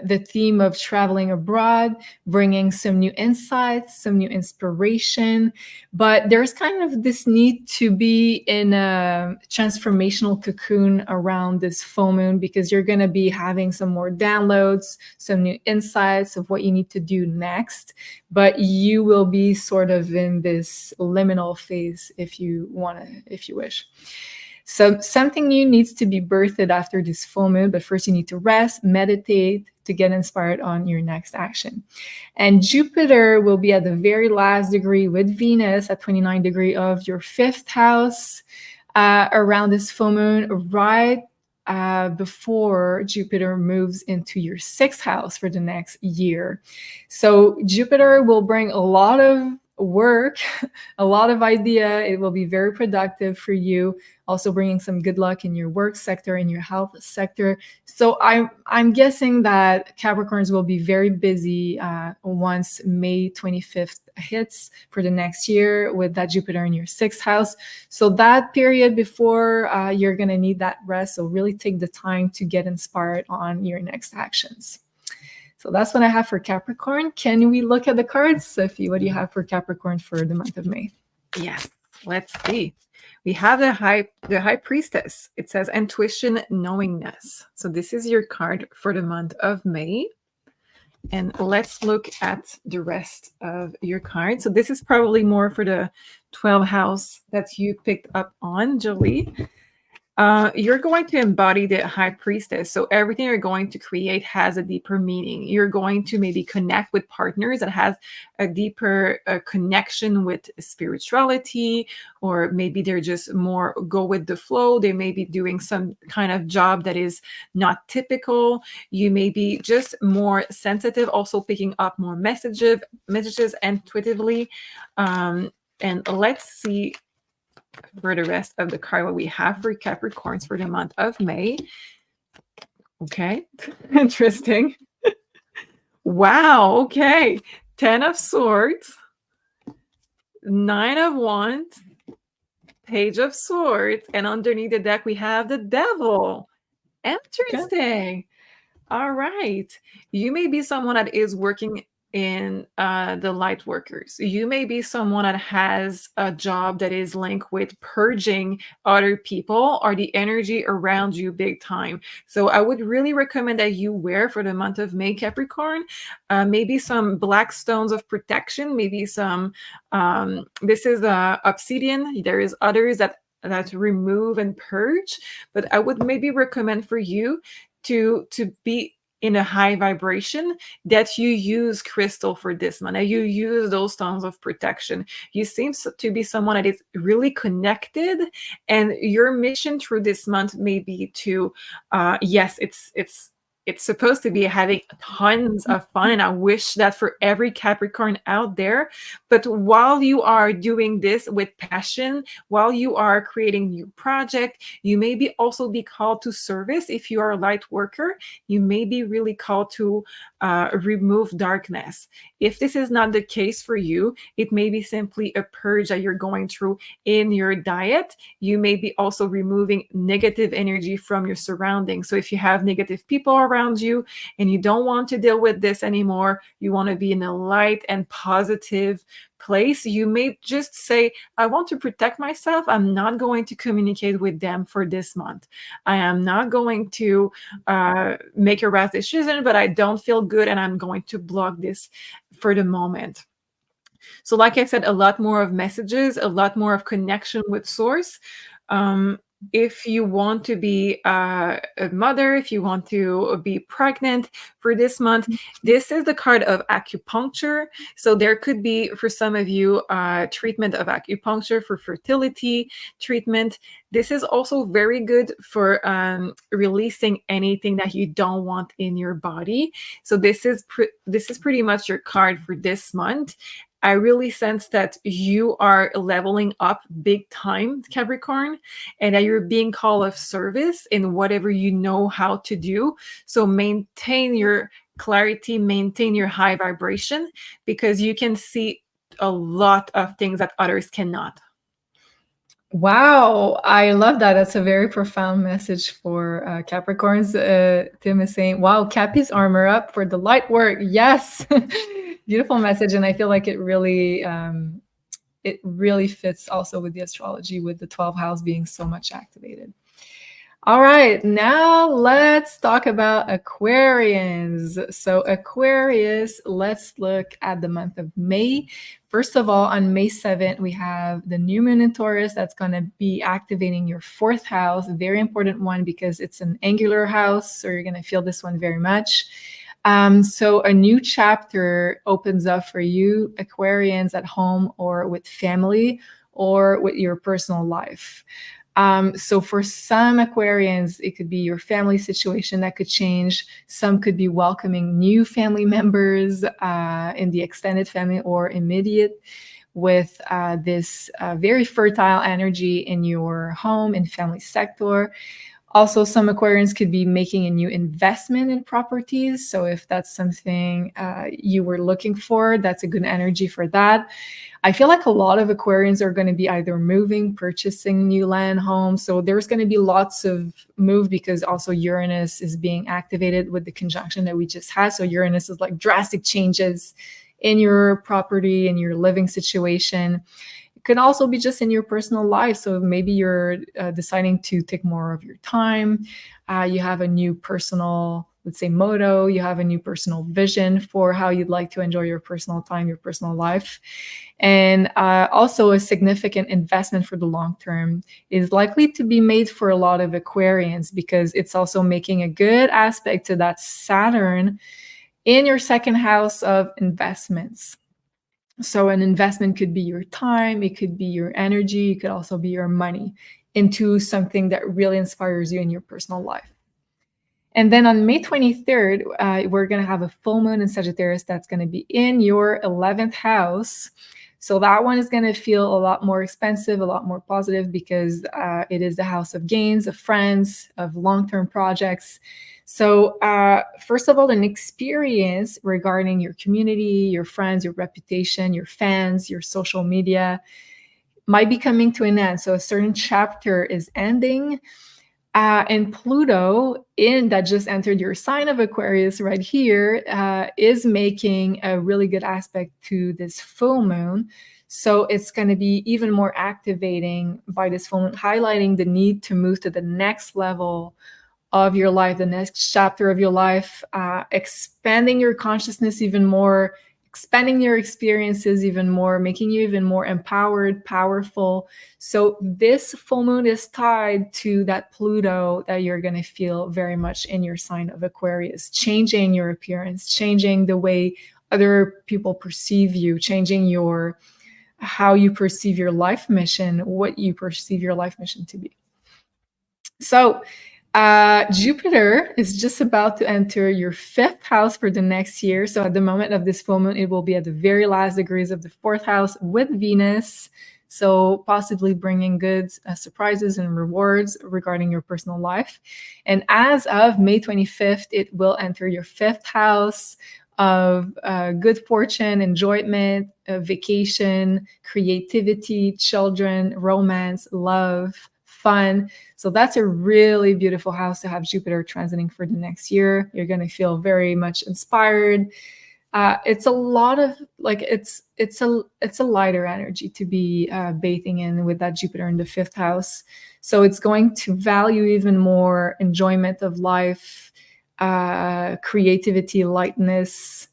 the theme of traveling abroad, bringing some new insights, some new inspiration. But there's kind of this need to be in a transformational cocoon around this full moon, because you're going to be having some more downloads, some new insights of what you need to do next. But you will be sort of in this liminal phase if you wish. So something new needs to be birthed after this full moon, but first you need to rest, meditate to get inspired on your next action. And Jupiter will be at the very last degree with Venus at 29 degree of your 5th house around this full moon, right before Jupiter moves into your 6th house for the next year. So Jupiter will bring a lot of work, a lot of idea. It will be very productive for you, also bringing some good luck in your work sector, in your health sector. So I'm guessing that Capricorns will be very busy once May 25th hits for the next year with that Jupiter in your 6th house. So that period before you're going to need that rest. So really take the time to get inspired on your next actions. So that's what I have for Capricorn. Can we look at the cards, Sophie? What do you have for Capricorn for the month of May? Yes, let's see. We have the High Priestess. It says intuition, knowingness. So this is your card for the month of May. And let's look at the rest of your cards. So this is probably more for the 12th house that you picked up on, Jolie. You're going to embody the High Priestess. So everything you're going to create has a deeper meaning. You're going to maybe connect with partners that has a deeper connection with spirituality, or maybe they're just more go with the flow. They may be doing some kind of job that is not typical. You may be just more sensitive, also picking up more messages intuitively. And let's see for the rest of the card what we have for Capricorns for the month of May. Okay, interesting. Wow, okay. 10 of Swords, 9 of Wands, Page of Swords, and underneath the deck we have the Devil. Interesting. Okay. All right. You may be someone that is working in the light workers. You may be someone that has a job that is linked with purging other people or the energy around you big time. So I would really recommend that you wear for the month of May, Capricorn, maybe some black stones of protection, maybe some, this is obsidian. There is others that remove and purge, but I would maybe recommend for you to be in a high vibration, that you use crystal for this month, that you use those stones of protection. You seem to be someone that is really connected, and your mission through this month may be to, yes, it's supposed to be having tons of fun, and I wish that for every Capricorn out there. But while you are doing this with passion, while you are creating new project, you may be also be called to service. If you are a light worker, you may be really called to remove darkness. If this is not the case for you, it may be simply a purge that you're going through in your diet. You may be also removing negative energy from your surroundings. So if you have negative people around you and you don't want to deal with this anymore, you want to be in a light and positive place, you may just say, I want to protect myself. I'm not going to communicate with them for this month. I am not going to make a rash decision, but I don't feel good and I'm going to block this for the moment. So like I said, a lot more of messages, a lot more of connection with source. If you want to be a mother, if you want to be pregnant for this month, this is the card of acupuncture. So there could be, for some of you, treatment of acupuncture for fertility treatment. This is also very good for releasing anything that you don't want in your body. So this is pretty much your card for this month. I really sense that you are leveling up big time, Capricorn, and that you're being called of service in whatever you know how to do. So maintain your clarity, maintain your high vibration, because you can see a lot of things that others cannot. Wow, I love that. That's a very profound message for Capricorns. Tim is saying, wow, Cappy's armor up for the light work. Yes. Beautiful message. And I feel like it really fits also with the astrology, with the 12th house being so much activated. All right, now let's talk about Aquarians. So Aquarius, let's look at the month of May. First of all, on May 7th, we have the new moon in Taurus that's going to be activating your 4th house, a very important one because it's an angular house, so you're going to feel this one very much. So a new chapter opens up for you, Aquarians, at home or with family or with your personal life. So for some Aquarians, it could be your family situation that could change. Some could be welcoming new family members in the extended family or immediate, with this very fertile energy in your home and family sector. Also, some Aquarians could be making a new investment in properties. So if that's something you were looking for, that's a good energy for that. I feel like a lot of Aquarians are going to be either moving, purchasing new land, homes. So there's going to be lots of move because also Uranus is being activated with the conjunction that we just had. So Uranus is like drastic changes in your property, in your living situation. It can also be just in your personal life. So maybe you're deciding to take more of your time. You have a new personal, let's say, motto. You have a new personal vision for how you'd like to enjoy your personal time, your personal life. And also a significant investment for the long term is likely to be made for a lot of Aquarians because it's also making a good aspect to that Saturn in your second house of investments. So an investment could be your time, it could be your energy, it could also be your money into something that really inspires you in your personal life. And then on May 23rd, we're going to have a full moon in Sagittarius that's going to be in your 11th house. So that one is going to feel a lot more expensive, a lot more positive because it is the house of gains, of friends, of long-term projects. So first of all, an experience regarding your community, your friends, your reputation, your fans, your social media might be coming to an end. So a certain chapter is ending. And Pluto, that just entered your sign of Aquarius right here, is making a really good aspect to this full moon. So it's going to be even more activating by this full moon, highlighting the need to move to the next level of your life, the next chapter of your life, expanding your consciousness even more, expanding your experiences even more, making you even more empowered, powerful. So this full moon is tied to that Pluto that you're going to feel very much in your sign of Aquarius, changing your appearance, changing the way other people perceive you, changing how you perceive your life mission, what you perceive your life mission to be. So Jupiter is just about to enter your 5th house for the next year. So at the moment of this full moon, it will be at the very last degrees of the 4th house with Venus. So possibly bringing good surprises and rewards regarding your personal life. And as of May 25th, it will enter your 5th house of good fortune, enjoyment, vacation, creativity, children, romance, love, fun. So that's a really beautiful house to have Jupiter transiting for the next year. You're going to feel very much inspired. It's a lot of it's a lighter energy to be bathing in with that Jupiter in the 5th house. So it's going to value even more enjoyment of life, creativity, lightness,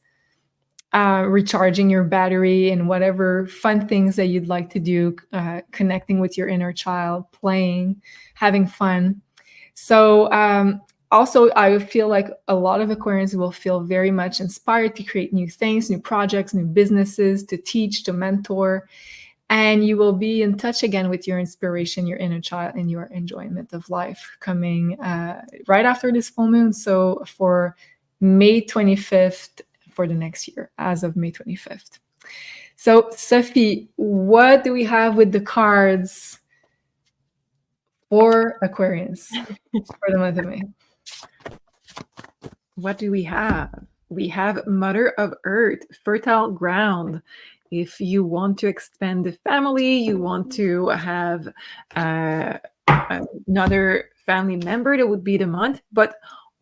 recharging your battery and whatever fun things that you'd like to do, connecting with your inner child, playing, having fun. So also, I feel like a lot of Aquarians will feel very much inspired to create new things, new projects, new businesses, to teach, to mentor. And you will be in touch again with your inspiration, your inner child, and your enjoyment of life coming right after this full moon. So for May 25th, for the next year, as of May 25th. So, Sophie, what do we have with the cards for Aquarians for the month of May? What do we have? We have Mother of Earth, fertile ground. If you want to expand the family, you want to have uh, another family member, that would be the month. But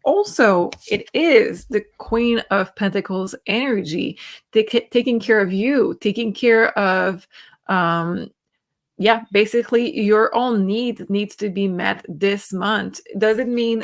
also, it is the Queen of Pentacles energy, taking care of you, taking care of, basically your own needs to be met this month. Doesn't mean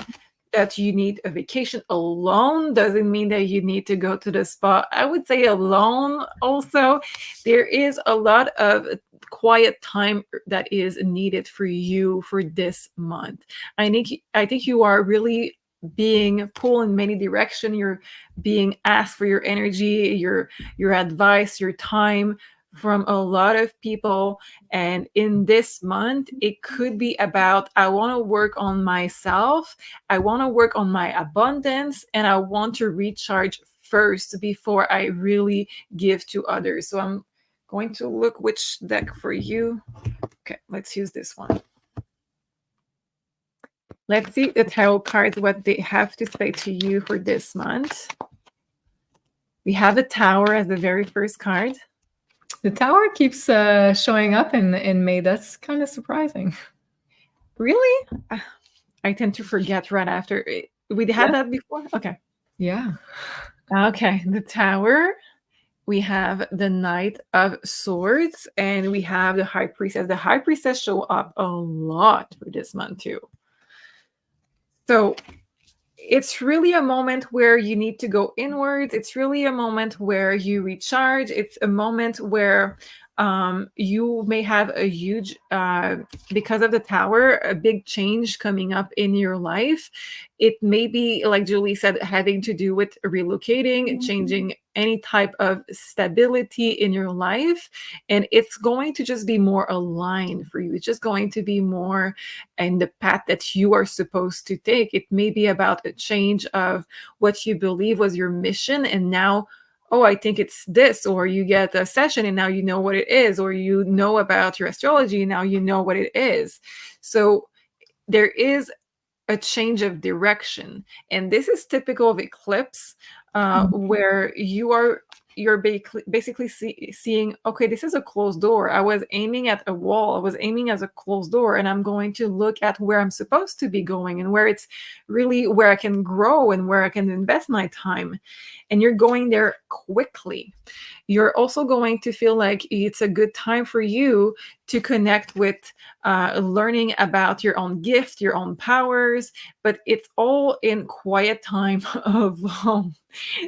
that you need a vacation alone, doesn't mean that you need to go to the spa. I would say alone also. There is a lot of quiet time that is needed for you for this month. I think you are really being pulled in many directions. You're being asked for your energy, your advice, your time from a lot of people. And in this month, it could be about, I want to work on myself, I want to work on my abundance, and I want to recharge first before I really give to others. So I'm going to look which deck for you. Okay, let's use this one. Let's see the tarot cards, what they have to say to you for this month. We have the Tower as the very first card. The Tower keeps showing up in May. That's kind of surprising. Really? I tend to forget right after. We had that before? Okay. Yeah. Okay, the Tower. We have the Knight of Swords, and we have the High Priestess. The High Priestess show up a lot for this month too. So it's really a moment where you need to go inwards. It's really a moment where you recharge. It's a moment where you may have a huge, because of the Tower, a big change coming up in your life. It may be, like Julie said, having to do with relocating, changing any type of stability in your life. And it's going to just be more aligned for you. It's just going to be more in the path that you are supposed to take. It may be about a change of what you believe was your mission, and now, oh, I think it's this, or you get a session and now you know what it is, or you know about your astrology and now you know what it is. So there is a change of direction, and this is typical of eclipse, where you're basically seeing, okay, this is a closed door. I was aiming at a wall, I was aiming at a closed door, and I'm going to look at where I'm supposed to be going, and where it's really where I can grow and where I can invest my time. And you're going there quickly. You're also going to feel like it's a good time for you to connect with learning about your own gift, your own powers, but it's all in quiet time of home.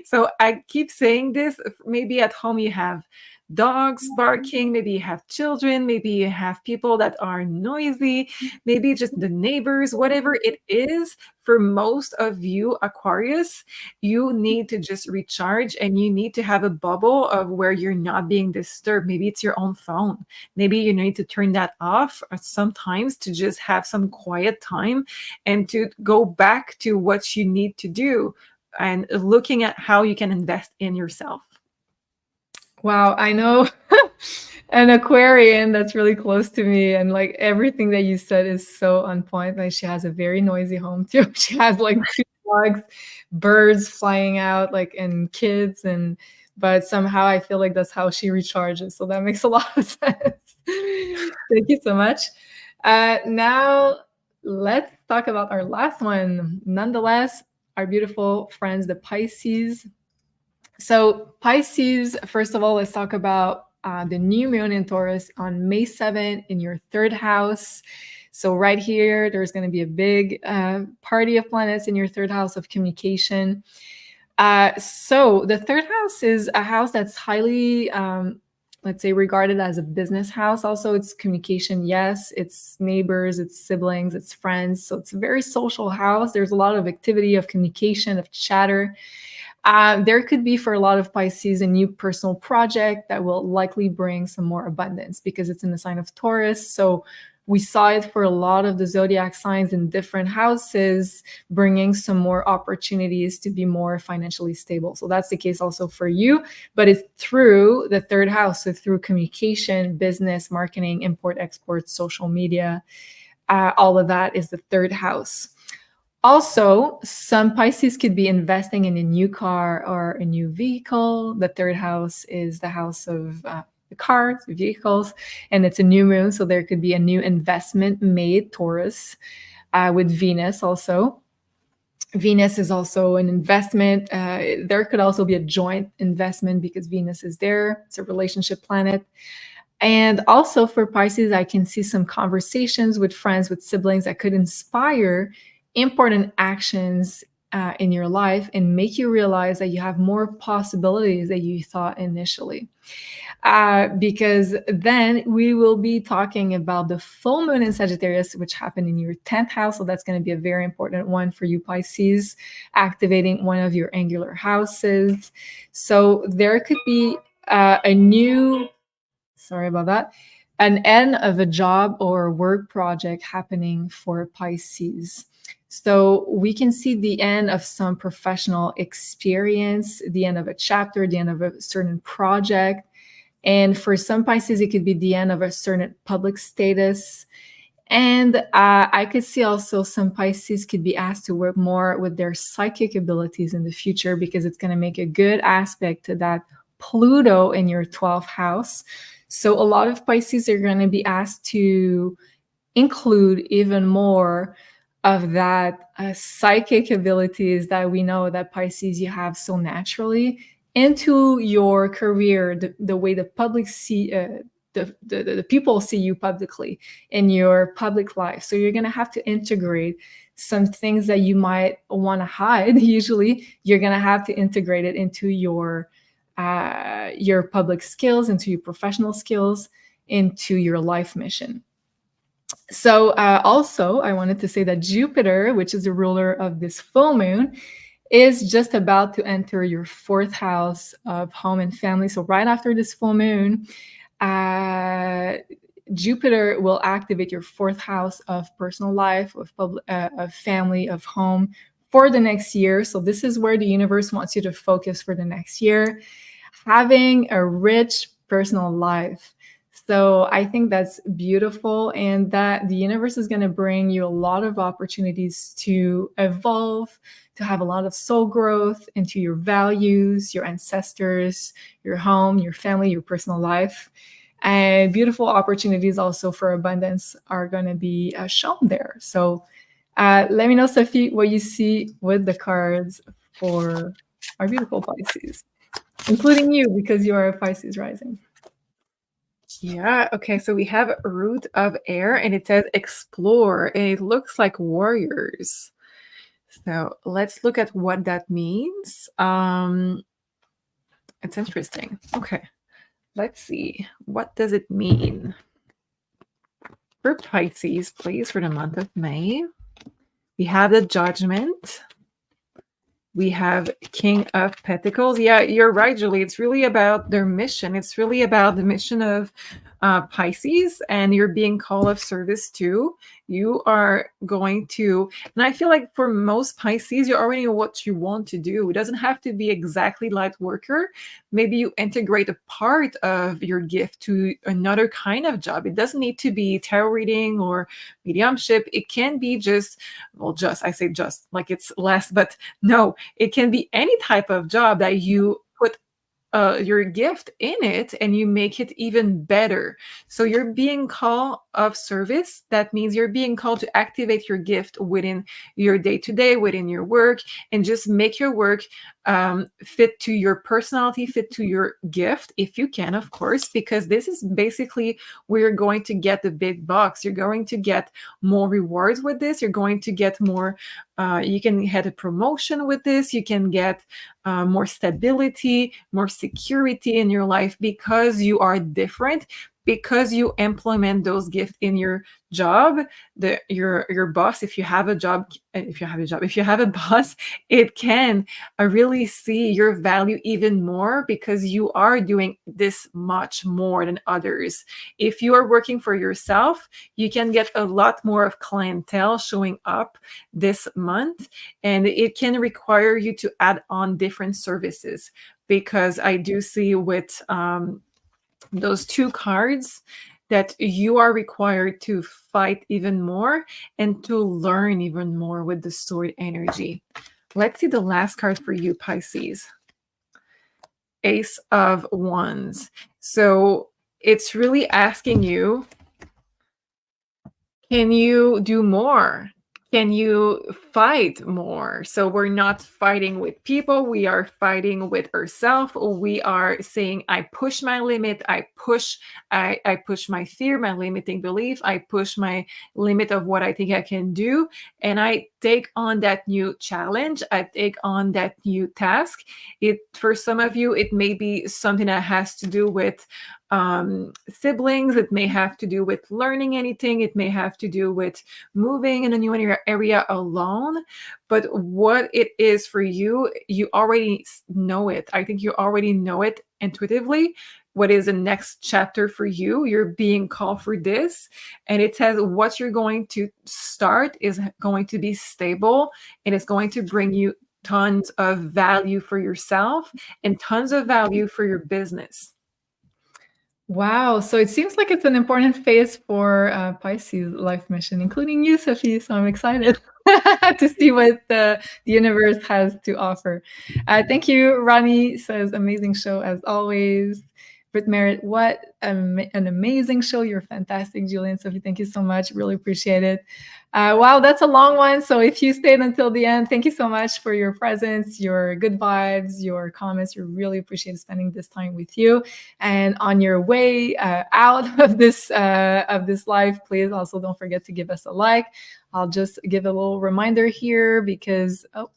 So I keep saying this, maybe at home you have dogs barking, maybe you have children, maybe you have people that are noisy, maybe just the neighbors, whatever it is. For most of you Aquarius, you need to just recharge, and you need to have a bubble of where you're not being disturbed. Maybe it's your own phone. Maybe you need to turn that off sometimes to just have some quiet time and to go back to what you need to do, and looking at how you can invest in yourself. Wow, I know an Aquarian that's really close to me, and like everything that you said is so on point. Like she has a very noisy home too. She has like 2 dogs, birds flying out, like, and kids, but somehow I feel like that's how she recharges. So that makes a lot of sense. Thank you so much. Now let's talk about our last one. Nonetheless, our beautiful friends, the Pisces. So Pisces, first of all, let's talk about the new moon in Taurus on May 7th in your 3rd house. So right here, there's going to be a big party of planets in your 3rd house of communication. So the 3rd house is a house that's highly, let's say, regarded as a business house. Also, it's communication. Yes, it's neighbors, it's siblings, it's friends. So it's a very social house. There's a lot of activity, of communication, of chatter. There could be, for a lot of Pisces, a new personal project that will likely bring some more abundance because it's in the sign of Taurus. So we saw it for a lot of the zodiac signs in different houses, bringing some more opportunities to be more financially stable. So that's the case also for you, but it's through the 3rd house. So through communication, business, marketing, import, export, social media, all of that is the 3rd house. Also, some Pisces could be investing in a new car or a new vehicle. The third house is the house of the cars, vehicles, and it's a new moon. So there could be a new investment made, Taurus, with Venus also. Venus is also an investment. There could also be a joint investment because Venus is there. It's a relationship planet. And also for Pisces, I can see some conversations with friends, with siblings that could inspire important actions in your life and make you realize that you have more possibilities than you thought initially. Because then we will be talking about the full moon in Sagittarius, which happened in your 10th house. So that's going to be a very important one for you, Pisces, activating one of your angular houses. So there could be a new, sorry about that, an end of a job or work project happening for Pisces. So we can see the end of some professional experience, the end of a chapter, the end of a certain project. And for some Pisces, it could be the end of a certain public status. And I could see also some Pisces could be asked to work more with their psychic abilities in the future because it's going to make a good aspect to that Pluto in your 12th house. So a lot of Pisces are going to be asked to include even more of that psychic abilities that we know that Pisces you have so naturally into your career, the way the public see the people see you publicly in your public life. So you're going to have to integrate some things that you might want to hide. Usually you're going to have to integrate it into your public skills, into your professional skills, into your life mission. So also I wanted to say that Jupiter, which is the ruler of this full moon, is just about to enter your 4th house of home and family. So right after this full moon, Jupiter will activate your 4th house of personal life, of family, of home for the next year. So this is where the universe wants you to focus for the next year, having a rich personal life. So I think that's beautiful, and that the universe is going to bring you a lot of opportunities to evolve, to have a lot of soul growth into your values, your ancestors, your home, your family, your personal life. And beautiful opportunities also for abundance are going to be shown there. So let me know, Sophie, what you see with the cards for our beautiful Pisces, including you because you are a Pisces rising. Yeah, okay, so we have root of air and it says explore, and it looks like warriors. So let's look at what that means. It's interesting. Okay, let's see. What does it mean? For Pisces, please, for the month of May, we have the Judgment. We have King of Pentacles. Yeah, you're right, Julie. It's really about their mission. It's really about the mission of Pisces, and you're being call of service too. You are going to, and I feel like for most Pisces, you already know what you want to do. It doesn't have to be exactly light worker. Maybe you integrate a part of your gift to another kind of job. It doesn't need to be tarot reading or mediumship. It can be just, well, I say just like it's less, but no, it can be any type of job that you put your gift in it and you make it even better. So you're being called of service. That means you're being called to activate your gift within your day-to-day, within your work, and just make your work fit to your personality, fit to your gift, if you can, of course, because this is basically where you're going to get the big bucks. You're going to get more rewards with this. You're going to get more, you can get a promotion with this. You can get more stability, more security in your life because you are different, because you implement those gifts in your job. Your boss, if you have a boss, it can really see your value even more because you are doing this much more than others. If you are working for yourself, you can get a lot more of clientele showing up this month, and it can require you to add on different services, because I do see with those two cards, that you are required to fight even more and to learn even more with the sword energy. Let's see the last card for you, Pisces. Ace of Wands. So it's really asking you, can you do more? Can you fight more? So we're not fighting with people, we are fighting with ourselves. We are saying, I push my limit, I push my fear, my limiting belief, I push my limit of what I think I can do, and I take on that new challenge, I take on that new task. It, for some of you, it may be something that has to do with siblings, it may have to do with learning anything, it may have to do with moving in a new area alone. But what it is for you, you already know it. I think you already know it intuitively. What is the next chapter for you? You're being called for this. And it says what you're going to start is going to be stable, and it's going to bring you tons of value for yourself and tons of value for your business. Wow. So it seems like it's an important phase for Pisces life mission, including you, Sophie. So I'm excited to see what the universe has to offer. Thank you. Ronnie says, amazing show as always. Brit Merritt, what an amazing show. You're fantastic, Julian. Sophie, thank you so much. Really appreciate it. Wow, that's a long one. So if you stayed until the end, thank you so much for your presence, your good vibes, your comments. We really appreciate spending this time with you. And on your way out of this live, please also don't forget to give us a like. I'll just give a little reminder here because, oh,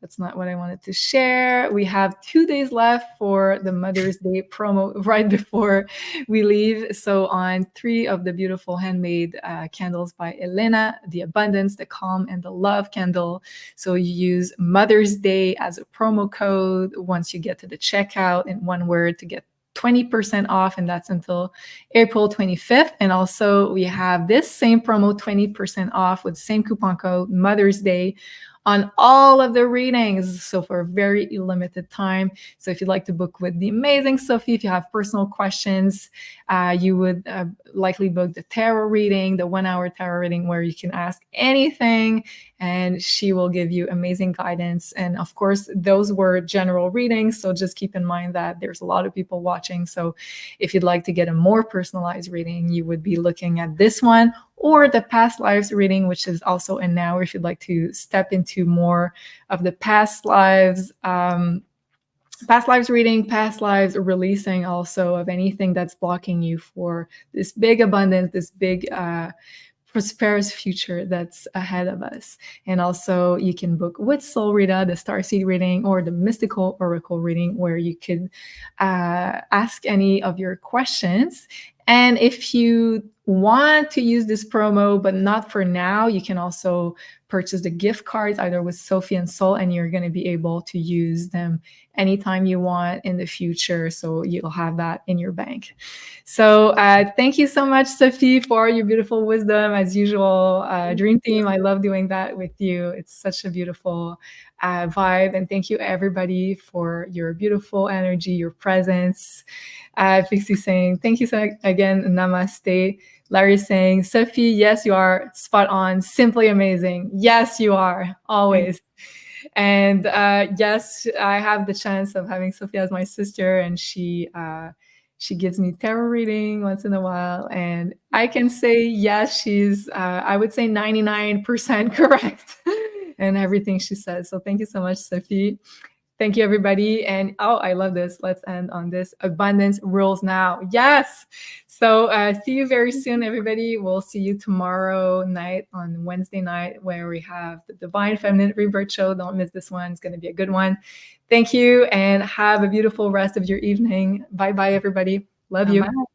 that's not what I wanted to share. We have 2 days left for the Mother's Day promo right before we leave. So on 3 of the beautiful handmade candles by Elena, the Abundance, the Calm, and the Love candle. So you use Mother's Day as a promo code once you get to the checkout in one word to get 20% off, and that's until April 25th. And also we have this same promo, 20% off with the same coupon code, Mother's Day, on all of the readings, so for a very limited time. So if you'd like to book with the amazing Sophie, if you have personal questions, you would likely book the tarot reading, the 1-hour tarot reading, where you can ask anything and she will give you amazing guidance. And of course, those were general readings, so just keep in mind that there's a lot of people watching. So if you'd like to get a more personalized reading, you would be looking at this one, or the past lives reading, which is also an hour if you'd like to step into more of the past lives reading, past lives releasing also of anything that's blocking you for this big abundance, this big prosperous future that's ahead of us. And also you can book with Soul Rita, the Starseed reading, or the Mystical Oracle reading, where you could ask any of your questions. And if you want to use this promo, but not for now, you can also purchase the gift cards either with Sophie and Soul, and you're going to be able to use them anytime you want in the future. So you'll have that in your bank. So thank you so much, Sophie, for your beautiful wisdom as usual. Dream Team, I love doing that with you. It's such a beautiful vibe. And thank you everybody for your beautiful energy, your presence. Pixie saying, thank you so again, namaste. Larry saying, Sophie, yes, you are spot on, simply amazing. Yes, you are, always. And yes, I have the chance of having Sophie as my sister, and she gives me tarot reading once in a while. And I can say, yes, she's, I would say 99% correct in everything she says. So thank you so much, Sophie. Thank you, everybody. And oh, I love this. Let's end on this. Abundance rules now. Yes. So see you very soon, everybody. We'll see you tomorrow night on Wednesday night, where we have the Divine Feminine Rebirth Show. Don't miss this one. It's going to be a good one. Thank you, and have a beautiful rest of your evening. Bye-bye, everybody. Love you. Bye-bye.